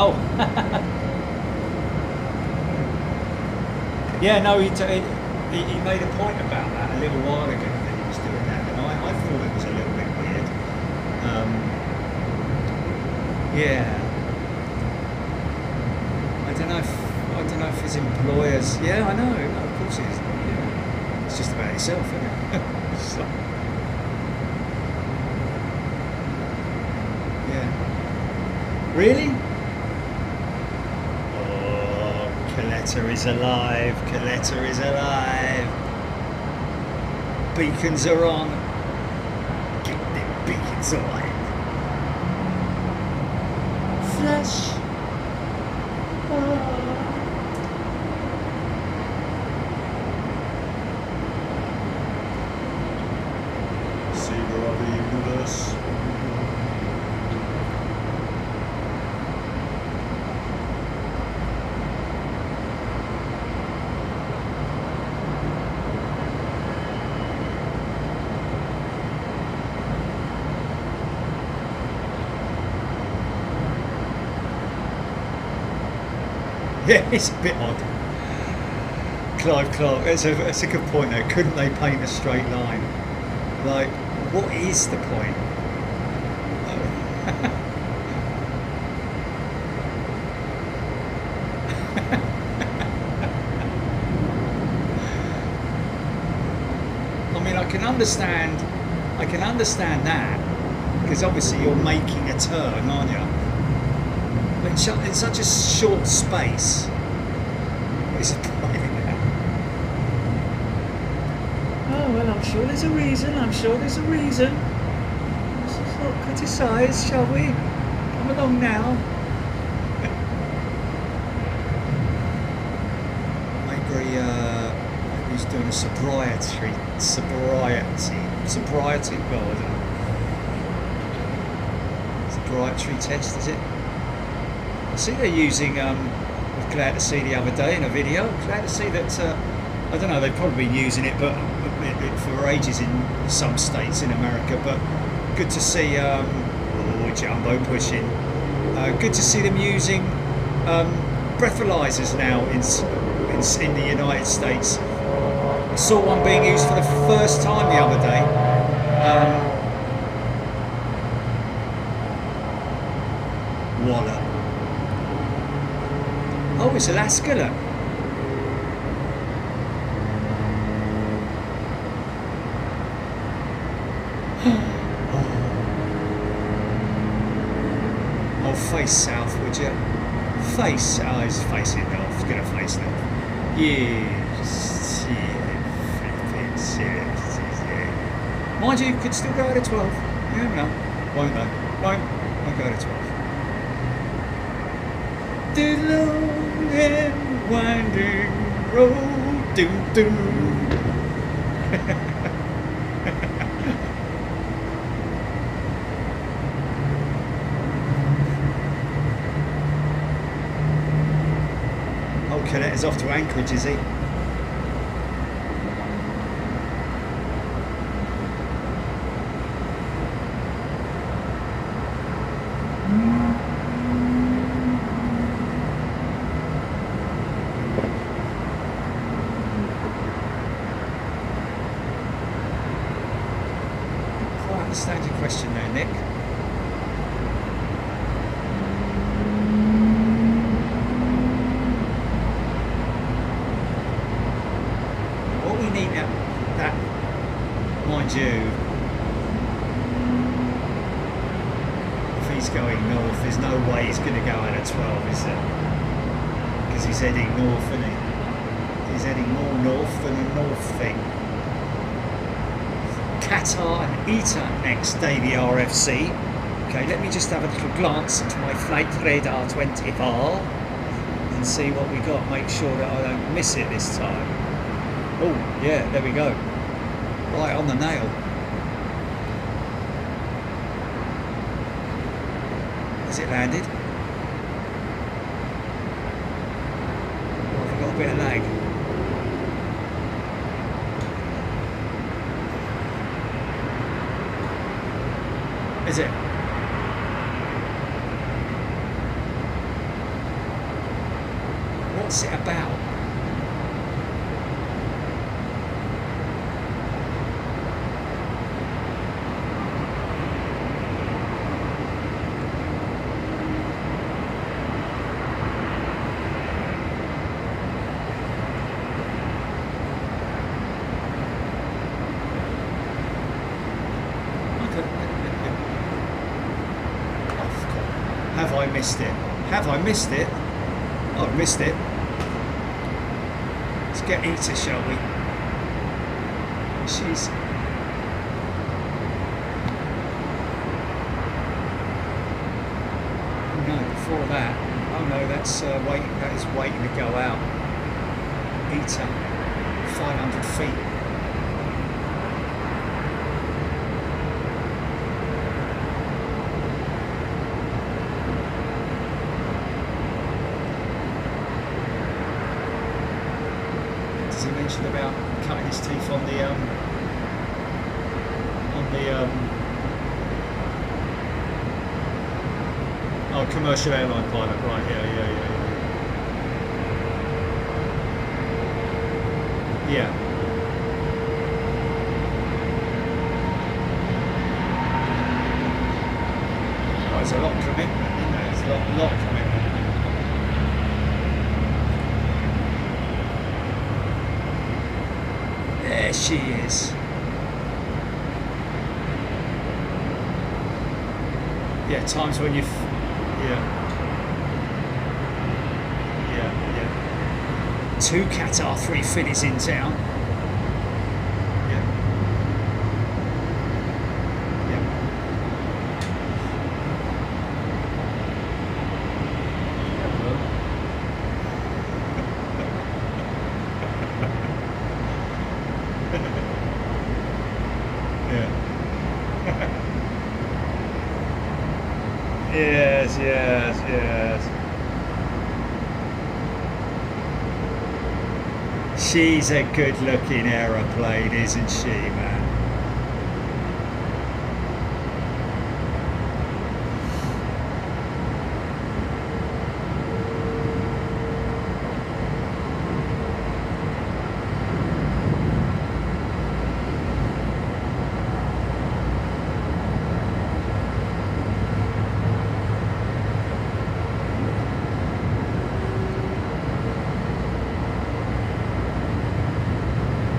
B: Oh, yeah, no, he made a point about that a little while ago that he was doing that, and I thought it was a little bit weird. Yeah. don't know if his employers. Yeah, I know. No, of course it is. Yeah. It's just about yourself, isn't it? It's like, yeah. Really? Oh, Coletta is alive. Coletta is alive. Beacons are on. Keep them beacons on. Flash.
A: Savior of the universe.
B: Yeah, it's a bit odd. Clive Clark, that's a good point though. Couldn't they paint a straight line? Like, what is the point? I mean, I can understand that, because obviously you're making a turn, aren't you? But in such a short space, what is the point in that? Oh, well, I'm sure there's a reason. Let's not criticise, shall we? Come along now. Maybe he's doing a sobriety. Well, I don't know. Sobriety test, is it? I see they're using. I was glad to see the other day in a video. Glad to see that. I don't know. They've probably been using it, but for ages in some states in America. But good to see. Jumbo pushing. Good to see them using breathalyzers now in the United States. I saw one being used for the first time the other day. Wallop. Oh, it's Alaska, look. Oh, face south, would you? Face. Oh, he's facing north. He's going to face north. Yes. Yeah. Mind you, could still go at a 12. You never know. Won't though. Won't go at a 12. The long and winding road, doo. Oh, Coletta's off to Anchorage, is he? Understand your question there, Nick. What we need now, that, mind you, if he's going north, there's no way he's going to go out at 12, is there? Because he's heading north, isn't he? He's heading more north than a north thing. Qatar and ITA next day, the RFC. Okay, let me just have a little glance into my flight radar 24 and see what we got. Make sure that I don't miss it this time. Oh, yeah, there we go. Right on the nail. Has it landed? Oh, I've got a bit of lag. Is it? What's it about? I missed it? Have I missed it? I've missed it. Let's get Eta, shall we? She's... No, before that. Oh no, that's waiting. That is waiting to go out. Eta, 500 feet. Does he mention about cutting his teeth on the oh, commercial airline pilot, right? Yeah. Oh, there's a lot of commitment, isn't there? There's a lot of commitment. There she is. Yeah, times when you... Yeah. 2 Qatar 3 Finnies in town. Yeah. Yes. She's a good-looking aeroplane, isn't she, man?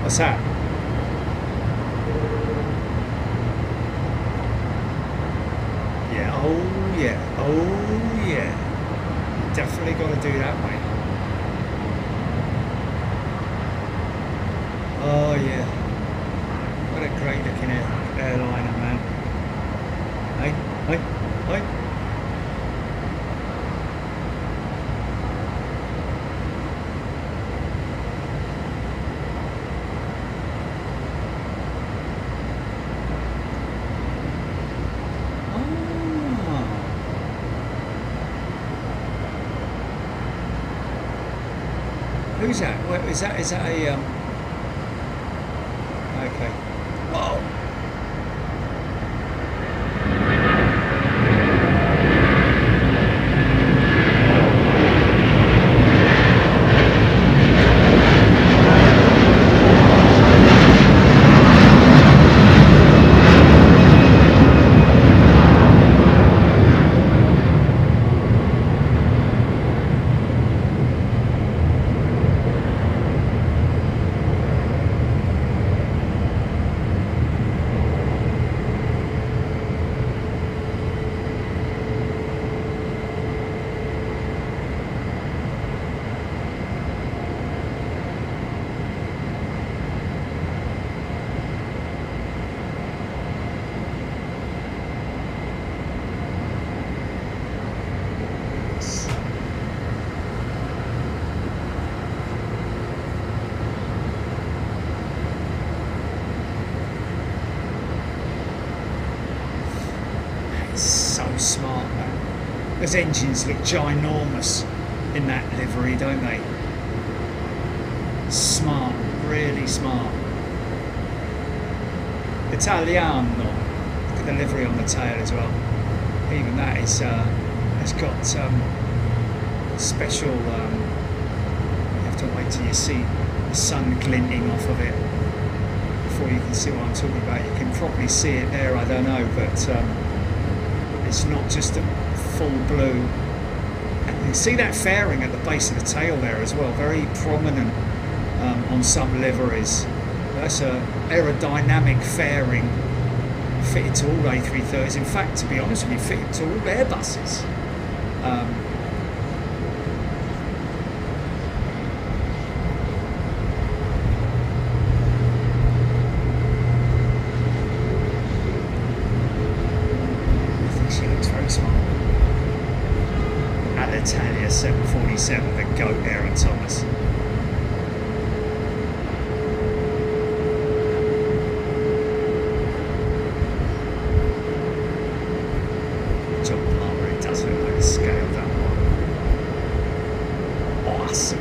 B: What's that? Yeah, oh yeah. Definitely got to do that, mate. Oh yeah. What a great looking airliner, man. Hey. Who's that? Where, is that a okay. Whoa. So smart, man. Those engines look ginormous in that livery, don't they? Smart, really smart. Italiano. Look at the livery on the tail as well. Even that is has got special. You have to wait till you see the sun glinting off of it before you can see what I'm talking about. You can probably see it there. I don't know, but. It's not just a full blue. And you can see that fairing at the base of the tail there as well, very prominent on some liveries. That's a aerodynamic fairing fitted to all A330s. In fact, to be honest with you, fitted to all Airbuses. I think she looks very smart. Alitalia 747, the goat Aaron Thomas. John Palmer, it does look like a scaled up one. Awesome.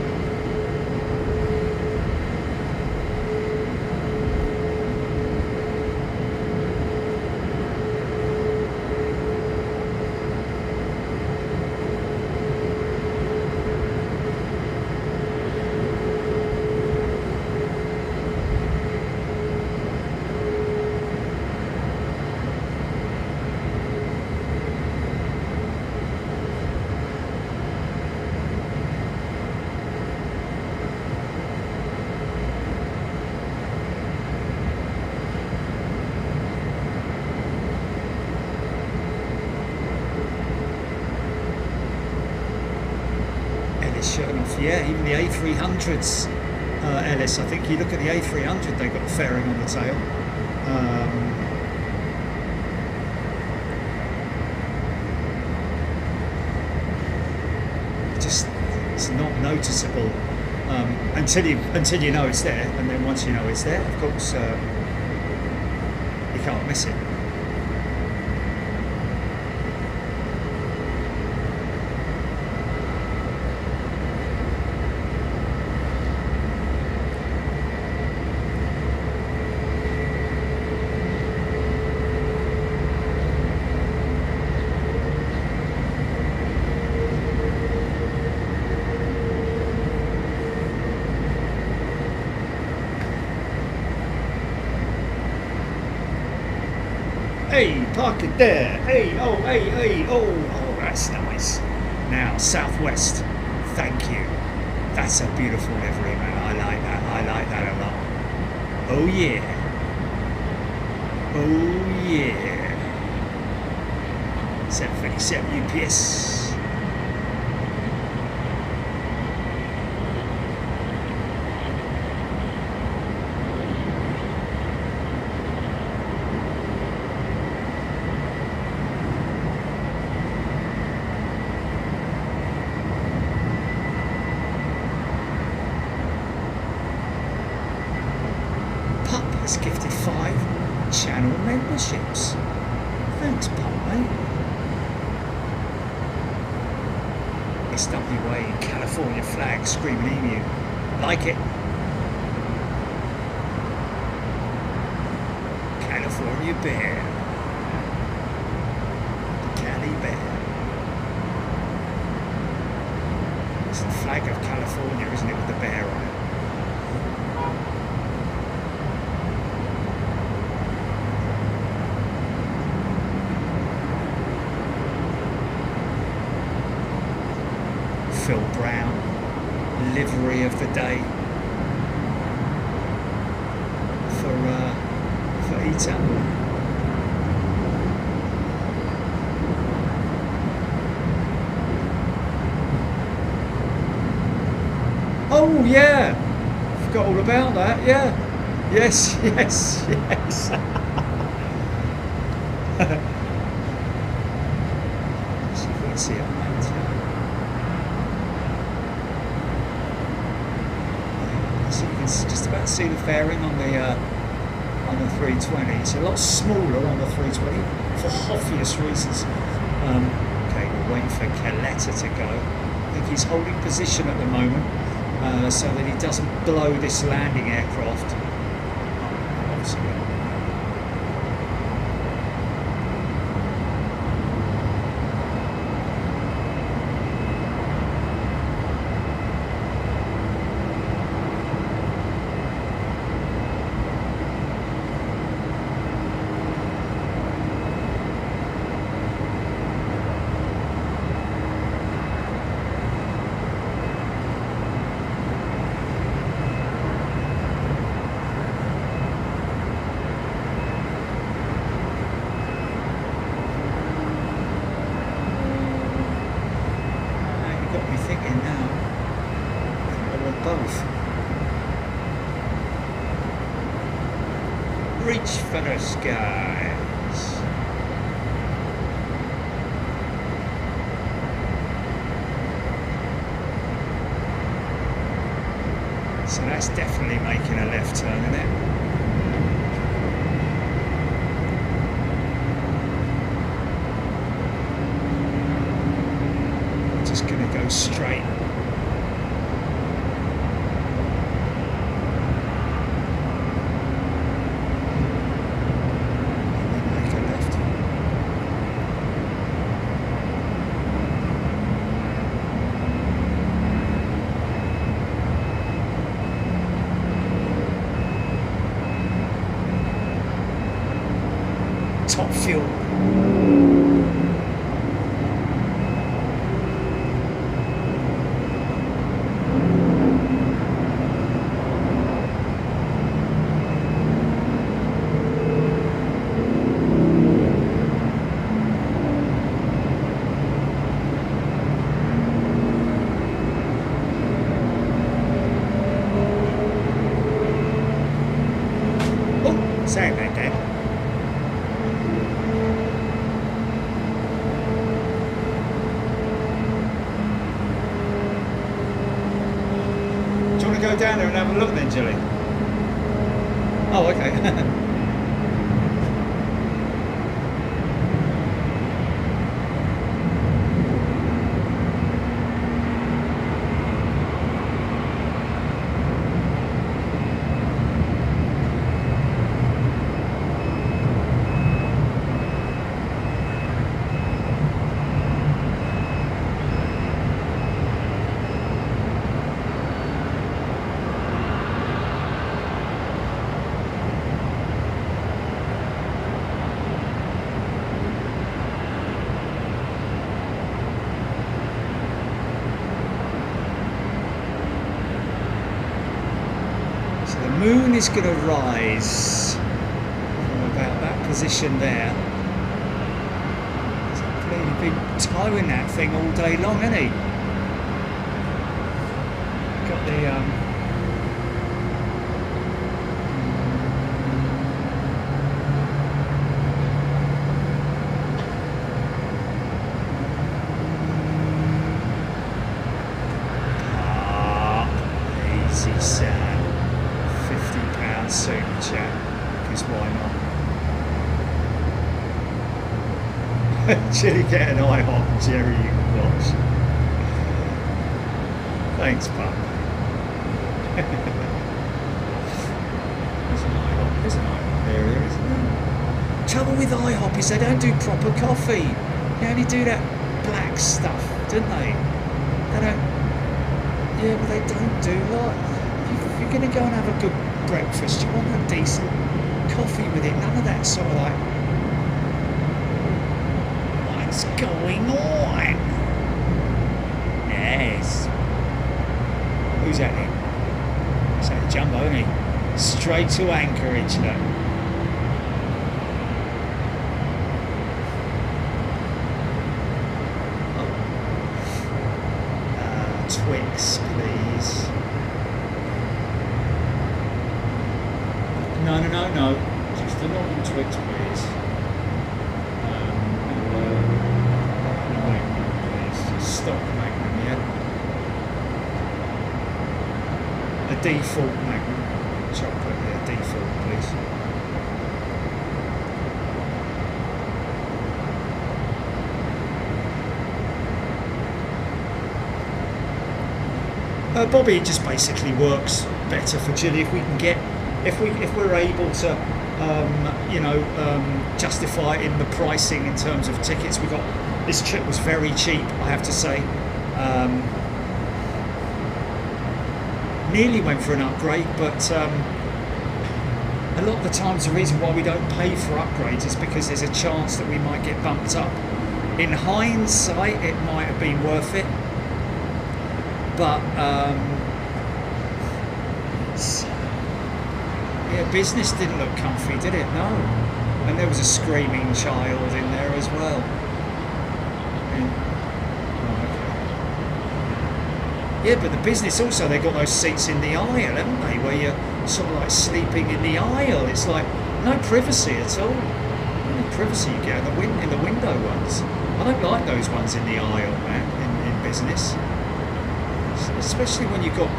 B: Yeah, even the A300s, Ellis. I think you look at the A300, they've got the fairing on the tail. Just it's not noticeable until you know it's there, and then once you know it's there, of course, you can't miss it. Hey, park it there. Hey, oh, that's nice. Now, Southwest, thank you. That's a beautiful livery, man. I like that a lot. Oh, yeah. Oh, yeah. 757 UPS. Gifted 5 channel memberships. Thanks, Pop, mate. SWA, California flag, screaming emu. Like it. California bear. Cali bear. It's the flag of California, isn't it, with the bear on it? Phil Brown, livery of the day for ETA. Oh yeah, forgot all about that. Yeah, yes. See if we can see it on that. So you can just about see the fairing on the 320. It's a lot smaller on the 320 for obvious reasons. Okay, we're waiting for Caletta to go. I think he's holding position at the moment so that he doesn't blow this landing aircraft. Obviously. want both. Reach for the skies. So that's definitely making a left turn, isn't it? Just going to go straight. Make a left. Top fuel. Oh, sorry about that. Go down there and have a look then, Jilly. Oh, okay. Moon is going to rise from about that position there. He's clearly been towing that thing all day long, hasn't he? Got the easy Sam. £50 super chat, because why not? Chilly get an IHOP, Jerry, you can watch. Thanks, pup. There's an IHOP area, isn't there? Trouble with IHOP is they don't do proper coffee. They only do that black stuff, don't they? They don't. Yeah, but they don't do like. If you're going to go and have a good breakfast, you want a decent coffee with it. None of that sort of like, what's going on? Yes. Who's that then? Is that Jumbo, isn't he? Straight to Anchorage, look. Twix, please. No. Just a normal Twix, please. Magnum, please. Just stock Magnum, yeah. A default Magnum. Chocolate, yeah, default, please. Bobby, it just basically works better for Chile if we can get, if we're able to, justify it in the pricing in terms of tickets. We got this trip was very cheap, I have to say. Nearly went for an upgrade, but a lot of the times the reason why we don't pay for upgrades is because there's a chance that we might get bumped up. In hindsight, it might have been worth it. But yeah, business didn't look comfy, did it? No. And there was a screaming child in there as well. Yeah, but the business also, they've got those seats in the aisle, haven't they, where you're sort of like sleeping in the aisle. It's like no privacy at all. No privacy you get in the window ones. I don't like those ones in the aisle, man, in business. Especially when you've got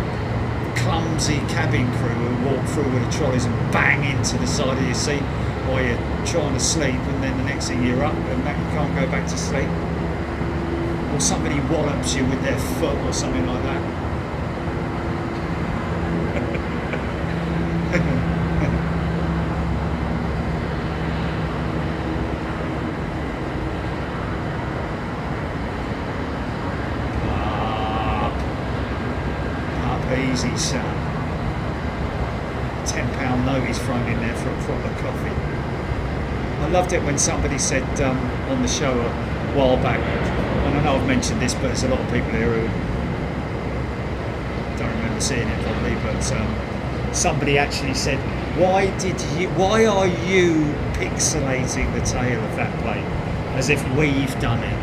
B: clumsy cabin crew who walk through with the trolleys and bang into the side of your seat while you're trying to sleep, and then the next thing you're up and you can't go back to sleep. Or somebody wallops you with their foot or something like that. Up easy, son. £10 note he's thrown in there for a pot of coffee. I loved it when somebody said on the show a while back, and I know I've mentioned this, but there's a lot of people here who don't remember seeing it probably, but somebody actually said, why are you pixelating the tail of that plane as if we've done it?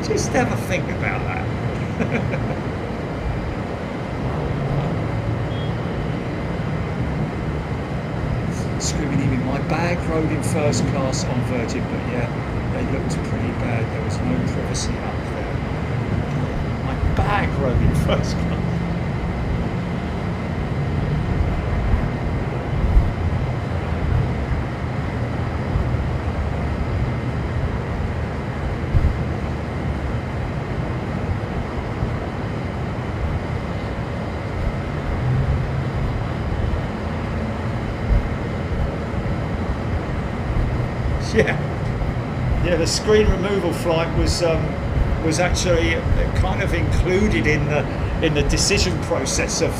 B: Just have a think about that. Screaming even, my bag rode in first class on Virgin, but yeah, they looked pretty bad. There was no privacy up there. My bag rode in first class. Yeah, the screen removal flight was actually kind of included in the decision process of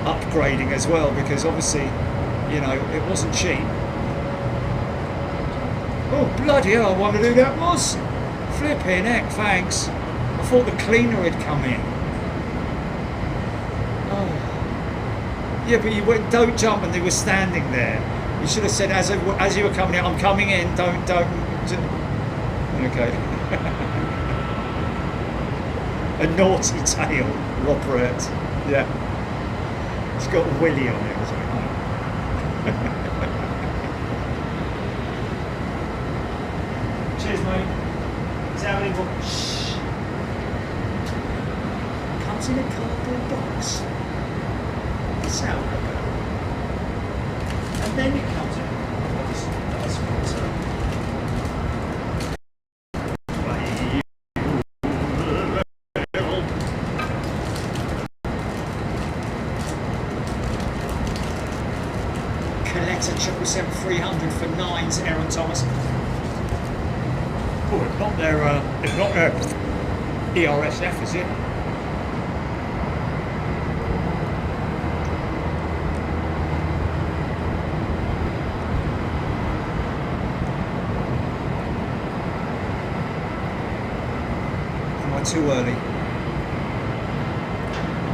B: upgrading as well, because obviously, you know, it wasn't cheap. Oh bloody hell! I wondered who that was. Flipping heck, thanks. I thought the cleaner had come in. Oh. Yeah, but you went, don't jump, and they were standing there. You should have said, as you were coming in, I'm coming in, don't. Okay. A naughty tail, Robert. Yeah. It's got Willy on it as well. Cheers, mate. Is that really what? Shh. Comes in a cardboard box. What's that all about? And then it comes in. Obviously, that's what's Coletta 777-300 for 9s, Aaron Thomas. Oh, it's not their ERSF, is it? Too early.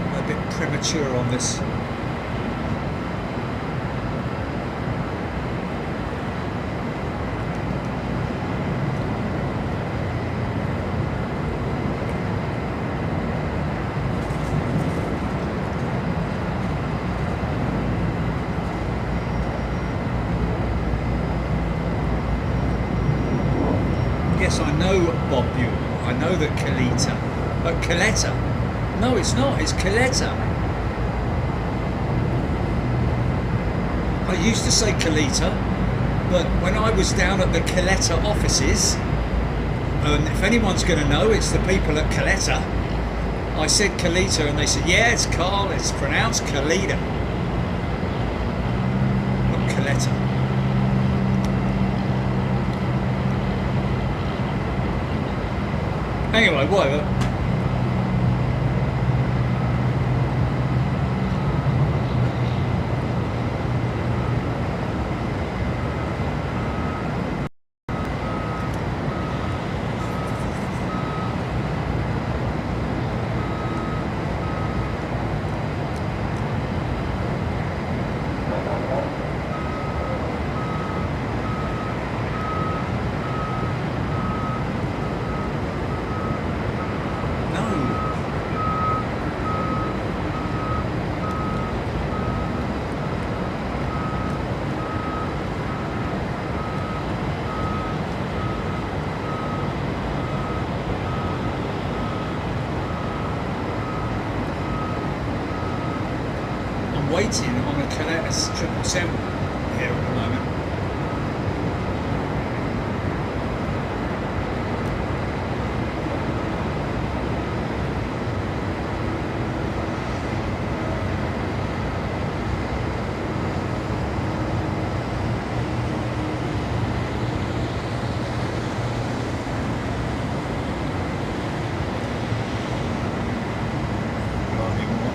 B: I'm a bit premature on this. Yes, I know Bob Buell. I know that Coletta. No, it's not. It's Coletta. I used to say Coletta, but when I was down at the Coletta offices, and if anyone's going to know, it's the people at Coletta. I said Coletta, and they said, "Yeah, it's Carl. It's pronounced Coletta, not Coletta." Anyway, whatever. waiting on a Cadet 777 here at the moment.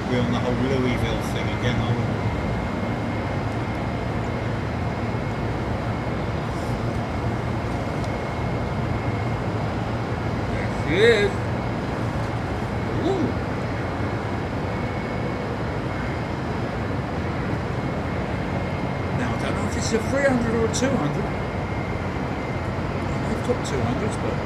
A: We're on the whole Louisville thing again, aren't we?
B: There she is. Ooh. Now I don't know if it's a 300 or a 200. I've got 200s, but.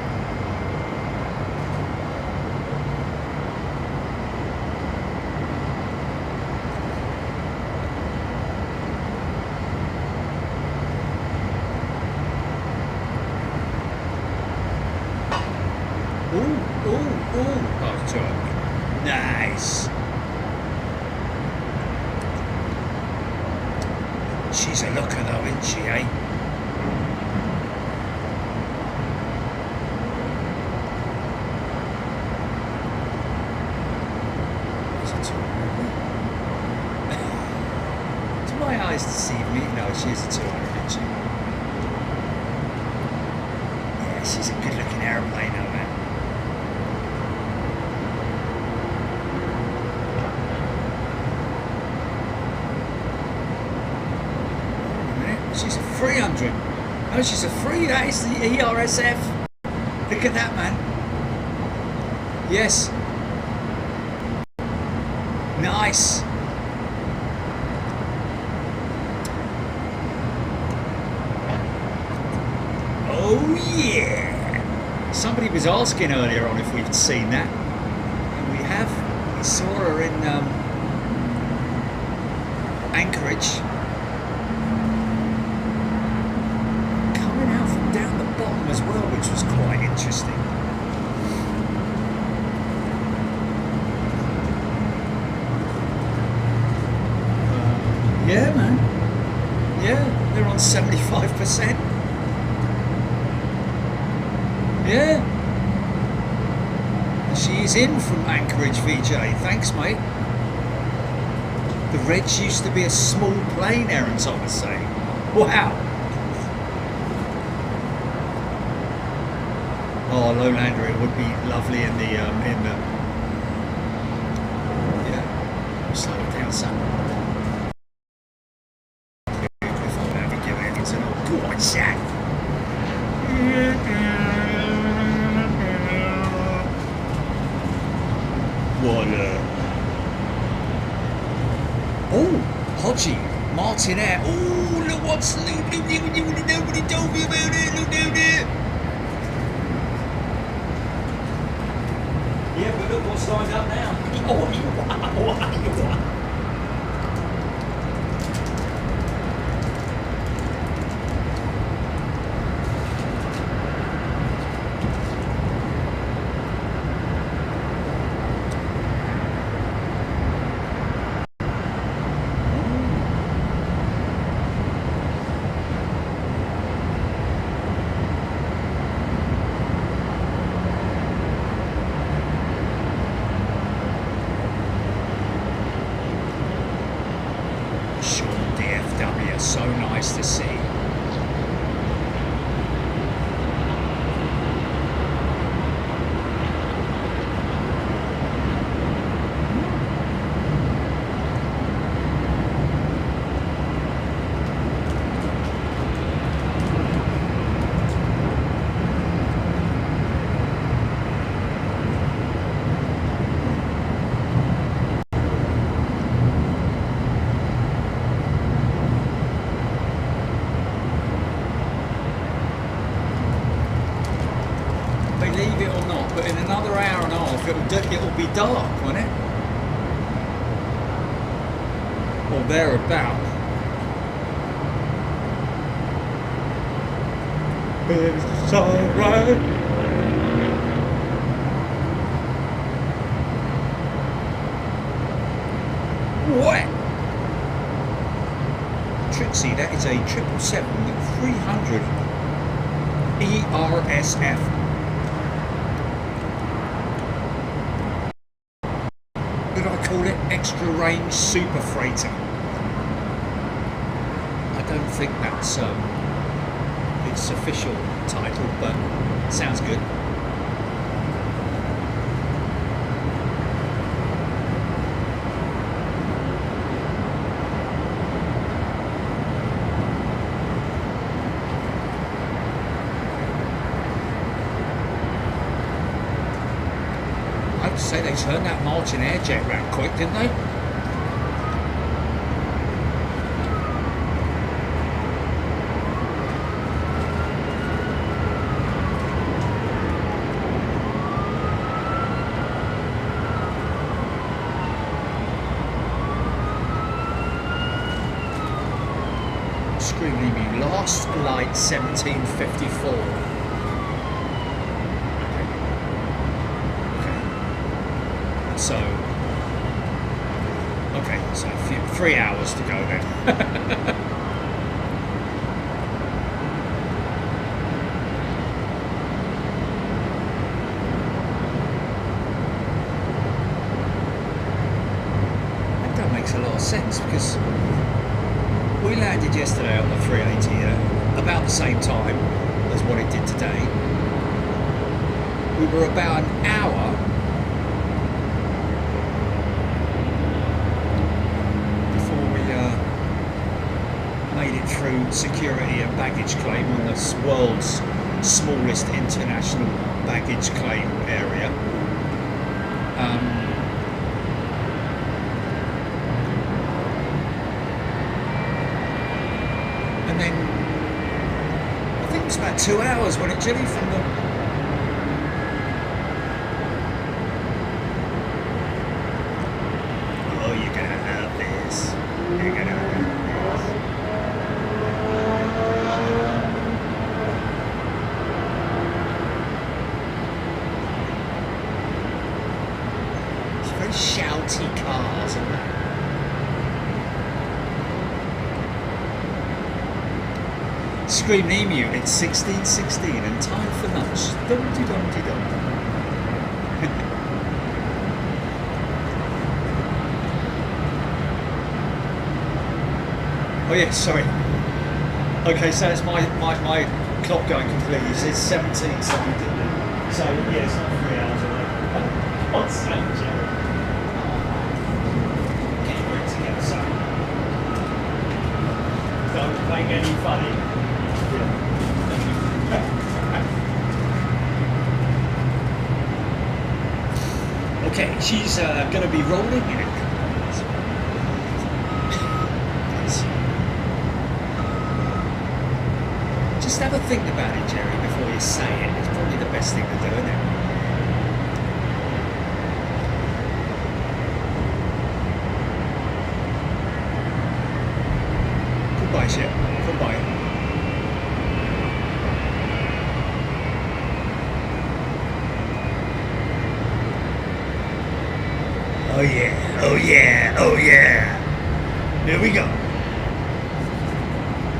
B: Nice. She's a looker though, isn't she, eh? Do my eyes deceive me? No, she's a 200, isn't she? Yeah, she's a good looking aeroplane though, man. She's a 300. No, she's a 3. That is the ERSF. Look at that, man. Yes. Nice. Oh, yeah. Somebody was asking earlier on if we've seen that. And we have. We saw her in Anchorage. As well, which was quite interesting. Yeah, man. Yeah, they're on 75%. Yeah. She's in from Anchorage, VJ. Thanks, mate. The Reg used to be a small plane, Aaron Thomas saying. Wow. Oh, Lowlander, it would be lovely in the yeah. Slow it down, son. If I'm ever giving it to no go on, Shaq. What oh, Hodgie, Martinair. Oh, look what's nobody told me about it. Look down there. Yeah, but look what's lined up now. Oh, what you want? So nice to see. Believe it or not, but in another hour and a half it'll be dark, won't it? Or thereabout. It's alright. What? see that is a 777-300 ERSF. Did I call it extra range super freighter? I don't think that's its official title, but sounds good. I'd say they turned that Martinair jet round quick, didn't they? Screaming me, last light 1754. So, okay, so 3 hours to go then. That makes a lot of sense because we landed yesterday on the 380 about the same time as what it did today. We were about an hour made it through security and baggage claim on the world's smallest international baggage claim area. And then I think it's about 2 hours when it Jilly from the oh, you're gonna have this. You're gonna have this. Shouty cars and that. Scream Emu, it's 16:16 and time for lunch. Dumpty dumpty dum. Oh yeah, sorry. Okay, so it's my clock going completely. It says 17 something. So yeah, it's not 3 hours away. What's that, Jerry? Don't make any funny. Okay, she's going to be rolling in it. Just have a think about it, Jerry, before you say it. It's probably the best thing to do, isn't it? Goodbye, ship. Goodbye. Oh yeah, oh yeah, oh yeah. Here we go.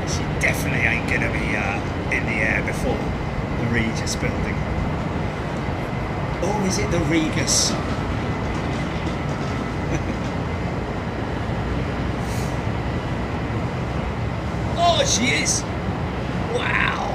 B: She definitely ain't gonna be in the air before the Regis building. Or is it the Regus? Oh, she is! Wow!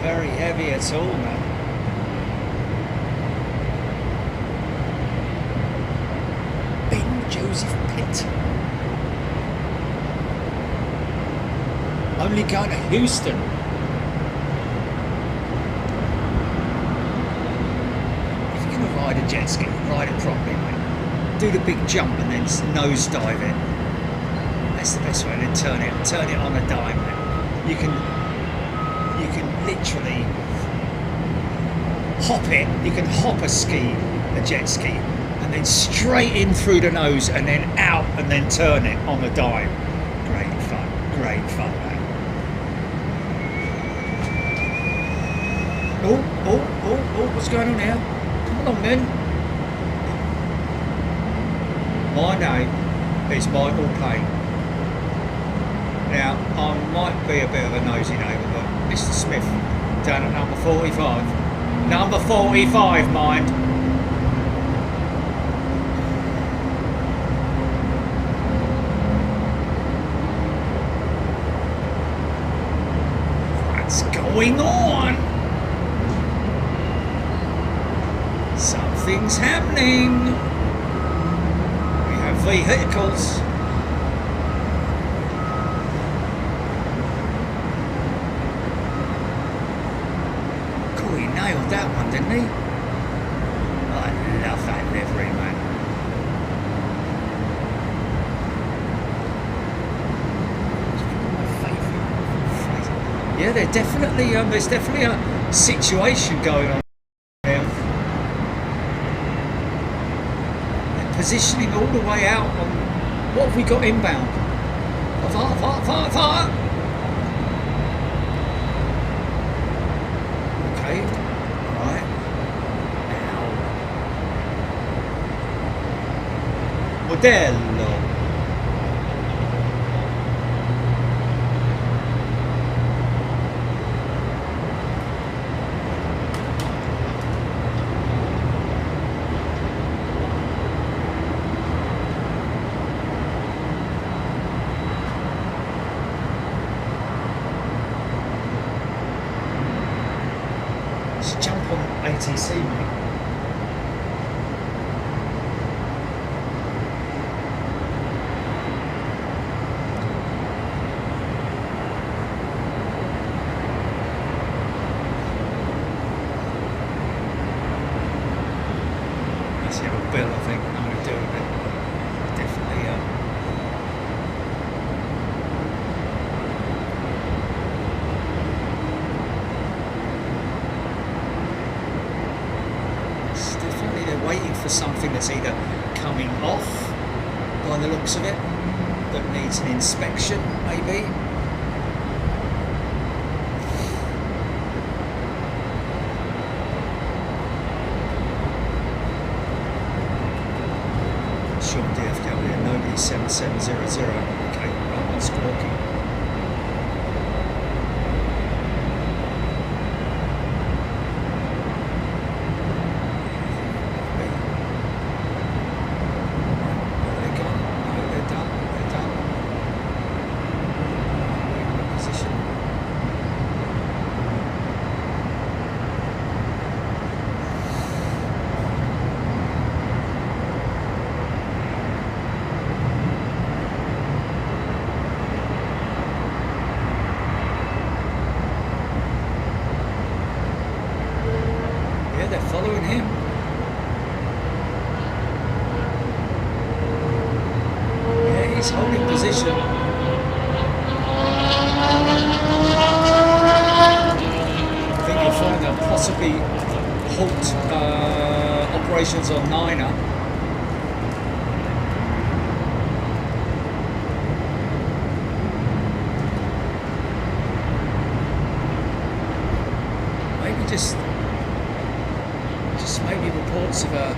B: Very heavy at all, man. Only going to Houston. If you're going to ride a jet ski, ride it properly, mate. Do the big jump and then nose dive it. That's the best way. And then turn it on a dime. Man. You can literally hop it. You can hop a jet ski, and then straight in through the nose, and then out, and then turn it on a dime. Great fun, man. Oh, what's going on here? Come along then. My name is Michael Payne. Now, I might be a bit of a nosy neighbour, but Mr. Smith, down at number 45. Number 45, mind. What's going on? Something's happening. We have vehicles. Cool, he nailed that one, didn't he? I love that livery, man. Yeah, there's definitely a situation going on there. They're positioning all the way out on what have we got inbound? Fire! Okay, right. Now. Modello. ATC, mate. Let's have a bill, I think. I'm going to do a bit. Definitely. Waiting for something that's either coming off by the looks of it, that needs an inspection maybe. Sean DFW, nobody 7700. Okay, right, that's squawking. They're following him. Yeah, he's holding position. I think you'll find they'll possibly halt operations on Niner. Maybe just maybe reports of a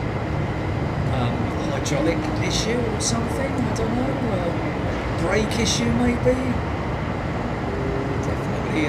B: hydraulic issue or something, I don't know, a brake issue maybe. Definitely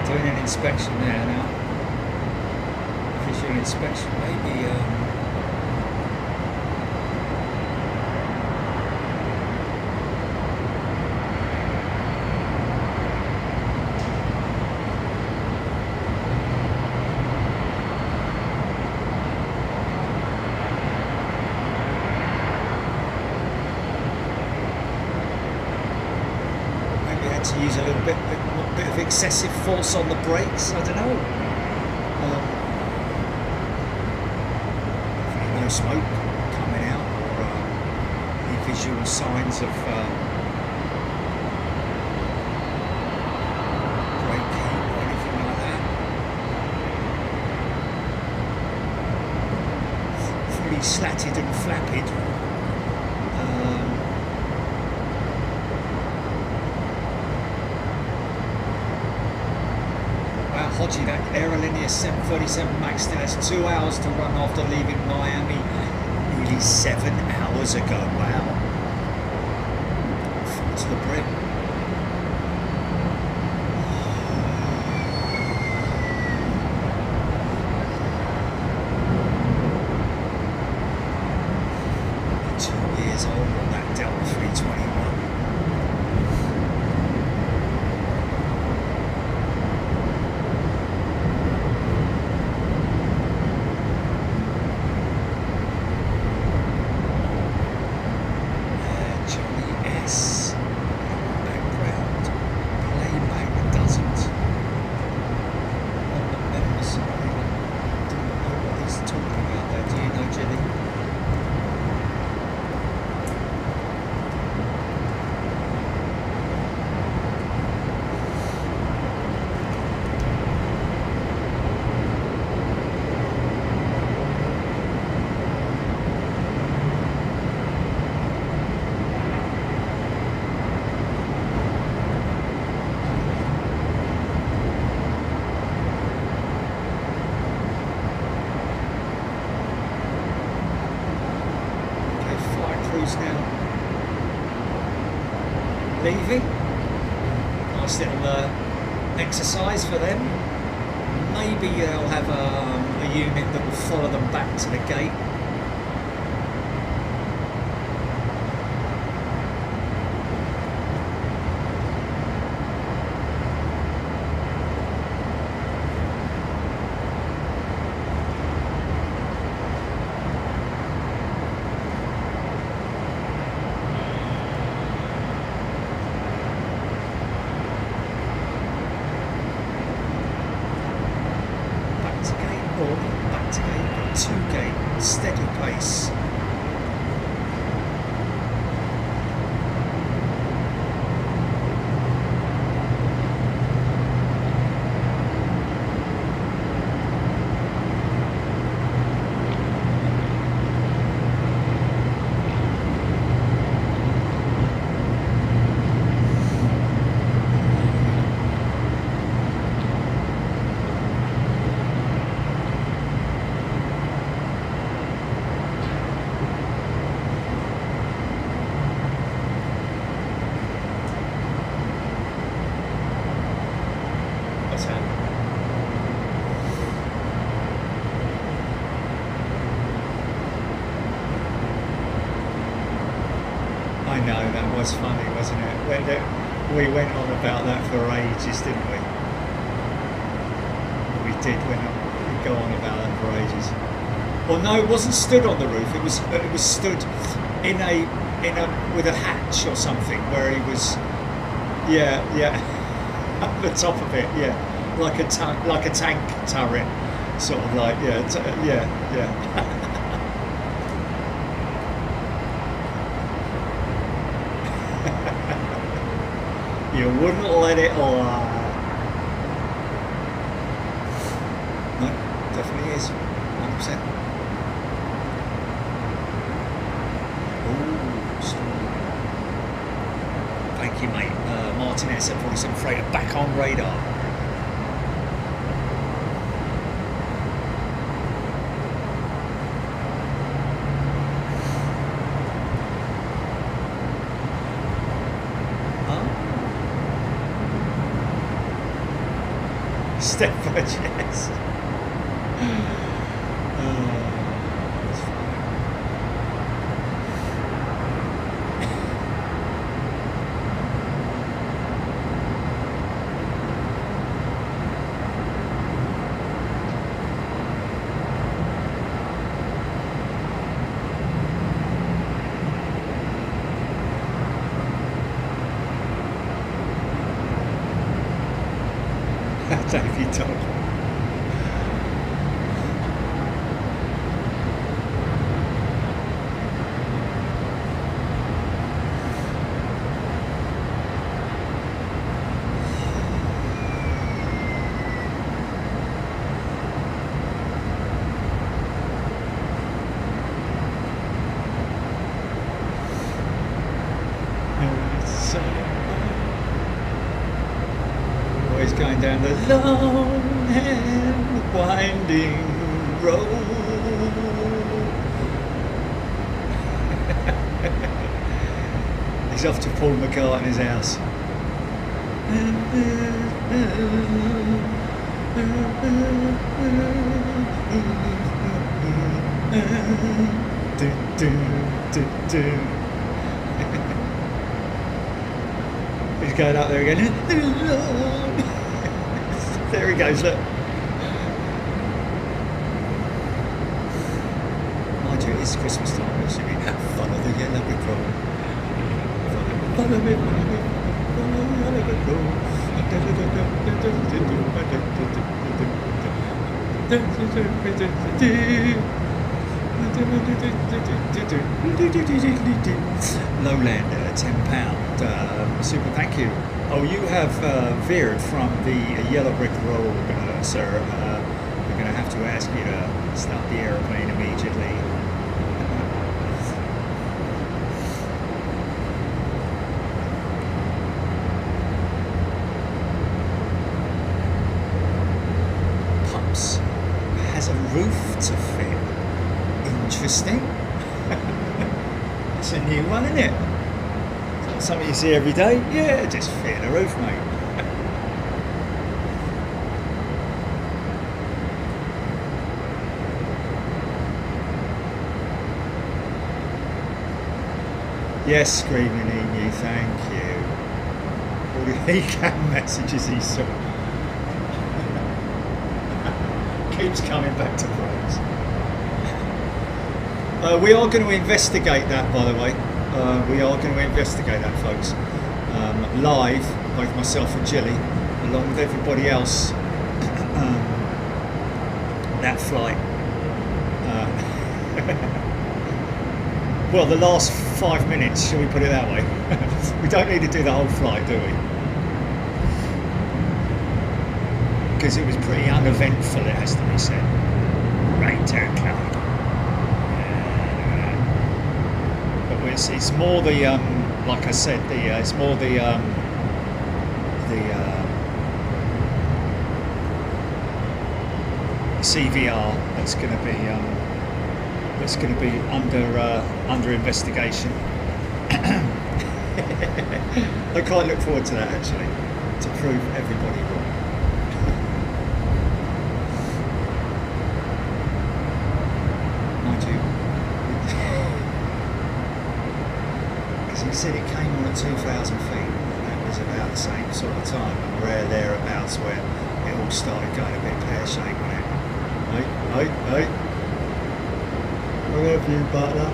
B: doing an inspection there now. Official inspection, maybe.
D: To use a little bit of excessive force on the brakes. I don't know. Definitely no smoke coming out or any visual signs of brake heat or anything like that. Fully slatted and flapped. Hodgie, that Aerolinear 737 MAX still has 2 hours to run after leaving Miami nearly 7 hours ago. Wow. Full to the brim. Old on that Delta 321. Johnny S. Background. Playback doesn't. On the member side. I don't know what he's talking about there. Do you know, Jilly? Now leaving. Nice little exercise for them. Maybe they'll have a unit that will follow them back to the gate. Back to gate, but to gate, steady pace. I know, that was funny, wasn't it? We went on about that for ages, didn't we? We did go on about that for ages. Well, no, it wasn't stood on the roof. It was stood in a with a hatch or something where he was, yeah, at the top of it, yeah, like a tank turret, sort of like, yeah. You wouldn't let it lie. No, definitely is. 100%. Ooh, storm. Thank you, mate. Martinair 747 freighter back on radar. Step by yes. Davey Dog. Always going down the long and winding road. He's off to Paul McCartney's house. He's going up there again. There he goes, look. Mind you, it's Christmas time, we're singing Follow the Yellow Brick Road. Follow me, follow me, follow the Yellow Brick Road. Lowlander, £10. Super, thank you. Oh, you have veered from the Yellow Brick Road, sir. We're going to have to ask you to stop the airplane immediately. Pumps has a roof to fit. Interesting. It's a new one, isn't it? Something you see every day? Yeah, just fit the roof, mate. Yes, screaming Emu, thank you. All the ECAM messages he saw. Keeps coming back to France. We are going to investigate that, by the way. We are going to investigate that, folks. Live, both myself and Jilly, along with everybody else. That flight. Well, the last 5 minutes, shall we put it that way? We don't need to do the whole flight, do we? Because it was pretty uneventful, it has to be said. Right turn cloud. It's more the like I said, it's more the CVR that's going to be under investigation. I quite look forward to that, actually, to prove everybody wrong. Mind you, because he said it came on at 2,000 feet, and that was about the same sort of time, and we're thereabouts where it all started going a bit pear-shaped, wasn't it? Hey. Where have you, butler?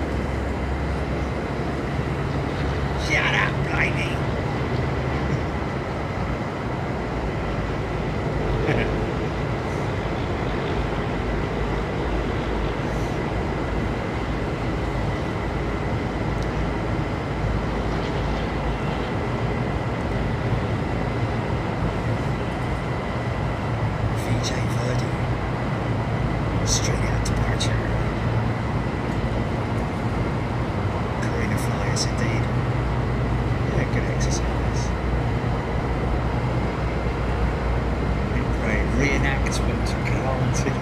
D: Shut up, Blimey. VJ Verdi. Straight out departure. Carina flyers indeed. Yeah, good exercise. Great reenactment. Can't. Look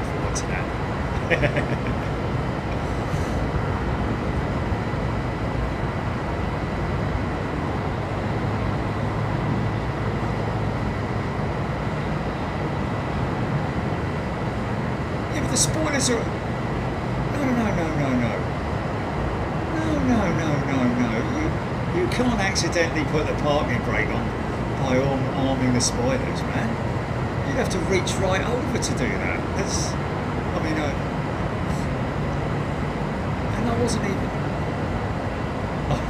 D: forward to that. The spoilers are... No. You can't accidentally put the parking brake on by arming the spoilers, man. You'd have to reach right over to do that. That's... I mean, and I wasn't even...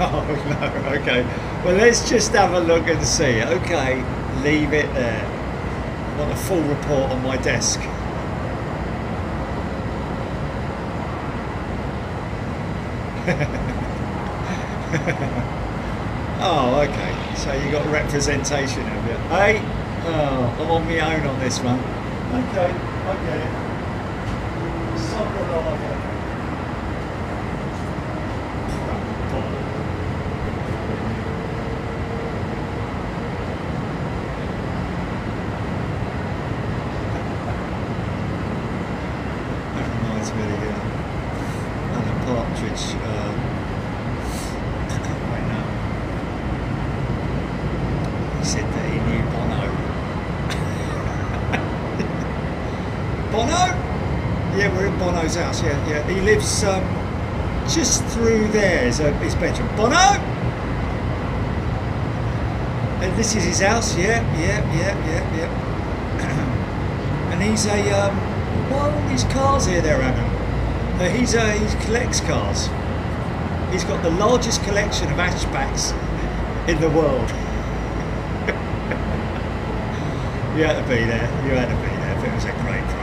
D: Oh, no, okay. Well, let's just have a look and see. Okay, Leave it there. I want a full report on my desk. Oh, okay. So you got representation, have you? Hey? Oh, I'm on my own on this one. Okay, I get it. That reminds me of Alan Partridge. Wait, no. He said that he knew Bono. Bono? Yeah, we're in Bono's house. Yeah. He lives just through there. Is his bedroom. Bono? And this is his house. Yeah. And he's a why are all these cars here, there, Adam? He collects cars. He's got the largest collection of hatchbacks in the world. You had to be there. You had to be there. It was a great program.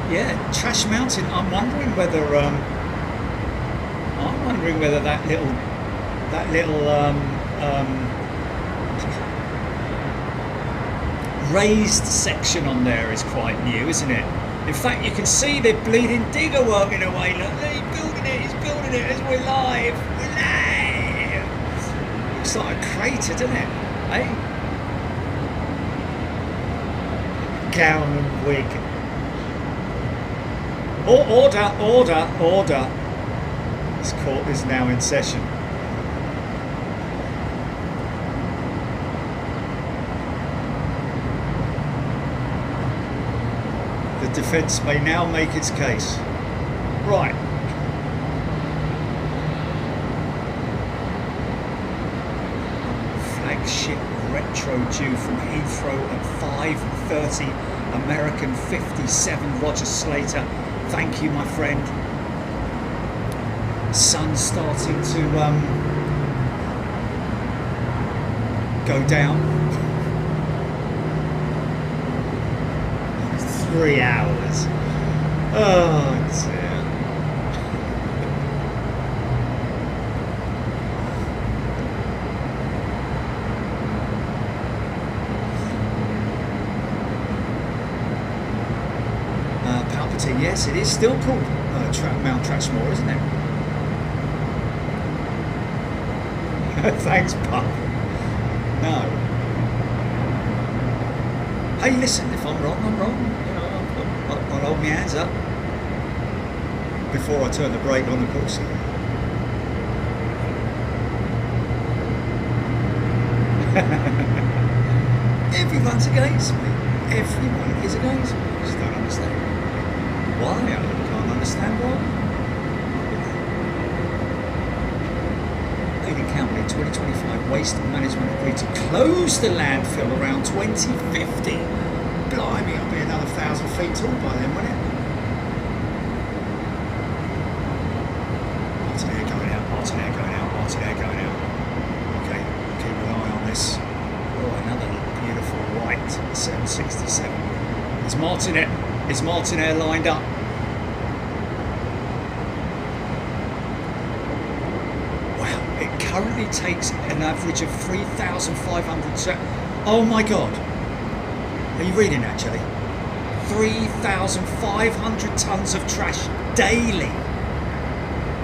D: Yeah, Trash Mountain. I'm wondering whether that little raised section on there is quite new, isn't it? In fact, you can see the bleeding digger working away. Look, he's building it as we're live. We're live. Looks like a crater, doesn't it? Eh? Gown and wig. Order. This court is now in session. The defence may now make its case. Right. Flagship retro due from Heathrow at 5:30. American 57, Roger Slater. Thank you, my friend. Sun's starting to go down. 3 hours. Oh dear. Palpatine, yes, it is still called Mount Trashmore, isn't it? Thanks, Pup. No. Hey, listen, if I'm wrong, I'm wrong. You know, I'll hold my hands up before I turn the brake on, of course. Everyone's against me. Everyone is against me. I just don't understand. Why? I can't understand why. Leading company 2025 Waste Management agreed to close the landfill around 2050. Blimey, I'll be another 1,000 feet tall by then, won't it? Martinair going out, Martinair going out, Martinair going out. Okay, keep an eye on this. Oh, another beautiful white 767. Is Martinair lined up? Wow, it currently takes an average of 3,500. Oh my God. Are you reading that, Jelly? 3,500 tonnes of trash daily.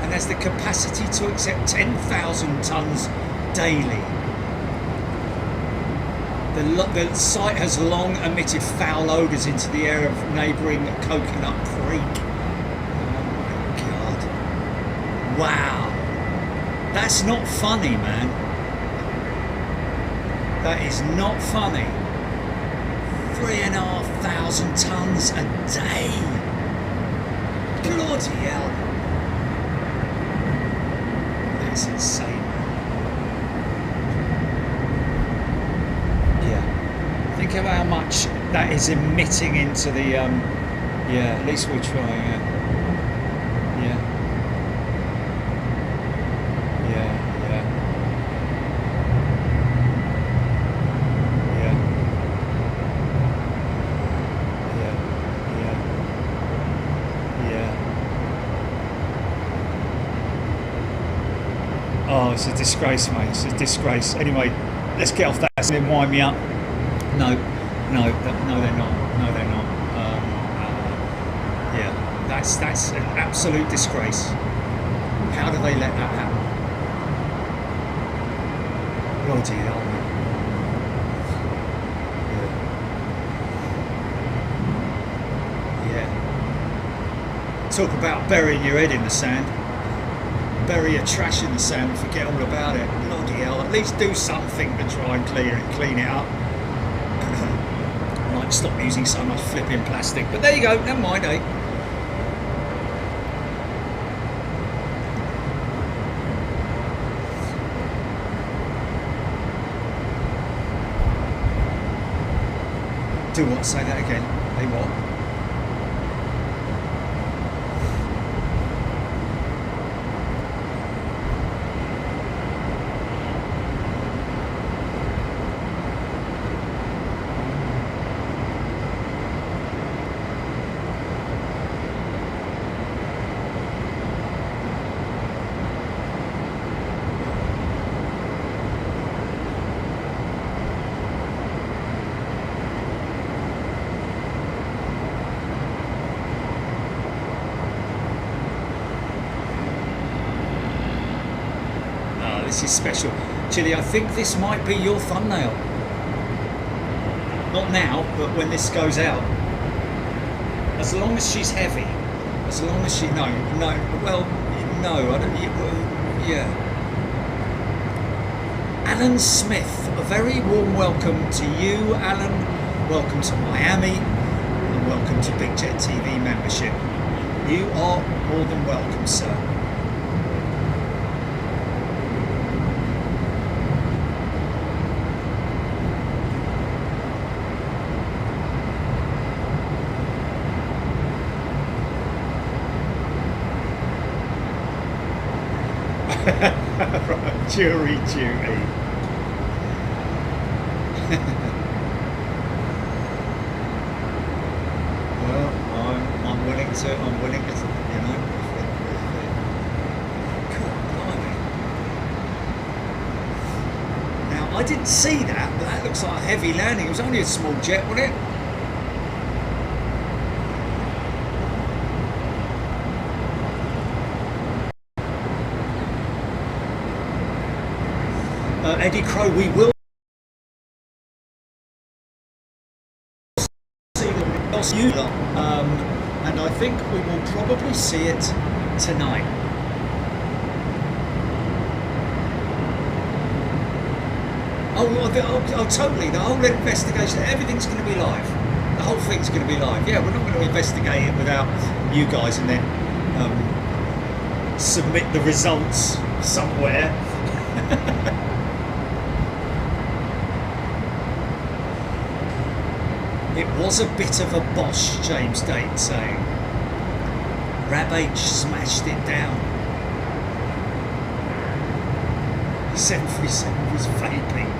D: And has the capacity to accept 10,000 tonnes daily. The site has long emitted foul odours into the air of neighbouring Coconut Creek. Oh my God. Wow. That's not funny, man. That is not funny. 3,500 tonnes a day. Bloody hell. That's insane. Yeah. I think
B: think of how much that is emitting into the. Yeah, at least we're trying. Yeah. Yeah. Yeah. Yeah. Yeah. Yeah. Yeah. Yeah. Oh, it's a disgrace, mate. It's a disgrace. Anyway, let's get off that and then wind me up. No, they're not. No, they're not. Yeah, that's an absolute disgrace. How do they let that happen? Bloody hell, man. Yeah. Talk about burying your head in the sand. Bury your trash in the sand and forget all about it. Bloody hell, at least do something to try and clean it up. Like, stop using so much flipping plastic. But there you go, never mind, eh? Do what? Say that again. Hey, what? This is special. Chili, I think this might be your thumbnail. Not now, but when this goes out. As long as she's heavy. As long as she... No, well, no, I don't... Yeah. Alan Smith, a very warm welcome to you, Alan. Welcome to Miami. And welcome to Big Jet TV membership. You are more than welcome, sir. Right, jury duty. Well, I'm willing to, you know. God, blimey. Now, I didn't see that, but that looks like a heavy landing. It was only a small jet, wasn't it? Eddie Crow, we will see you lot, and I think we will probably see it tonight. Oh, totally, the whole investigation, everything's going to be live. The whole thing's going to be live. Yeah, we're not going to investigate it without you guys and then submit the results somewhere. It was a bit of a bosh, James Date saying. Rab H smashed it down. 737 was vaping.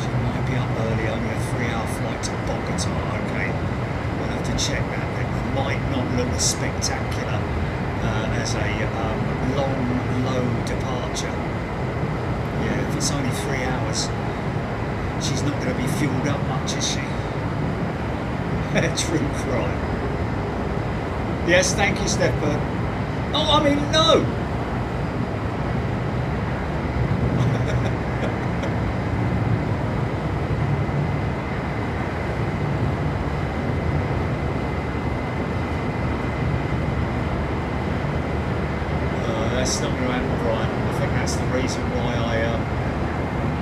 B: She might be up early, only a 3-hour flight to Bogota. Okay, we'll have to check that. It might not look as spectacular as a long, low departure. Yeah, if it's only 3 hours, she's not going to be fueled up much, is she? True crime. Yes, thank you, Steph Bird. Oh, I mean, no! That's not going to happen, Brian. I think that's the reason why I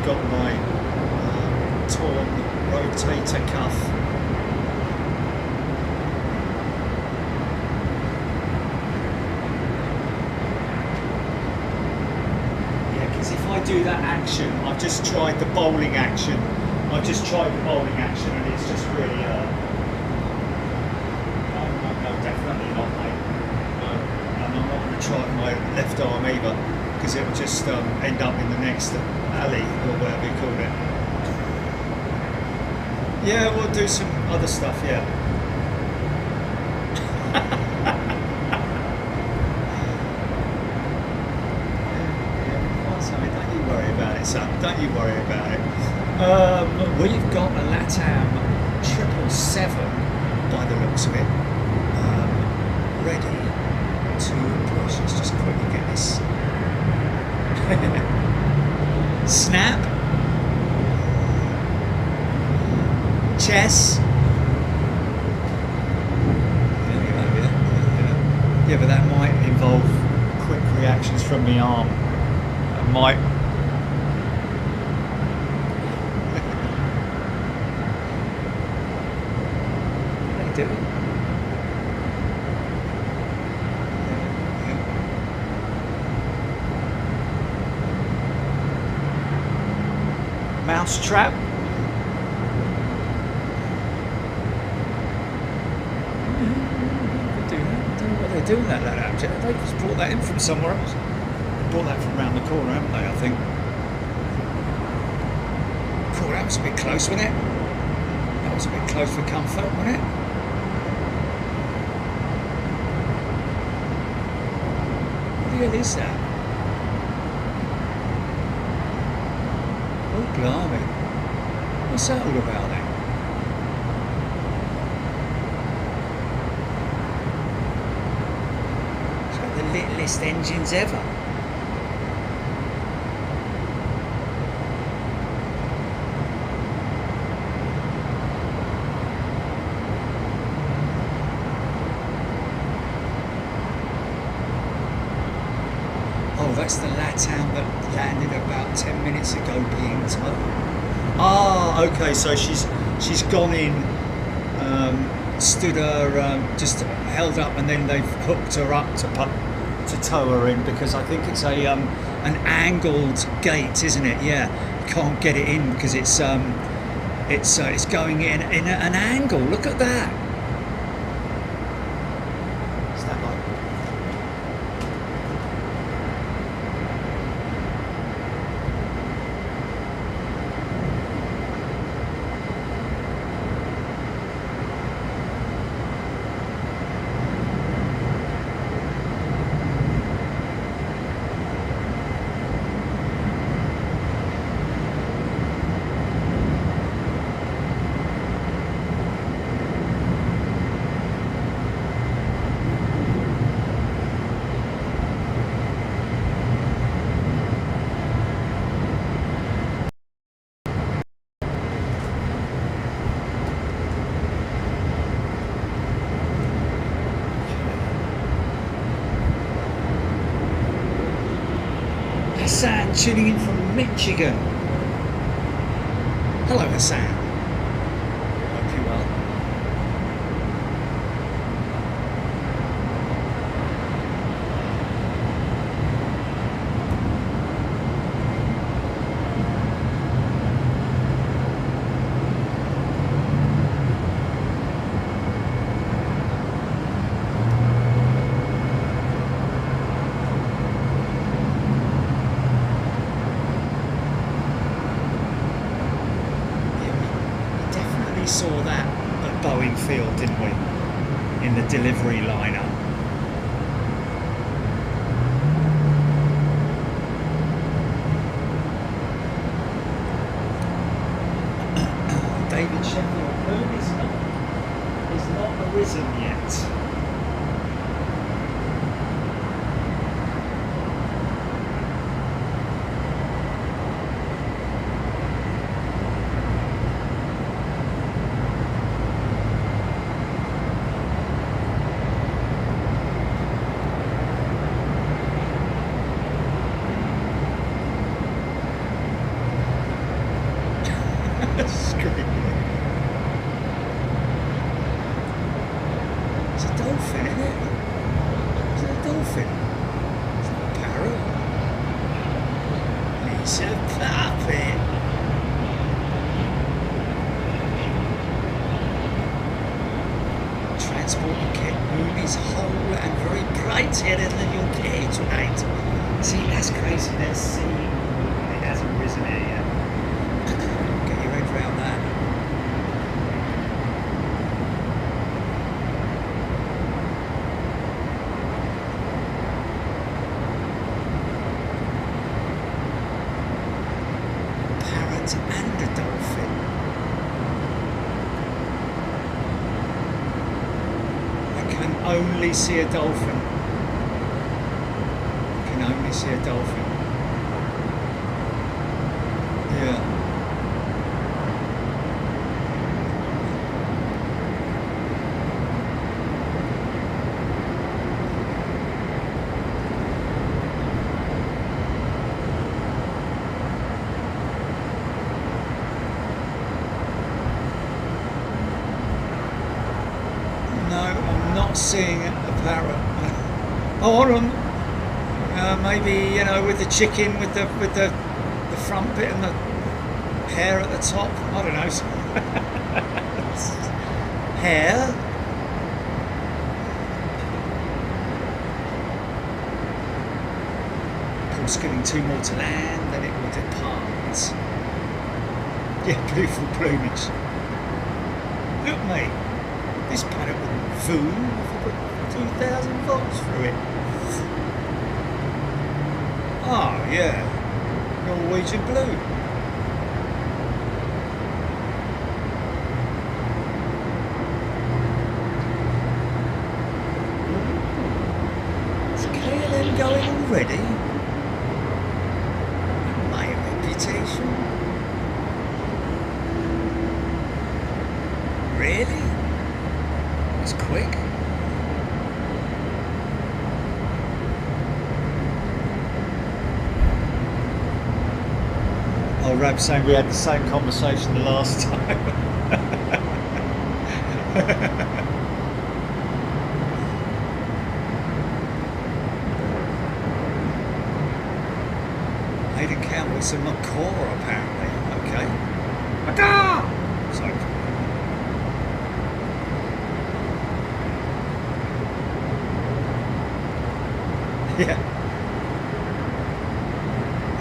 B: got my torn rotator cuff. Yeah, because if I
D: do that action. I've just tried the bowling action. And it's just really. No, definitely not, mate. No, and I'm not going to try my left arm either, because it will just end up in the next alley or whatever you call it. Yeah, we'll do some other stuff. Yeah. Son, don't you worry about it. We've got a LATAM 777 by the looks of it, ready to push. Let's just quickly get this. Snap. Chess. Yeah, but that might involve quick reactions from the arm. That might. Doing? Mouse trap. What they're doing that object. They just brought that in from somewhere else. They brought that from around the corner, haven't they? I think. Cool. That was a bit close, wasn't it? That was a bit close for comfort, wasn't it? What is that? Oh, blimey. What's that all about then? It's got the littlest engines ever. That's the LATAM that landed about 10 minutes ago being towed. Ah, okay, so she's gone in, stood her, just held up, and then they've hooked her up to tow her in, because I think it's a an angled gate, isn't it? Yeah, can't get it in because it's going in an angle. Look at that. Is that like? Hassan tuning in from Michigan. Hello, Hassan. Hope you're well. Saw that at Boeing Field, didn't we? In the delivery liner. David Sheffield, who is not arisen yet. It's a dolphin, isn't it? Is it a dolphin? It's not a parrot. He's a puppet. Transport Kent Moon is whole and very bright here in the UK tonight.
A: See, that's crazy. They're seeing it hasn't risen here yet.
D: Get your head round that. Parrot and a dolphin. I can only see a dolphin. Can only see a dolphin. Yeah. No, I'm not seeing a parrot. Oh, hold on. Maybe, you know, with the chicken, with the front bit and the hair at the top. I don't know. Hair. Of course, getting 2 more to land, then it will depart. Yeah, beautiful plumage. Look, mate. This paddock wouldn't fool if I put 2,000 volts through it. Oh, yeah. Norwegian blue. Is KLM going already? My reputation? Really? It's quick. Oh, Rab's saying we had the same conversation the last time. Hayden Campbell, it's a macaw apparently. Okay. Macaw! Sorry. Yeah.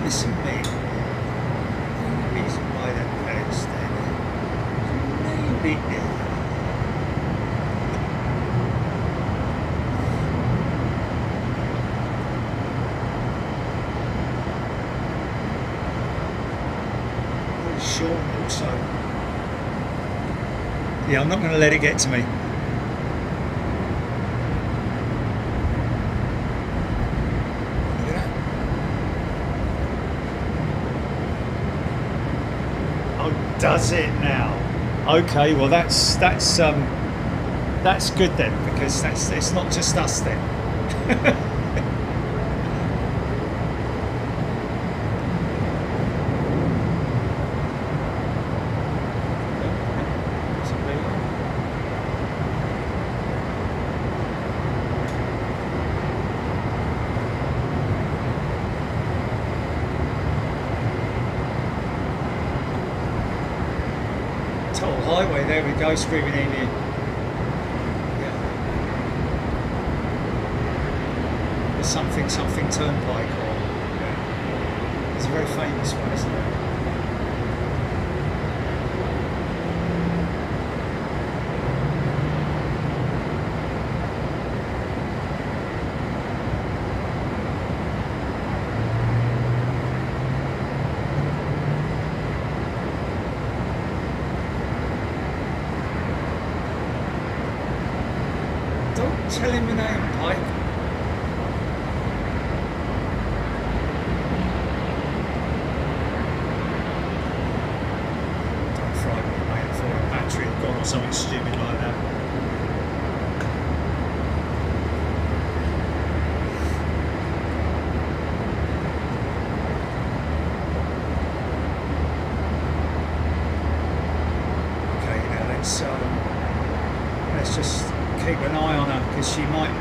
D: Listen, mate. The only reason why that paddock's there, maybe. Sean also. Yeah, I'm not going to let it get to me. Does it now? Okay, well that's good then, because it's not just us then. Highway, there we go, screaming in here. Yeah. There's something turnpike, or yeah. It's a very famous one, isn't it? Tell him your name, Pike. Don't frighten me, mate. I thought a battery had gone or something stupid like that. Okay, now let's just keep an eye on her, because she might.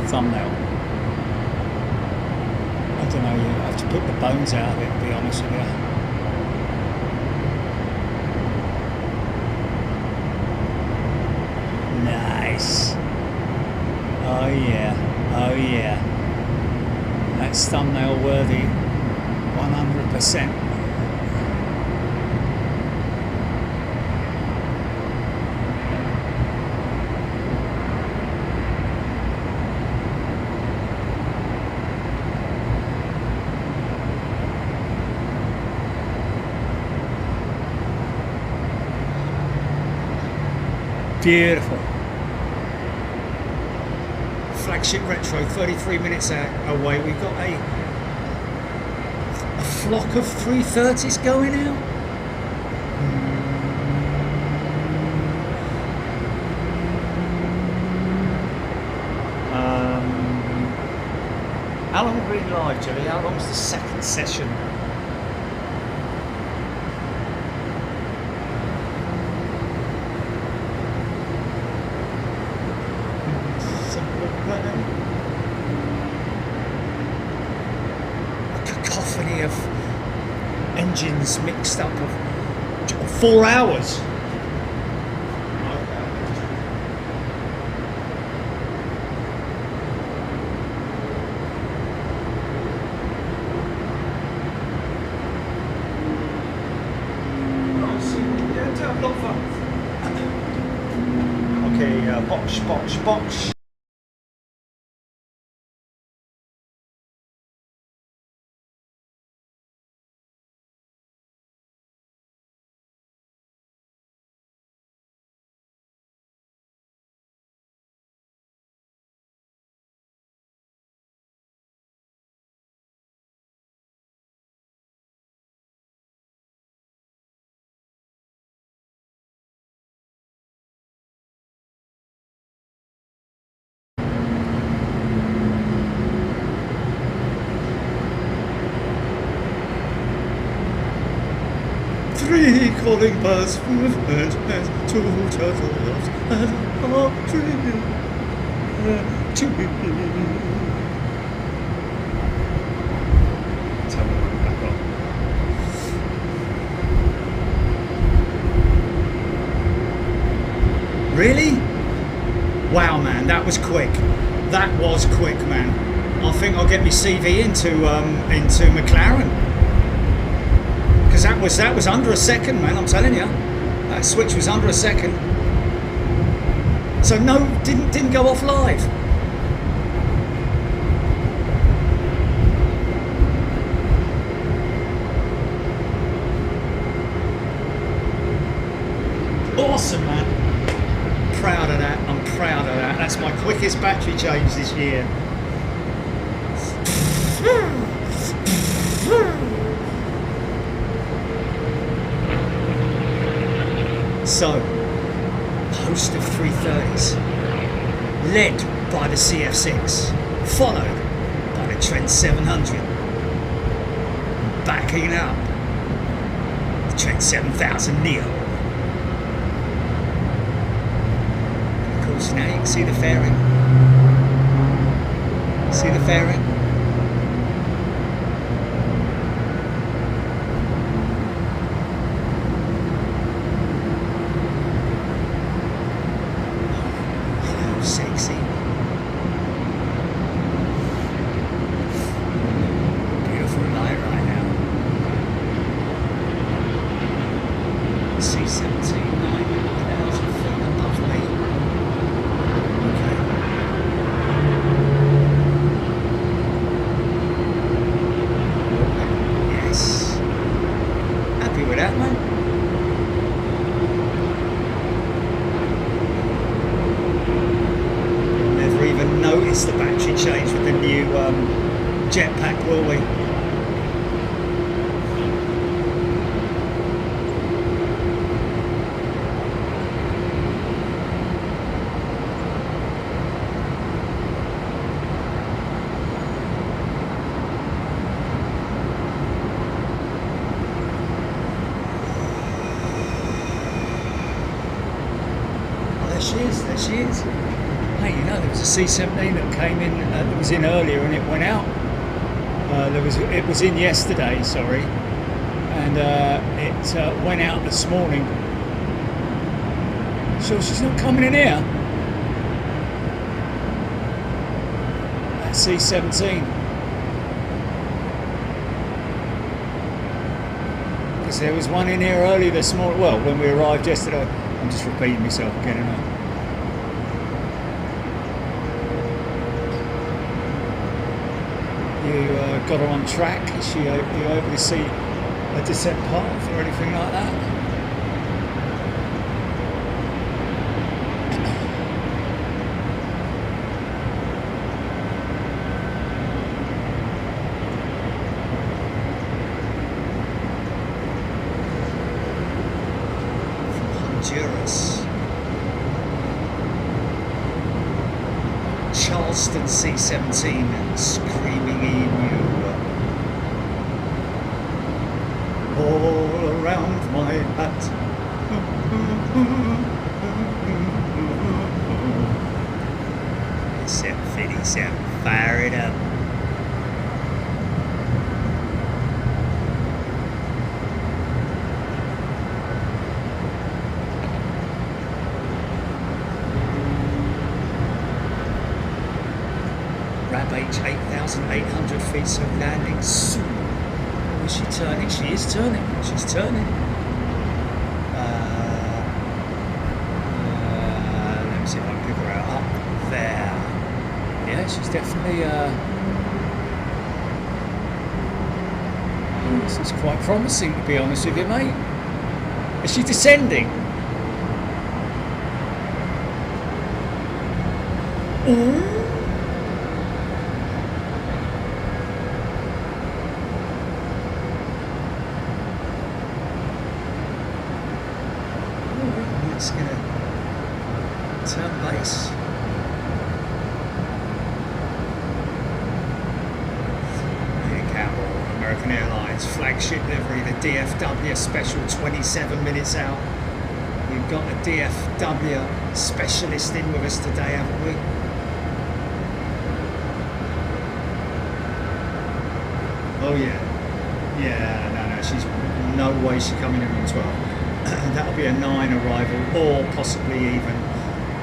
D: thumbnail. I don't know, you have to put the bones out of it, to be honest with you. Nice. Oh yeah, oh yeah. That's thumbnail worthy, 100%. Beautiful. Flagship Retro, 33 minutes away. We've got a flock of 330s going out.
B: How long have we been live, Jerry? How long's the second session?
D: A cacophony of engines mixed up of 4 hours.
B: Okay, box.
D: Three calling birds from the bird and two turtles and a tree.
B: Tell me when we're back on.
D: Really? Wow, man, that was quick. That was quick, man. I think I'll get my CV into McLaren. Because that was under a second, man. I'm telling you, that switch was under a second. So no, didn't go off live. Awesome, man. Proud of that. I'm proud of that. That's my quickest battery change this year. So, host of 330s, led by the CF6, followed by the Trent 700, backing up the Trent 7000 Neo. Of course, now you can see the fairing. See the fairing? Sexy. Beautiful light right now. C-17, 9,000 feet above me. Okay. Yes. Happy with that, man? Notice the battery change with the new jetpack, will we? Oh, there she is, there she is. Hey, you know, there was a C-17 that came in, that was in earlier and it went out. It was in yesterday, sorry, and it went out this morning. So she's not coming in here. That C-17. Because there was one in here early this morning. Well, when we arrived yesterday. I'm just repeating myself again, aren't I? You got her on track? Is you able to see a descent path or anything like that?
A: From Honduras. Charleston C-17 Screaming Emu. All around my hat. 757, fire it up. H 8,800 feet, so landing soon. Oh, is she turning? She is turning. She's turning. Let me see if I can pick her out. Up there.
D: Yeah, she's definitely. This is quite promising, to be honest with you, mate. Is she descending? Ooh.
A: It's going to turn base. American Airlines flagship livery, the DFW special, 27 minutes out. We've got a DFW specialist in with us today, haven't we? Oh yeah. Yeah, no, she's no way she's coming in on 12. That'll be a 9 arrival, or possibly even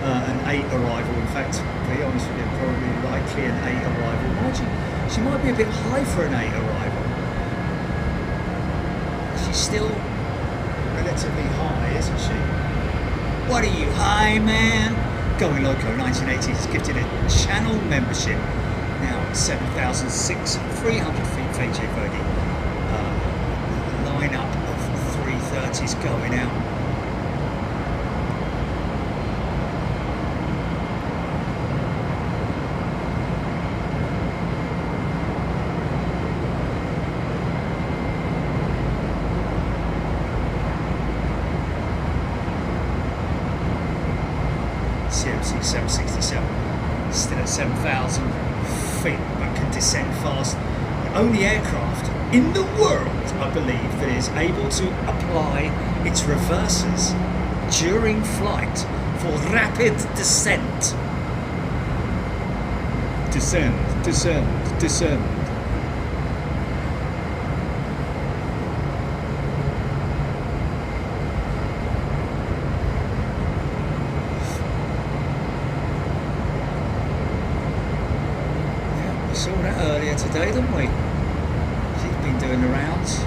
A: an 8 arrival. In fact, to be honest with you, probably likely an 8 arrival. She might be a bit high for an 8 arrival. She's still relatively high, isn't she? What are you, high man? Going Loco 1980 has gifted a channel membership. Now at 7,300 feet, VJ Verdi. Line up of 330s going out. CMC 767 still at 7,000 feet but can descend fast. The only aircraft in the world, I believe, that is able to apply its reversers during flight for rapid descent.
D: Descend, descend, descend.
A: Yeah, we saw that earlier today, didn't we? She's been doing the rounds.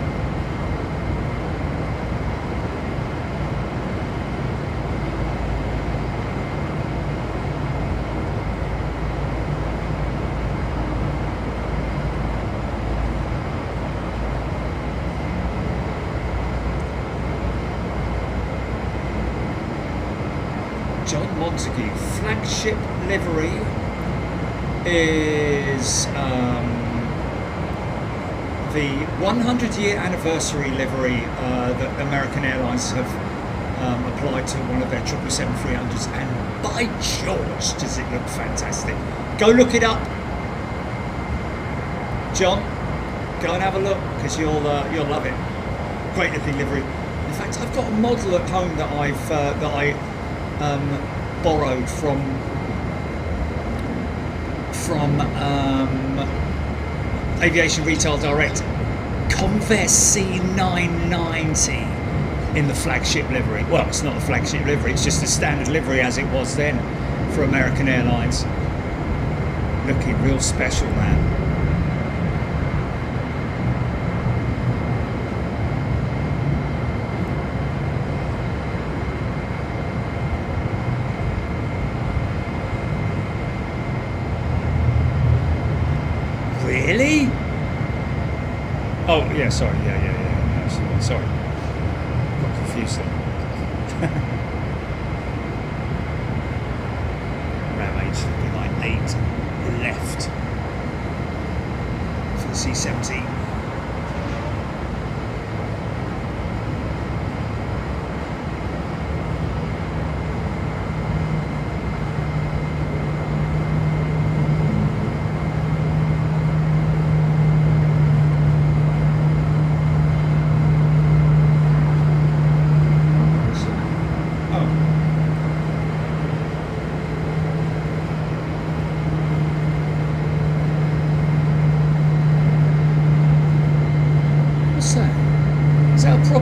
A: John Montague, flagship livery is the 100-year anniversary livery that American Airlines have applied to one of their 777-300s, and by George does it look fantastic. Go look it up, John. Go and have a look, because you'll love it. Great looking livery. In fact, I've got a model at home that I borrowed from
D: from Aviation Retail Direct, Converse C990 in the flagship livery. Well, it's not the flagship livery, it's just the standard livery as it was then for American Airlines. Looking real special, man. Really? Oh, yeah, sorry. Yeah, absolutely. Sorry. Got confused there. Ram 8, line 8, left for the C-17.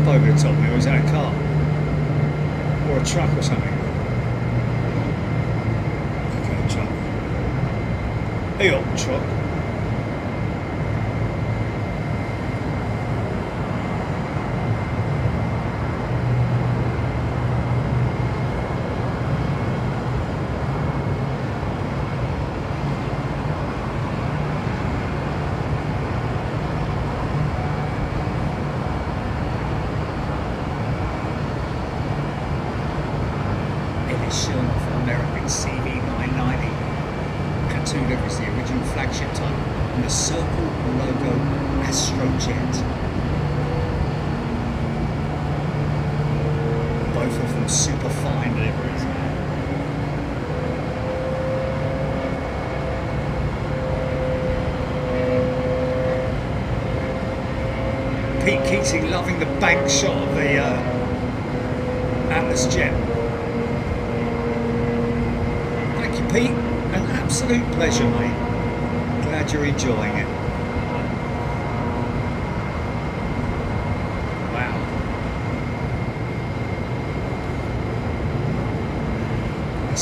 D: Over the top of me, or is that a car? Or a truck or something? Okay, truck. Hey up, truck. American CV990 had two liveries, the original flagship type and the circle logo Astrojet. Both of them super fine liveries. Pete Keating loving the bank shot of the Atlas jet. Pete, an absolute pleasure, mate. Glad you're enjoying it. Wow. A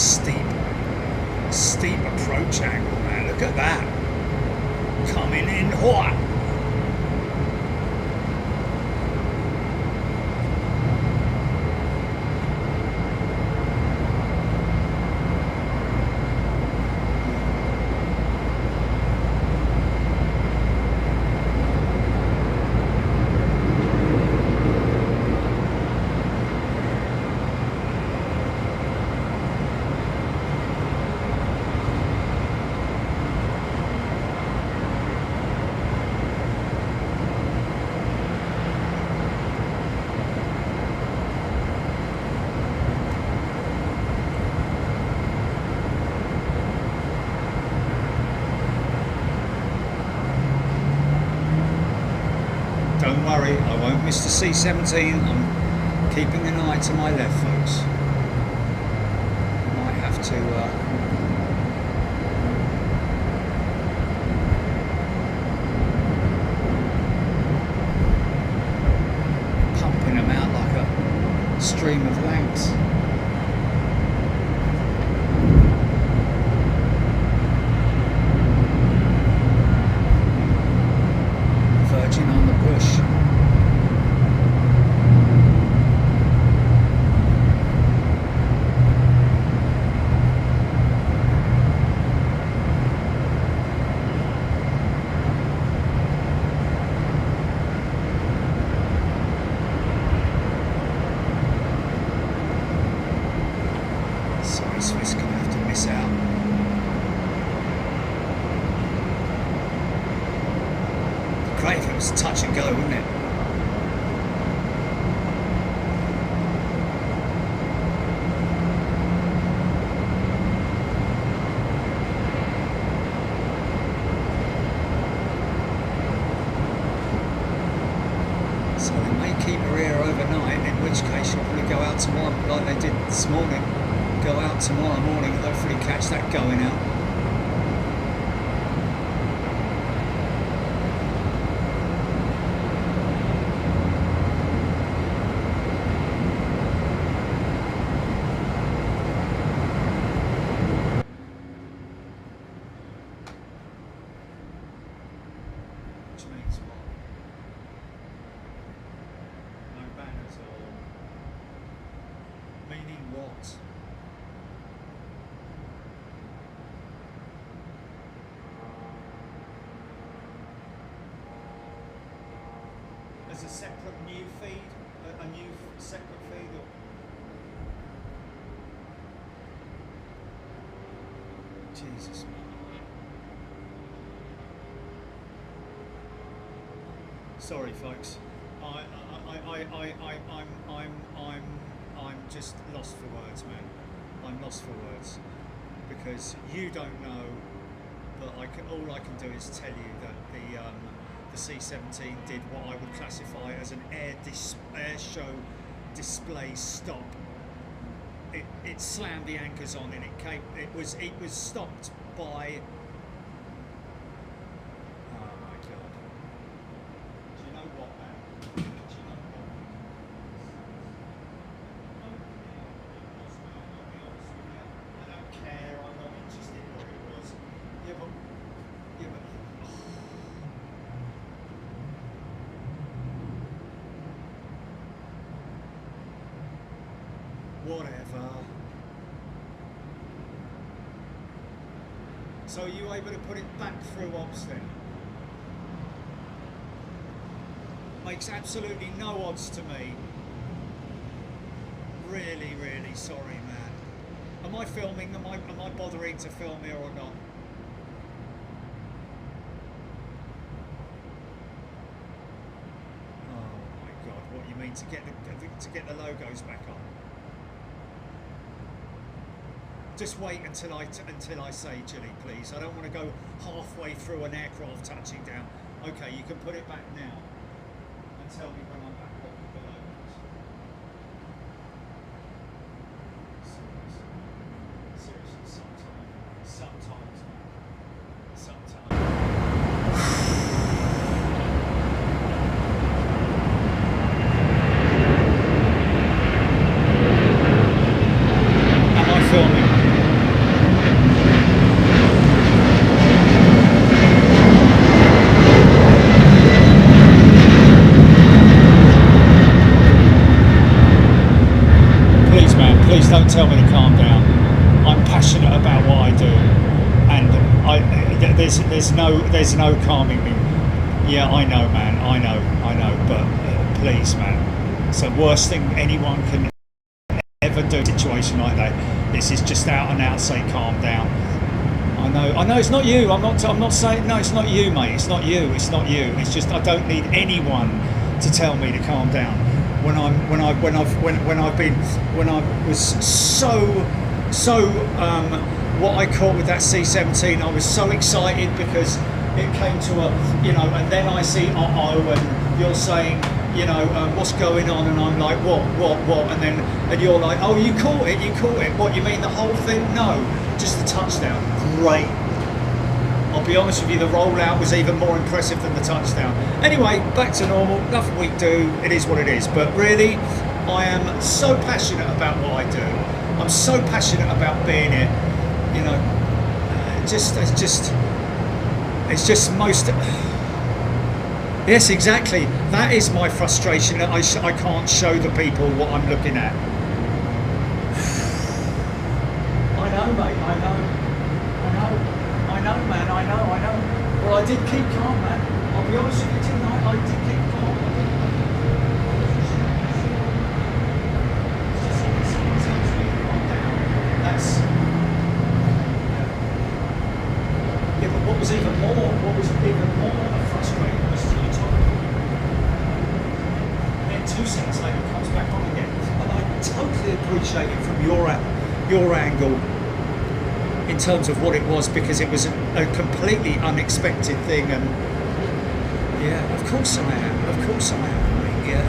D: steep approach angle, man. Look at that. Coming in hot. Don't worry, I won't miss the C-17. I'm keeping an eye to my left, folks. Might have to pumping them out like a stream of lanks. Virgin on the bush. Sorry, Swiss gonna have to miss out. Great if it was touch and go, wouldn't it? So they may keep her here overnight, in which case she'll probably go out tomorrow like they did this morning. Go out tomorrow morning and hopefully catch that going out. what? As a separate new feed, a new separate feed, or Jesus, man. Sorry, folks. I'm just lost for words, man. I'm lost for words because you don't know, but all I can do is tell you that the C-17 did what I would classify as an air show display stop. It slammed the anchors on and it was stopped by. Oh my God! Do you know what, man? Do you know what? I don't care. I'm not interested in what it was. Yeah, but. Whatever. So are you able to put it back through obs then? Makes absolutely no odds to me. Really, really sorry, man. Am I filming? Am I bothering to film here or not? Oh my God! What you mean to get the logos back on? Just wait until I say, Jilly, please. I don't want to go halfway through an aircraft touching down. Okay, you can put it back now and tell me when I'm back on the logos. Seriously, sometimes. Am I filming? Please don't tell me to calm down. I'm passionate about what I do, and there's no calming me. Yeah, I know, man. I know. But please, man, it's the worst thing anyone can ever do. In a situation like that. This is just out and out. Say calm down. I know. It's not you. I'm not saying no. It's not you, mate. It's not you. It's just I don't need anyone to tell me to calm down. When I was what I caught with that C-17, I was so excited because it came to and then I see and you're saying, what's going on, and I'm like, what, and you're like, oh, you caught it. What, you mean the whole thing? No, just the touchdown. Great. I'll be honest with you, the rollout was even more impressive than the touchdown. Anyway, back to normal, nothing we do, it is what it is. But really, I am so passionate about what I do. I'm so passionate about being here. It's just most... Yes, exactly. That is my frustration, that I can't show the people what I'm looking at. I know, mate, I know, man, I know. Well, I did keep calm, man. I'll be honest with you, didn't I? I did keep calm. That's... Yeah, but what was even more frustrating was till you told me. And then 2 seconds later it comes back on again. And I totally appreciate it from your angle, in terms of what it was, because it was a completely unexpected thing. And yeah, of course I am, mate, yeah.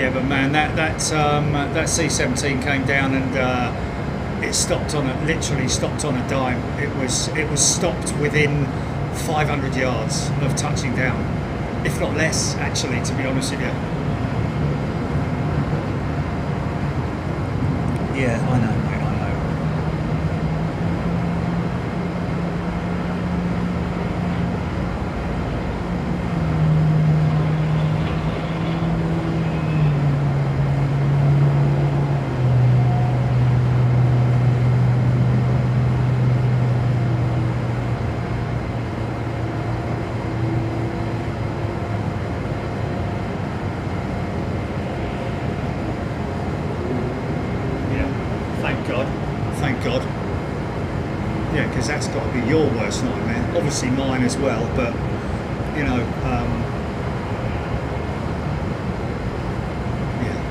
D: Yeah, but man, that C-17 came down and it stopped on literally stopped on a dime. It was stopped within 500 yards of touching down, if not less, actually, to be honest with you. Yeah, I know, mate, I know. Thank God. Yeah, because that's got to be your worst nightmare. Obviously mine as well, but, you know, yeah.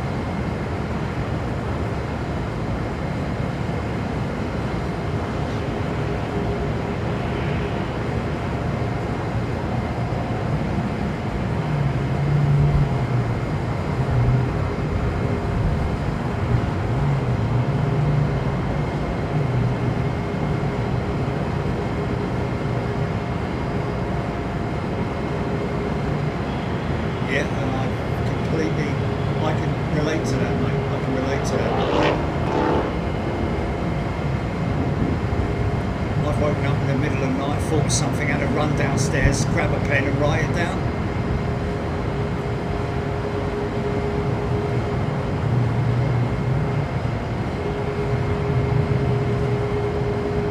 D: Yeah, and I can relate to that, mate. I can relate to that. I've woken up in the middle of the night, thought of something, had to run downstairs, grab a pen and write it down.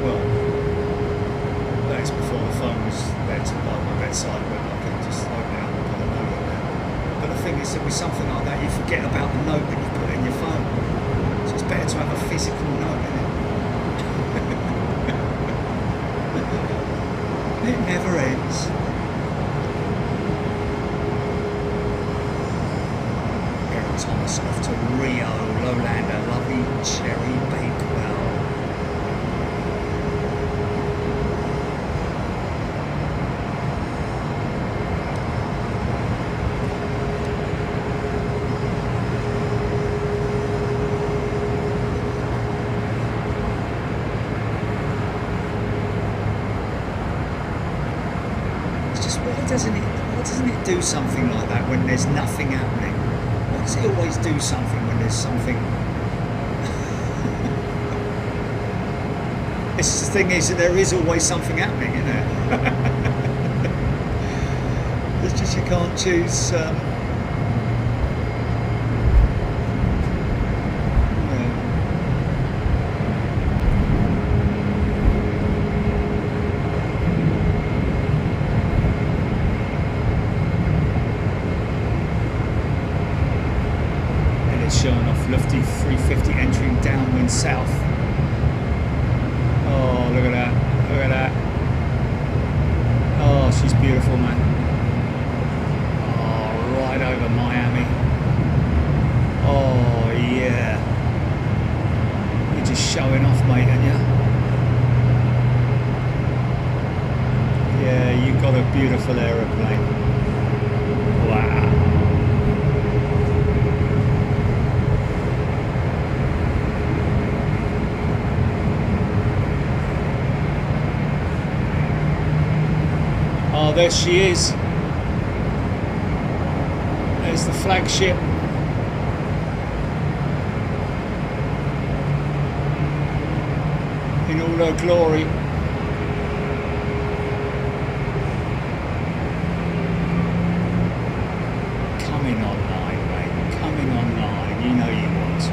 D: Well, that's before the phone was there to by my bedside, when I could just open it up and put a note in there. But the thing is that with something like that, you forget about the note that you put in your phone. So it's better to have a physical note in it. It never ends. Aaron Thomas off to Rio, Lowlander, lovely Cherry Bakewell. Why doesn't it do something like that when there's nothing happening? Why does it always do something when there's something? The thing is that there is always something happening, isn't there? It's just you can't choose. Showing off lofty 350 entering downwind south. Oh, look at that, look at that. Oh, she's beautiful, man. Oh, right over Miami. Oh, yeah. You're just showing off, mate, aren't you? Yeah, you've got a beautiful aeroplane. Wow. Oh, there she is. There's the flagship. In all her glory. Coming online, mate. Coming online. You know you want to.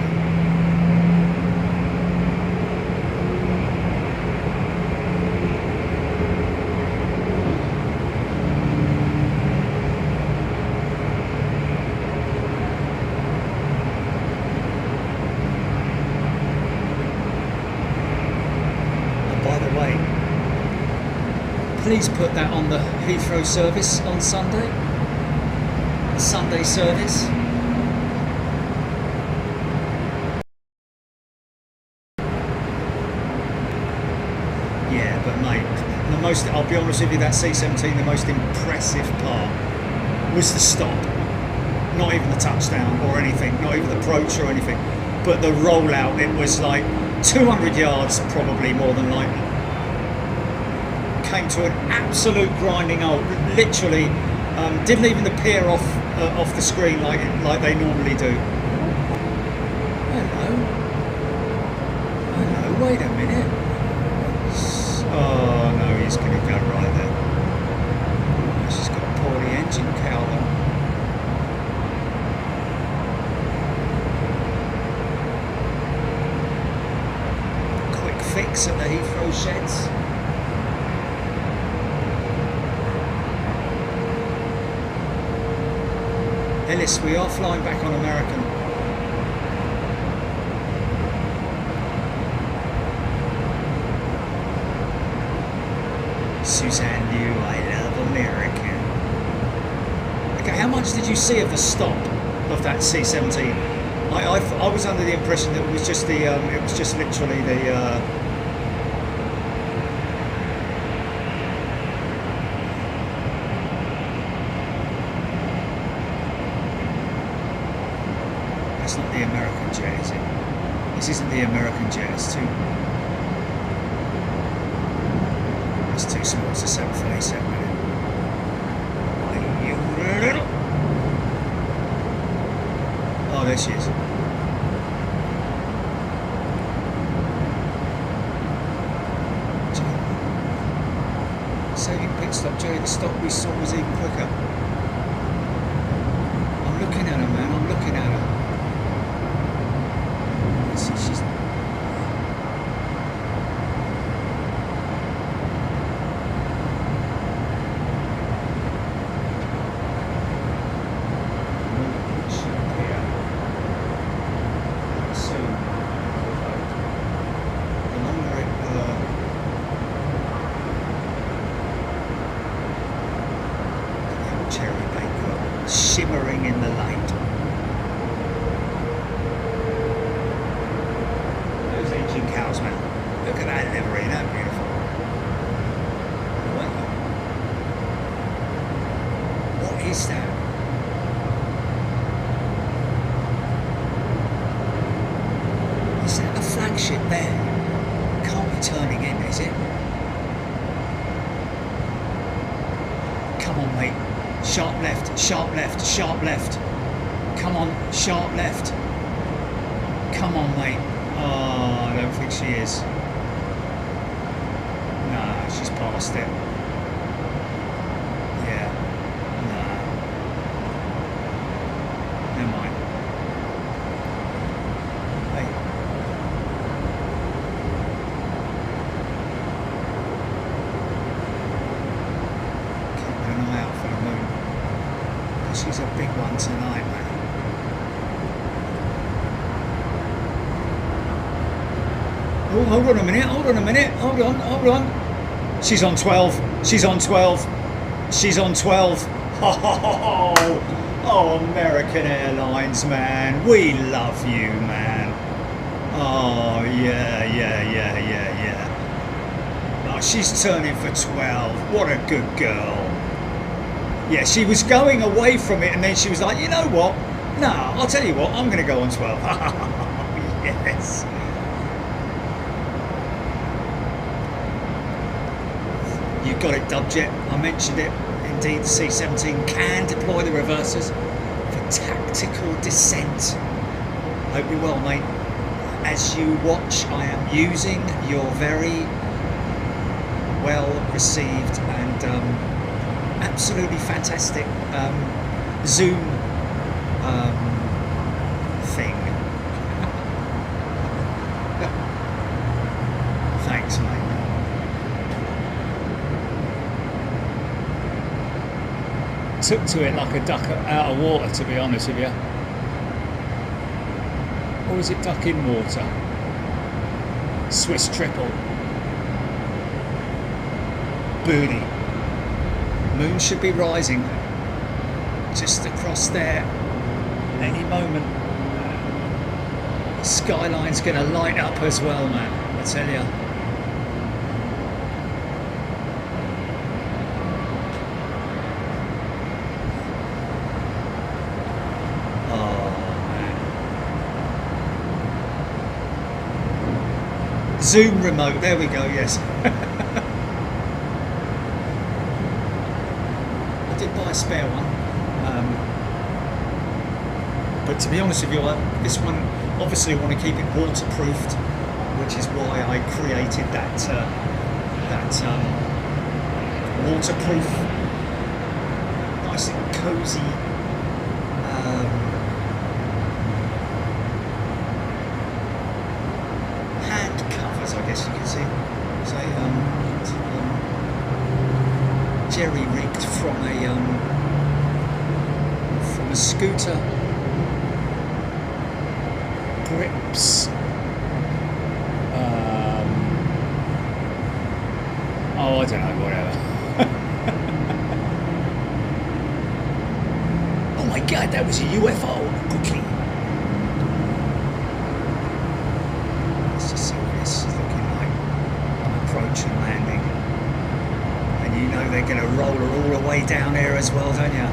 D: Please put that on the Heathrow service on Sunday. The Sunday service. Yeah, but mate, I'll be honest with you, that C-17, the most impressive part was the stop. not even the touchdown or anything, not even the approach or anything, but the rollout, it was like 200 yards probably, more than likely. Came to an absolute grinding halt, literally. Didn't even appear off the screen like they normally do. Hello, wait a minute. Oh no, he's going to go right there. She's got a poorly engine cowl on. Quick fix at the Heathrow sheds. Ellis, we are flying back on American. Suzanne knew I love American. Okay, how much did you see of the stop of that C-17? I was under the impression that it was just the it was just literally the that's not the American jet, is it? This isn't the American jet, it's too small, it's a 737, isn't it? Oh, there she is. Saving pit stop, Jerry, the stop we saw was even quicker. I'm looking at her, man, I'm looking at her. She's... shimmering in the light. Those engine cows, man. Look at that livery, that beautiful. Wow. What is that? Is that the flagship there? Can't be turning in, is it? Come on, mate. Sharp left, sharp left, sharp left. Come on, sharp left. Come on, mate. Oh, I don't think she is. Nah, she's past it. Yeah. Nah. Never mind. Hey. Keep an eye out for the moon. She's a big one tonight, man. Oh, hold on a minute, hold on a minute, hold on. She's on 12, she's on 12, she's on 12. Oh, American Airlines, man. We love you, man. Oh, yeah. Oh, she's turning for 12. What a good girl. Yeah, she was going away from it, and then she was like, you know what? No, I'll tell you what, I'm going to go on 12. Yes. You got it, Dubjet. I mentioned it. Indeed, the C-17 can deploy the reversers for tactical descent. Hope you're well, mate. As you watch, I am using your very well received and absolutely fantastic Zoom thing. Thanks, mate.
B: Took to it like a duck out of water, to be honest with you. Or is it duck in water? Swiss triple.
D: Booty. Moon should be rising just across there any moment. Skyline's going to light up as well, man, I tell you. Zoom remote, there we go, yes. I did buy a spare one. But to be honest with you, this one, obviously I want to keep it waterproofed, which is why I created that waterproof, nice and cosy hand covers, I guess you can see. Say jerry rigged from a scooter. Grips. Oh, I don't know, whatever. Oh my god, that was a UFO! Quickly! Let's just see what this is looking like on approach and landing. And you know they're going to roll her all the way down here as well, don't you?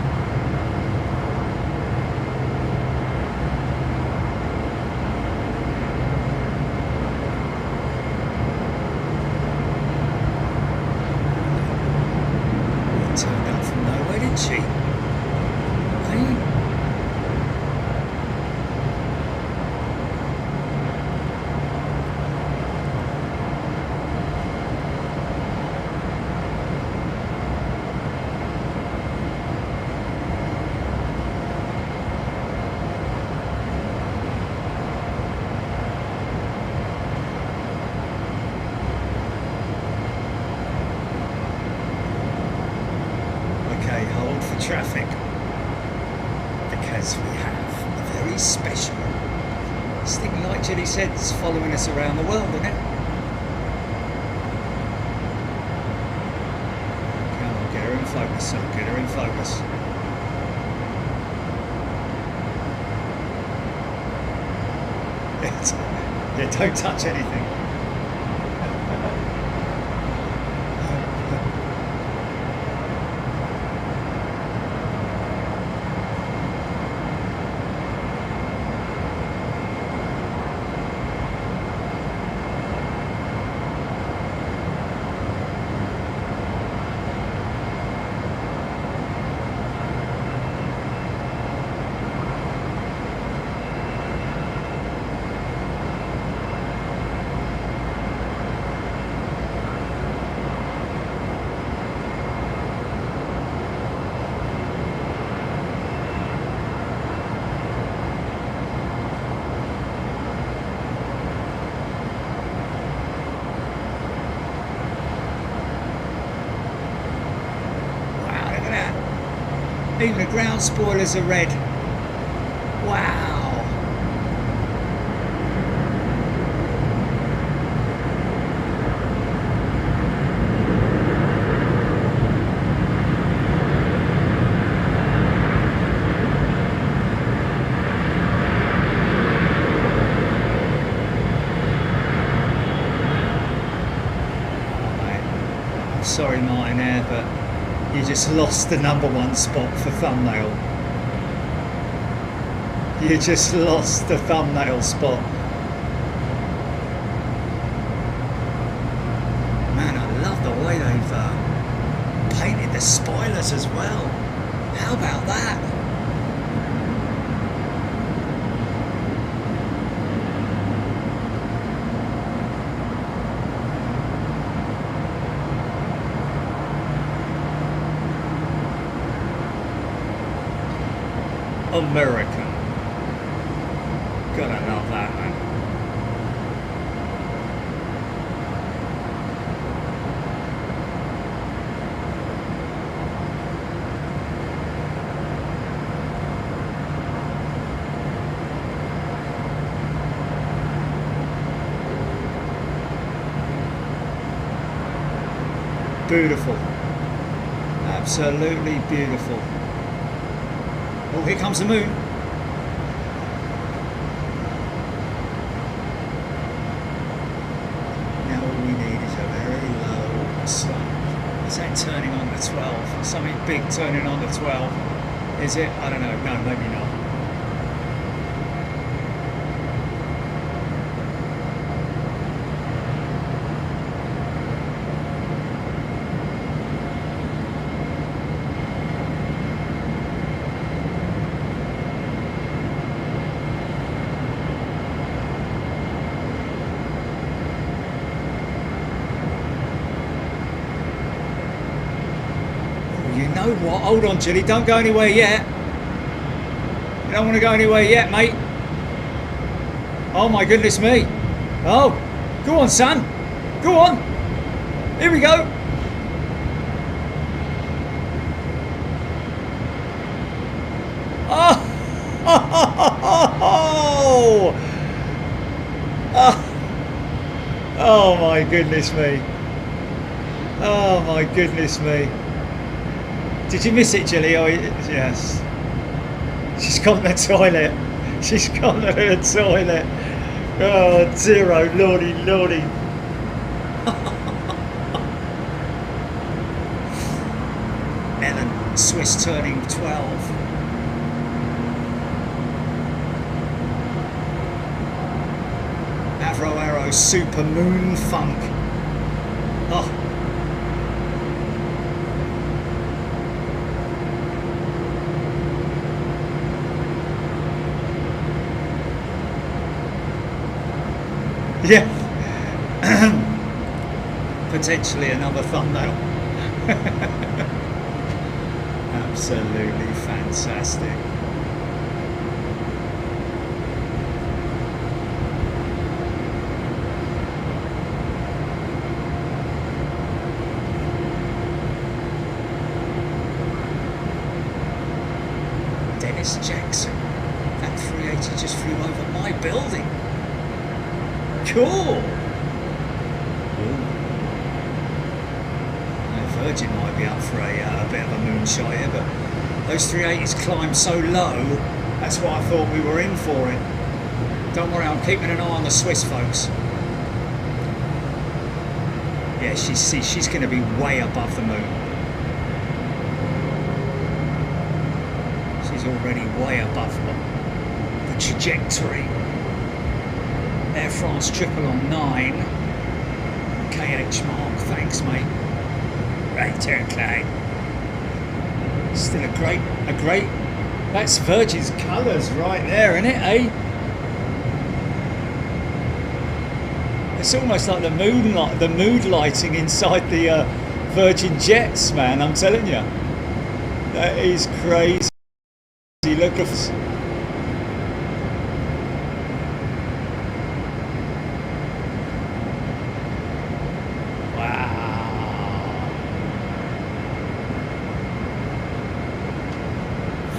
D: Traffic, because we have a very special, this thing, like Jenny said, is following us around the world, isn't it? Come on, get her in focus, son, get her in focus. Yeah, don't touch anything. Even the ground spoilers are red. Wow. I'm sorry, Martinair, but you just lost the #1 spot for thumbnail. You just lost the thumbnail spot. Man, I love the way they've painted the spoilers as well. How about that? American. Gotta love that, man. Beautiful. Absolutely beautiful. Oh, here comes the moon. Now all we need is a very low slope. Is that turning on the 12? Something big turning on the 12. Is it? I don't know. No, maybe not. know what? Hold on, Chilly. Don't go anywhere yet. You don't want to go anywhere yet, mate. Oh my goodness me. Oh, go on, son. Go on. Here we go. Oh. Oh. Oh my goodness me. Oh my goodness me. Did you miss it, Jilly? Oh, yes. She's gone to the toilet. She's gone to the toilet. Oh, zero, lordy, lordy. Ellen, Swiss turning 12. Avro Super Moon Funk. Oh. Yeah. Potentially another thumbnail. Absolutely fantastic. Jackson, that 380 just flew over my building. Cool. Virgin might be up for a bit of a moonshot here, but those 380s climb so low, that's what I thought we were in for it. Don't worry, I'm keeping an eye on the Swiss folks. Yeah, she's going to be way above the moon. Already way above the trajectory. Air France 999. KH Mark, thanks mate. Right turn, Clyde. Still a great, that's Virgin's colours right there, isn't it, eh? It's almost like the mood lighting inside the Virgin jets, man, I'm telling you. That is crazy. Look at this. Wow.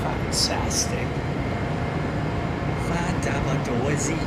D: Fantastic. Fantabadozy.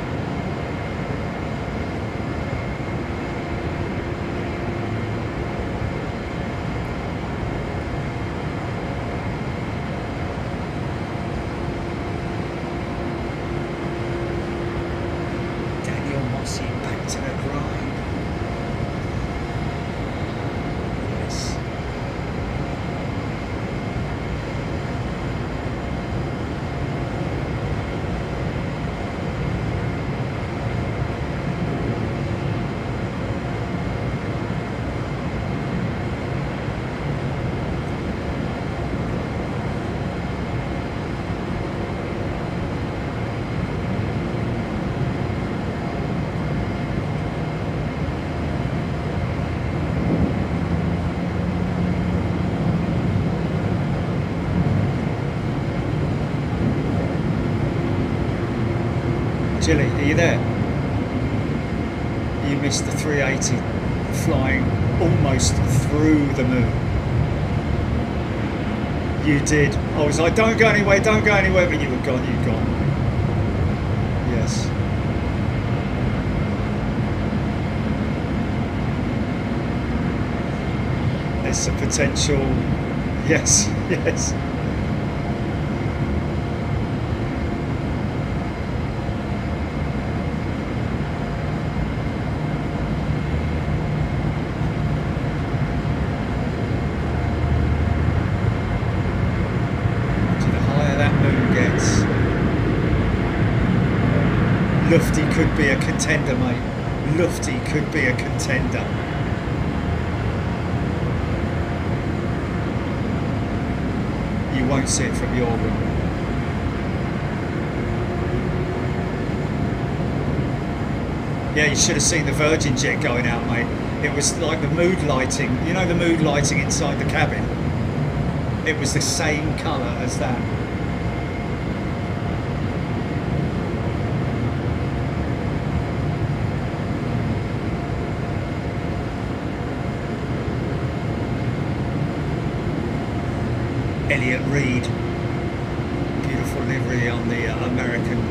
D: Jilly, are you there? You missed the 380 flying almost through the moon. You did. I was like, don't go anywhere, but you were gone, you'd gone. Yes. There's a potential. Yes, yes. Lufty could be a contender, mate. Lufty could be a contender. You won't see it from your room. Yeah, you should have seen the Virgin jet going out, mate. It was like the mood lighting. You know the mood lighting inside the cabin? it was the same colour as that. Elliot Reed, beautiful livery on the American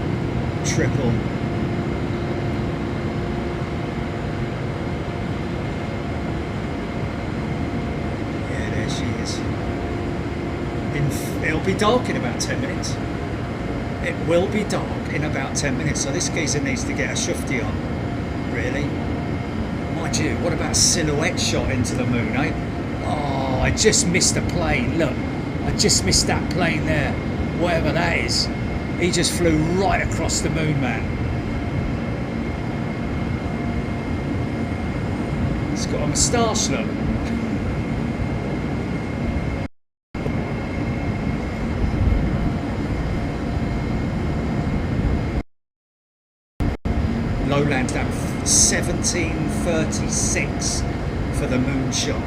D: triple. Yeah, there she is. It'll be dark in about 10 minutes. It will be dark in about 10 minutes, so this geezer needs to get a shufti on, really. Mind you, what about a silhouette shot into the moon, eh? Oh, I just missed a plane, look. I just missed that plane there, whatever that is. He just flew right across the moon, man. He's got a moustache, look. Lowland at 17:36 for the Moonshot.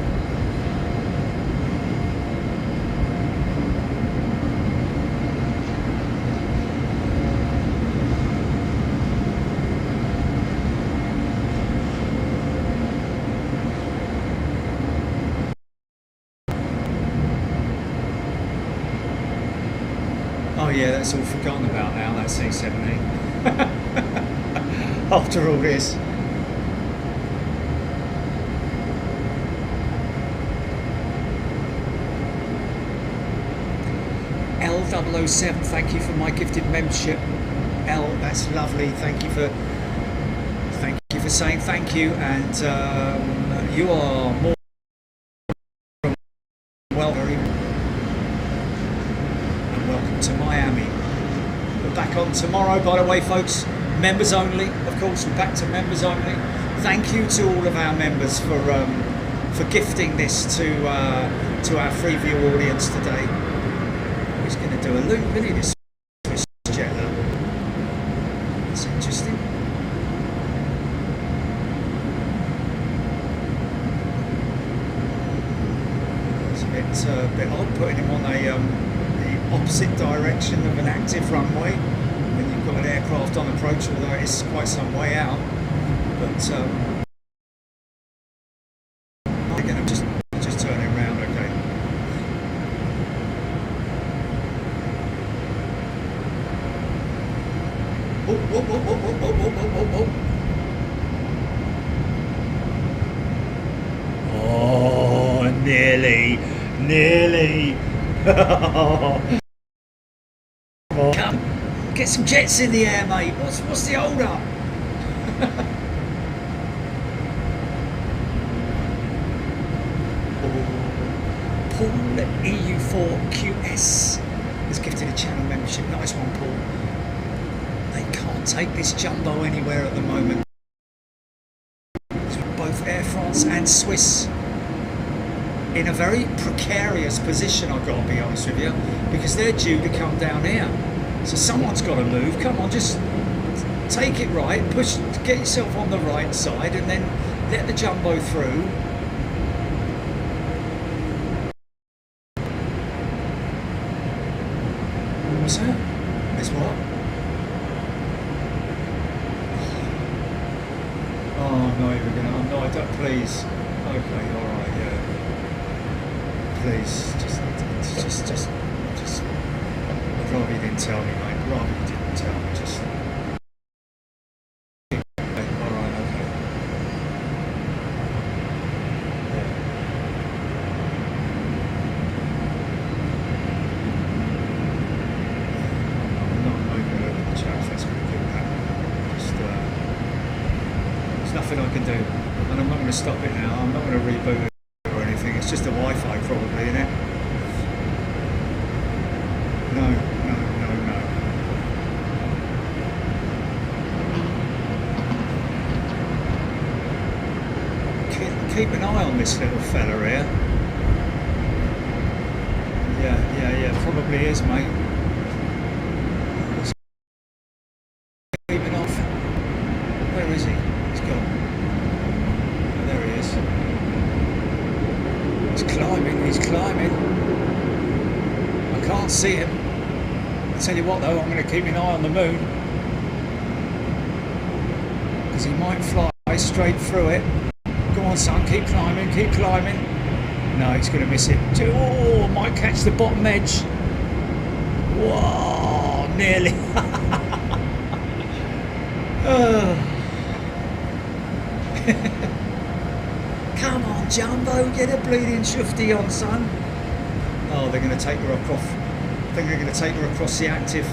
D: Oh yeah, that's all forgotten about now, that C-17. After all this. L007, thank you for my gifted membership. L, that's lovely. Thank you for saying thank you, and you are more welcome. Welcome to Miami. We're back on tomorrow, by the way, folks. Members only, of course. We're back to members only. Thank you to all of our members for gifting this to our Freeview audience today. He's going to do a loop, isn't he, this Swiss jetter? That's interesting. It's a bit odd putting him on the opposite direction of an active runway when you've got an aircraft on approach, although it's quite some way out. But I'm going to just turn it around, okay. Oh, whoa, whoa, whoa, whoa, whoa, whoa, whoa, whoa, whoa. Oh, nearly. Come, get some jets in the air, mate. What's the hold up? Paul EU4QS has gifted a channel membership. Nice one, Paul. They can't take this jumbo anywhere at the moment. Both Air France and Swiss in a very precarious position, I've got to be honest with you, because they're due to come down here. So someone's got to move. Come on, just take it right, push, get yourself on the right side, and then let the jumbo through. What's that? It's what? Oh, I'm not even gonna. I'm not. I don't. Please. Okay. All right. Yeah. Please. Just. I'd rather you didn't tell me, mate. I'd rather you didn't tell me. Just. Okay. All right. Okay. Yeah. I'm not going to look at the chat. That's going to do that. Just. There's nothing I can do, and I'm not going to stop it now. I'm not going to reboot it or anything. It's just the Wi-Fi, probably, isn't it? No. Keep an eye on this little fella here. Yeah, probably is, mate. Keeping off. Where is he? He's gone. Oh, there he is. He's climbing.
B: see him. I tell you what though, I'm going to keep an eye on the moon, because he might fly straight through it. Go on son, keep climbing, keep climbing. No, he's going to miss it. Oh, might catch the bottom edge. Whoa, nearly. Come on, Jumbo, get a bleeding shufty on, son. Oh, they're going to take her across. I think they're going to take her across the active.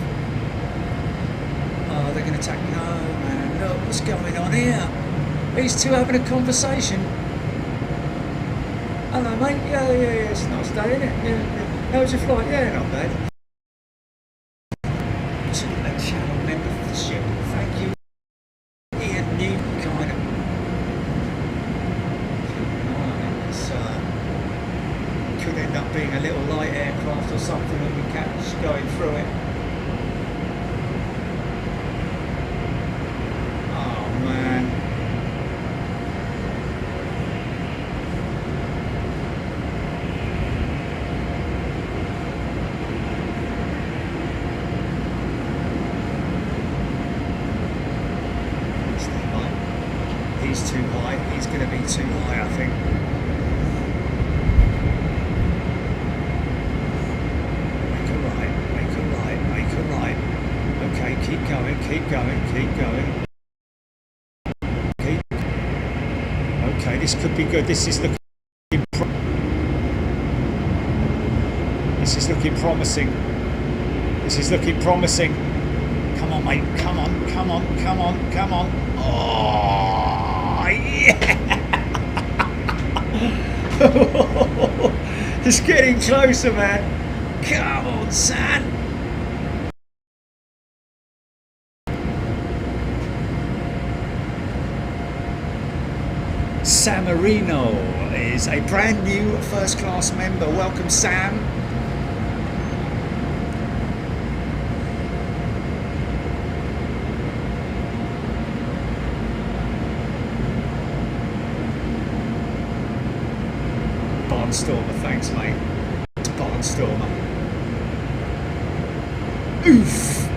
B: Oh, they're going to take. No, man, look what's going on here. These two having a conversation. Hello, mate. Yeah, it's a nice day, isn't it? Yeah. How was your flight? Yeah, not bad. To a channel member for the ship. Thank you. Ian Newton, kind of. Could end up being a little light aircraft or something that we catch going through it. Oh man. He's too high. He's going to be too high, I think. Okay, keep going, keep going, keep going. Okay, this could be good. This is looking promising. This is looking promising. Come on, mate. Come on, come on, come on, come on. Oh, yeah! It's getting closer, man. Come on, son. Sam Marino is a brand new first class member. Welcome, Sam. Barnstormer, thanks, mate. Barnstormer. Oof!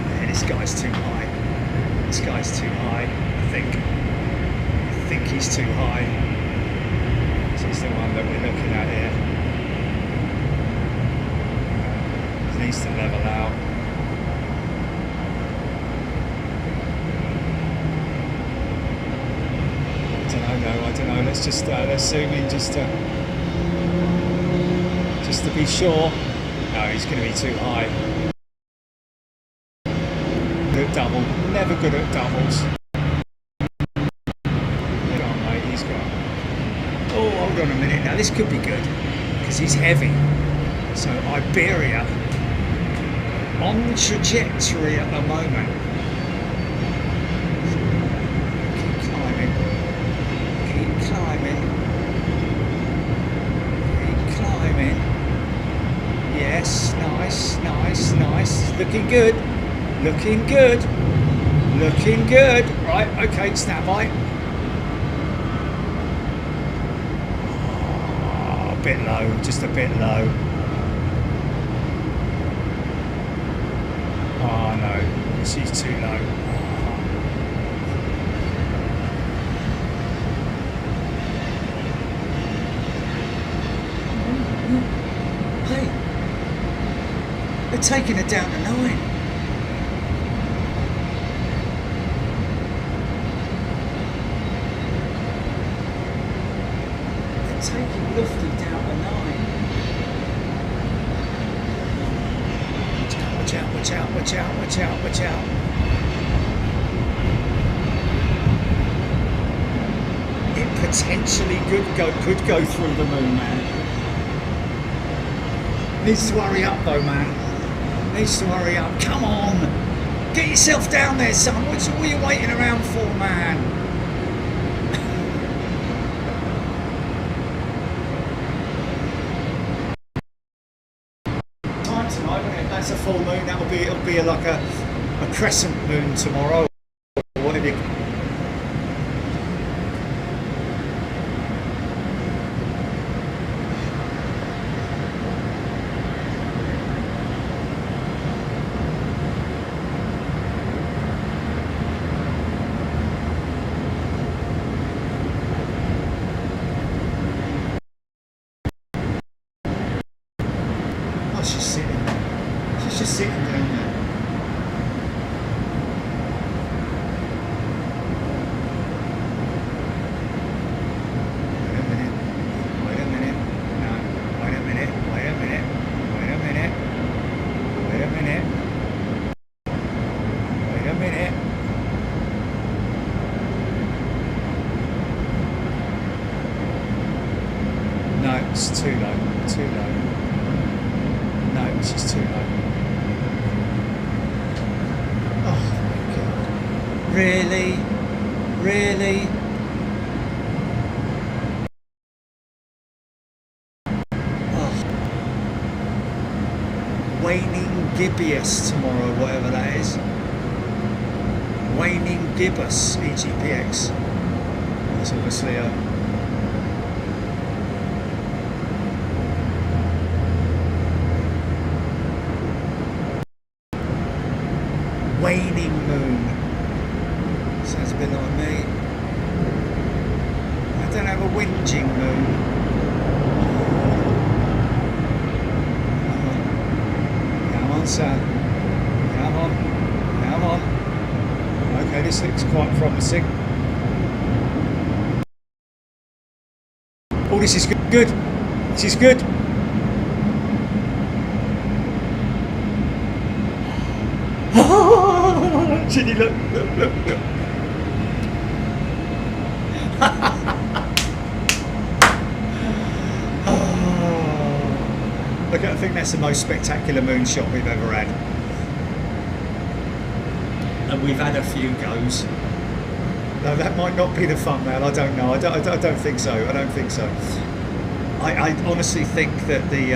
B: Yeah, this guy's too high. This guy's too high. I think he's too high. This is the one that we're looking at here. He needs to level out. I don't know. Let's just let's zoom in just to be sure. No, he's going to be too high. Good at double. Never good at doubles. Oh, hold on a minute now, this could be good because he's heavy. So Iberia on trajectory at the moment. Keep climbing, keep climbing, keep climbing. Yes, nice, nice, nice. Looking good, looking good, looking good. Right, okay, stand by. A bit low, just a bit low. Oh no, she's too low. Hey, they're taking her down to 9. Taking Lufty down to 9. Watch out, watch out, watch out, watch out, watch out. It potentially could go through the moon, man. Needs to hurry up though, man. Needs to hurry up. Come on! Get yourself down there, son. What are you waiting around for, man? That's a full moon. It'll be like a crescent moon tomorrow. What have you?
D: It's too low, too low. No, it's just too low. Oh my God. Really? Really? Oh. Waning gibbous tomorrow, whatever that is. Waning gibbous, EGPX. That's obviously a... waning moon. Sounds a bit like me. I don't have a whinging moon. Come on, sir. Come on. Come on. Okay, this looks quite promising. Oh, this is good. Good. This is good. Chitty, look, look, look, look. Look, I think that's the most spectacular moonshot we've ever had. And we've had a few goes. No, that might not be the thumbnail. I don't know. I don't think so. I don't think so. I honestly think that the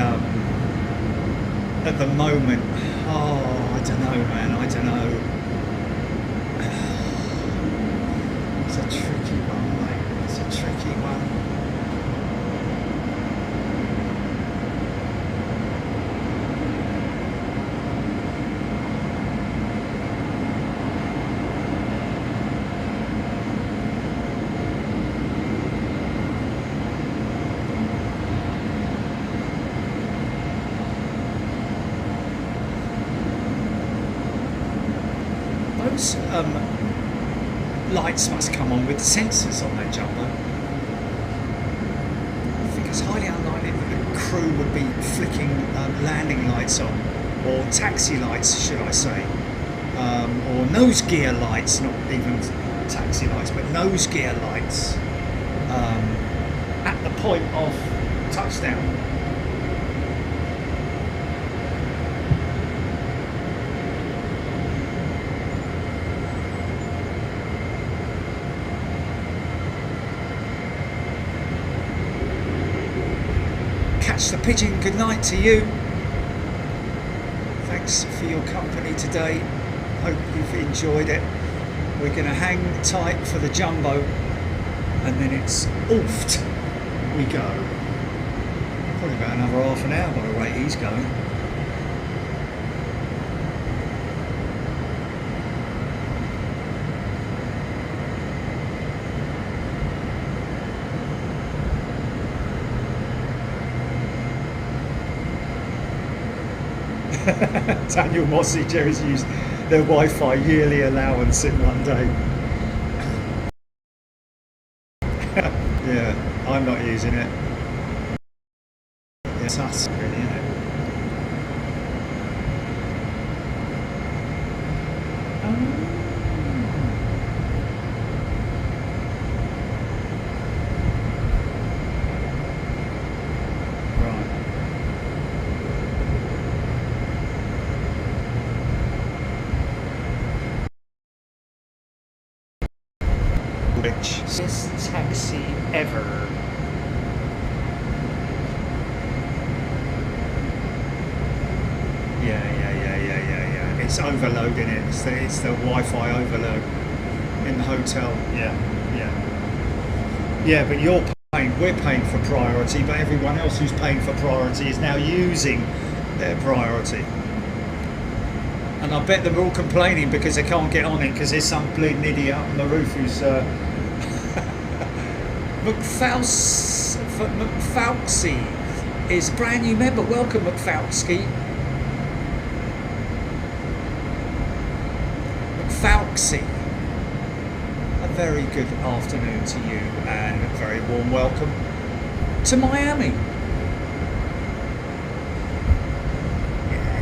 D: at the moment, oh, I don't know, man. I don't know. It's a tricky one, mate. It's a tricky one. Those lights must come on with the sensors on that jumbo. I think it's highly unlikely that the crew would be flicking landing lights on, or taxi lights, should I say, or nose gear lights, not even taxi lights, but nose gear lights at the point of touchdown. Catch the pigeon, good night to you. Thanks for your company today. Hope you've enjoyed it. We're going to hang tight for the jumbo, and then it's oofed. We go. Probably about another half an hour by the rate he's going. Daniel Mossy, Jerry's used their Wi-Fi yearly allowance in one day. Yeah, I'm not using it. It's us, really, isn't it?
B: Best taxi ever.
D: Yeah. It's overloading it. It's the Wi-Fi overload in the hotel. Yeah, but we're paying for priority, but everyone else who's paying for priority is now using their priority. And I bet they're all complaining because they can't get on it because there's some bleeding idiot up on the roof who's McFalksy is a brand new member. Welcome, McFalksy. McFalksy. A very good afternoon to you and a very warm welcome to Miami.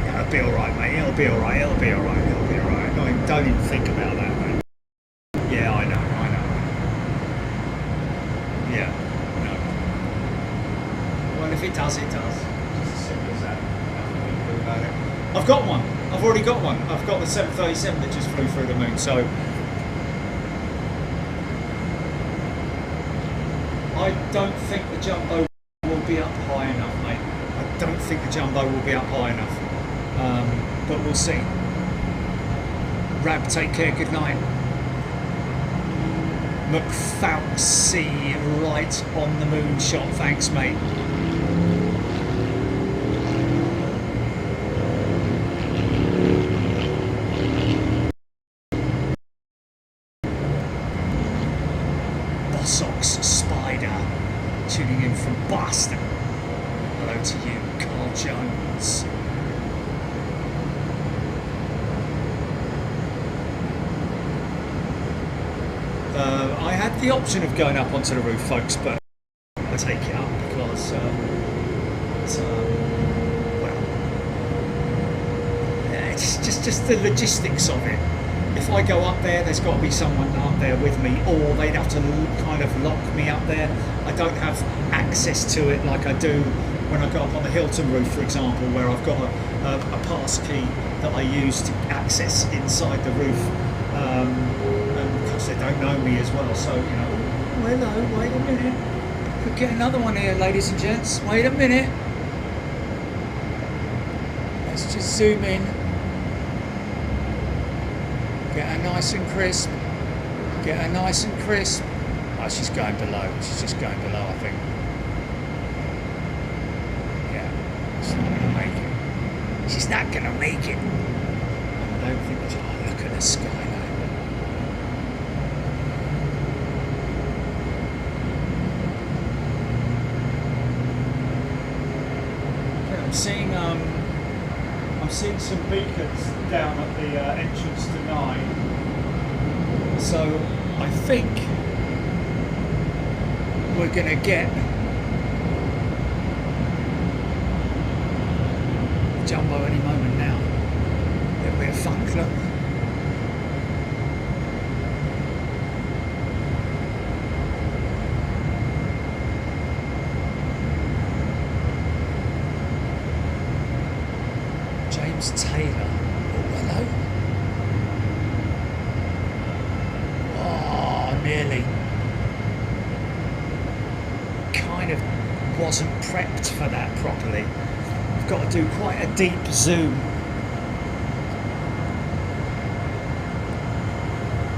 D: It'll be alright, mate. It'll be alright. Don't even think about that, mate. Yeah, I know. Yeah, no. Well, if if it does, it does. Just as simple as that. Nothing we can do about it. I've got one. I've already got one. I've got the 737 that just flew through the moon. So I don't think the jumbo will be up high enough, mate. I don't think the jumbo will be up high enough. But we'll see. Rab, take care. Good night. McFalksy, right on the Moonshot. Thanks, mate. Bossox Spider, tuning in from Boston. Hello to you, Carl Jones. I had the option of going up onto the roof, folks, but I take it up because, it's just the logistics of it. If I go up there, there's got to be someone up there with me, or they'd have to kind of lock me up there. I don't have access to it like I do when I go up on the Hilton roof, for example, where I've got a pass key that I use to access inside the roof. And because they don't know me as well, so, you know, oh, hello, wait a minute. Could get another one here, ladies and gents. Wait a minute. Let's just zoom in. Get her nice and crisp. Get her nice and crisp. Oh, she's going below. She's just going below, I think. Yeah, she's not going to make it. She's not going to make it. I don't think that's... Oh, look at the skyline. I'm seeing some beacons down at the entrance to 9. So I think we're going to get jumbo any moment now. A little bit of funk, look. Taylor. Oh, hello. Oh, nearly. Kind of wasn't prepped for that properly. I've got to do quite a deep zoom.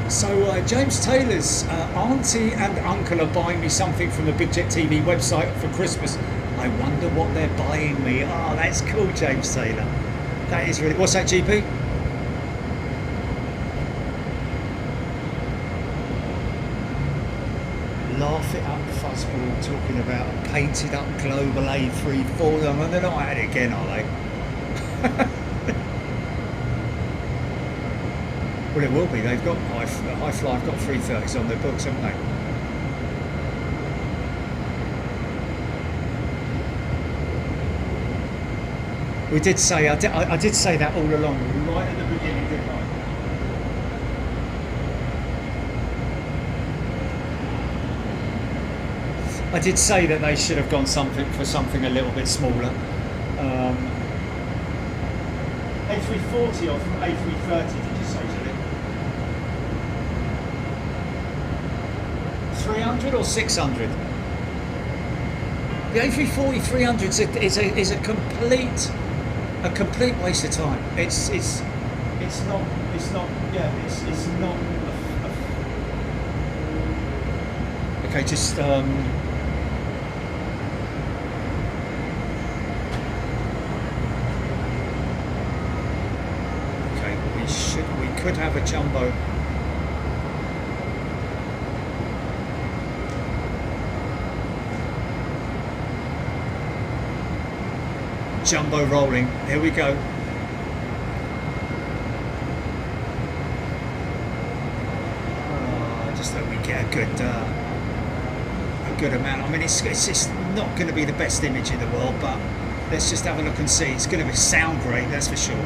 D: So James Taylor's auntie and uncle are buying me something from the Big Jet TV website for Christmas. I wonder what they're buying me. Oh, that's cool, James Taylor. That is really... What's that, GP? Laugh it up, fuzzball, talking about a painted up global A34. They're not at it again, are they? Well, it will be. They've got High Fly. I've got 330s on their books, haven't they? We did say, I did say that all along, right at the beginning, didn't I? I did say that they should have gone for something a little bit smaller. A340 or from A330, did you say, Julie? 300 or 600? The A340 300 is a complete waste of time. It's not okay, just okay, we could have a jumbo. Jumbo rolling. Here we go. Just hope we get a good amount. I mean, it's just not going to be the best image in the world, but let's just have a look and see. It's going to sound great, that's for sure.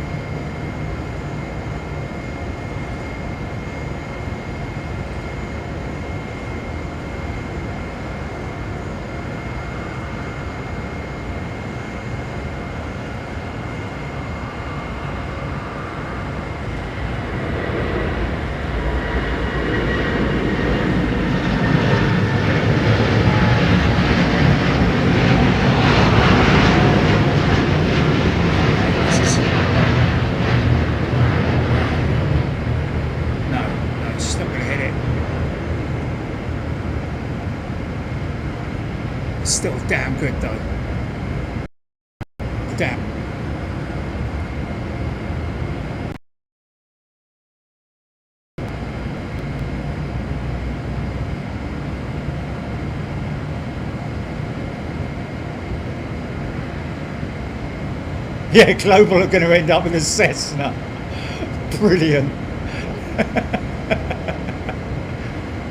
D: Still damn good though. Damn. Yeah, Global are going to end up with a Cessna. Brilliant.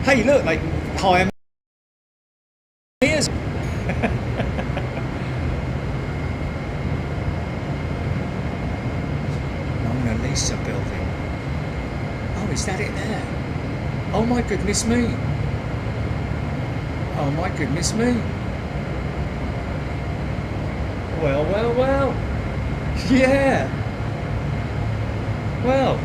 D: Hey, look, they can hire Mears. Mona Lisa building. Oh, is that it there? Oh my goodness me. Oh my goodness me. Well, well, well. Yeah. Well,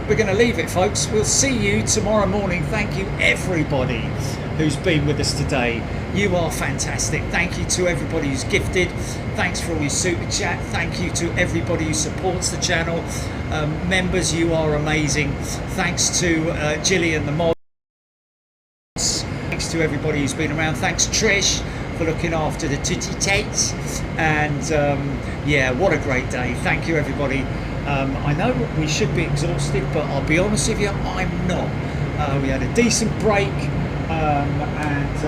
D: we're going to leave it, folks. We'll see you tomorrow morning. Thank you, everybody who's been with us today. You are fantastic. Thank you to everybody who's gifted. Thanks for all your super chat. Thank you to everybody who supports the channel. Members, you are amazing. Thanks to Gillian, the mod. Thanks to everybody who's been around. Thanks, Trish, for looking after the titty tates. And yeah, what a great day. Thank you, everybody. I know we should be exhausted, but I'll be honest with you, I'm not. We had a decent break, and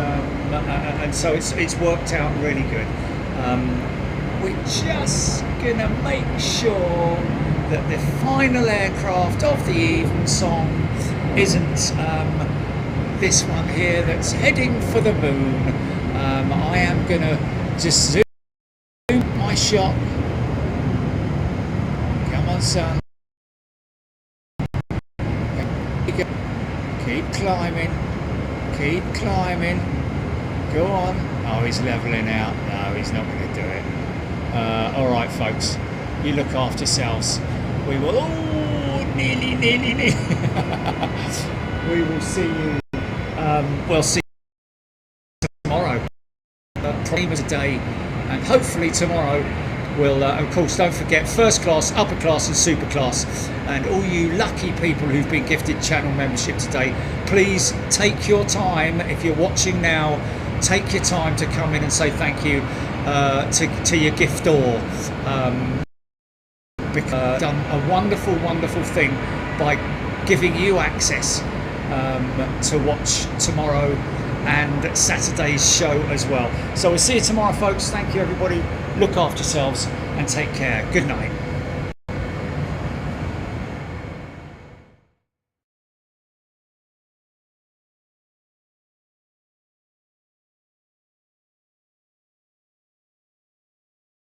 D: so it's worked out really good. We're just gonna make sure that the final aircraft of the evening song isn't this one here that's heading for the moon. I am gonna just zoom my shot. Come on, son. Keep climbing. Keep climbing. Go on. Oh, he's levelling out. No, he's not going to do it. All right, folks. You look after yourselves. We will. Oh, nearly. We will see you. We'll see you tomorrow. Probably was a day, and hopefully tomorrow. We'll, of course, don't forget first class, upper class and super class. And all you lucky people who've been gifted channel membership today, please take your time. If you're watching now, take your time to come in and say thank you to your giftor. Because done a wonderful, wonderful thing by giving you access to watch tomorrow and Saturday's show as well. So we'll see you tomorrow, folks. Thank you, everybody. Look after yourselves and take care. Good night.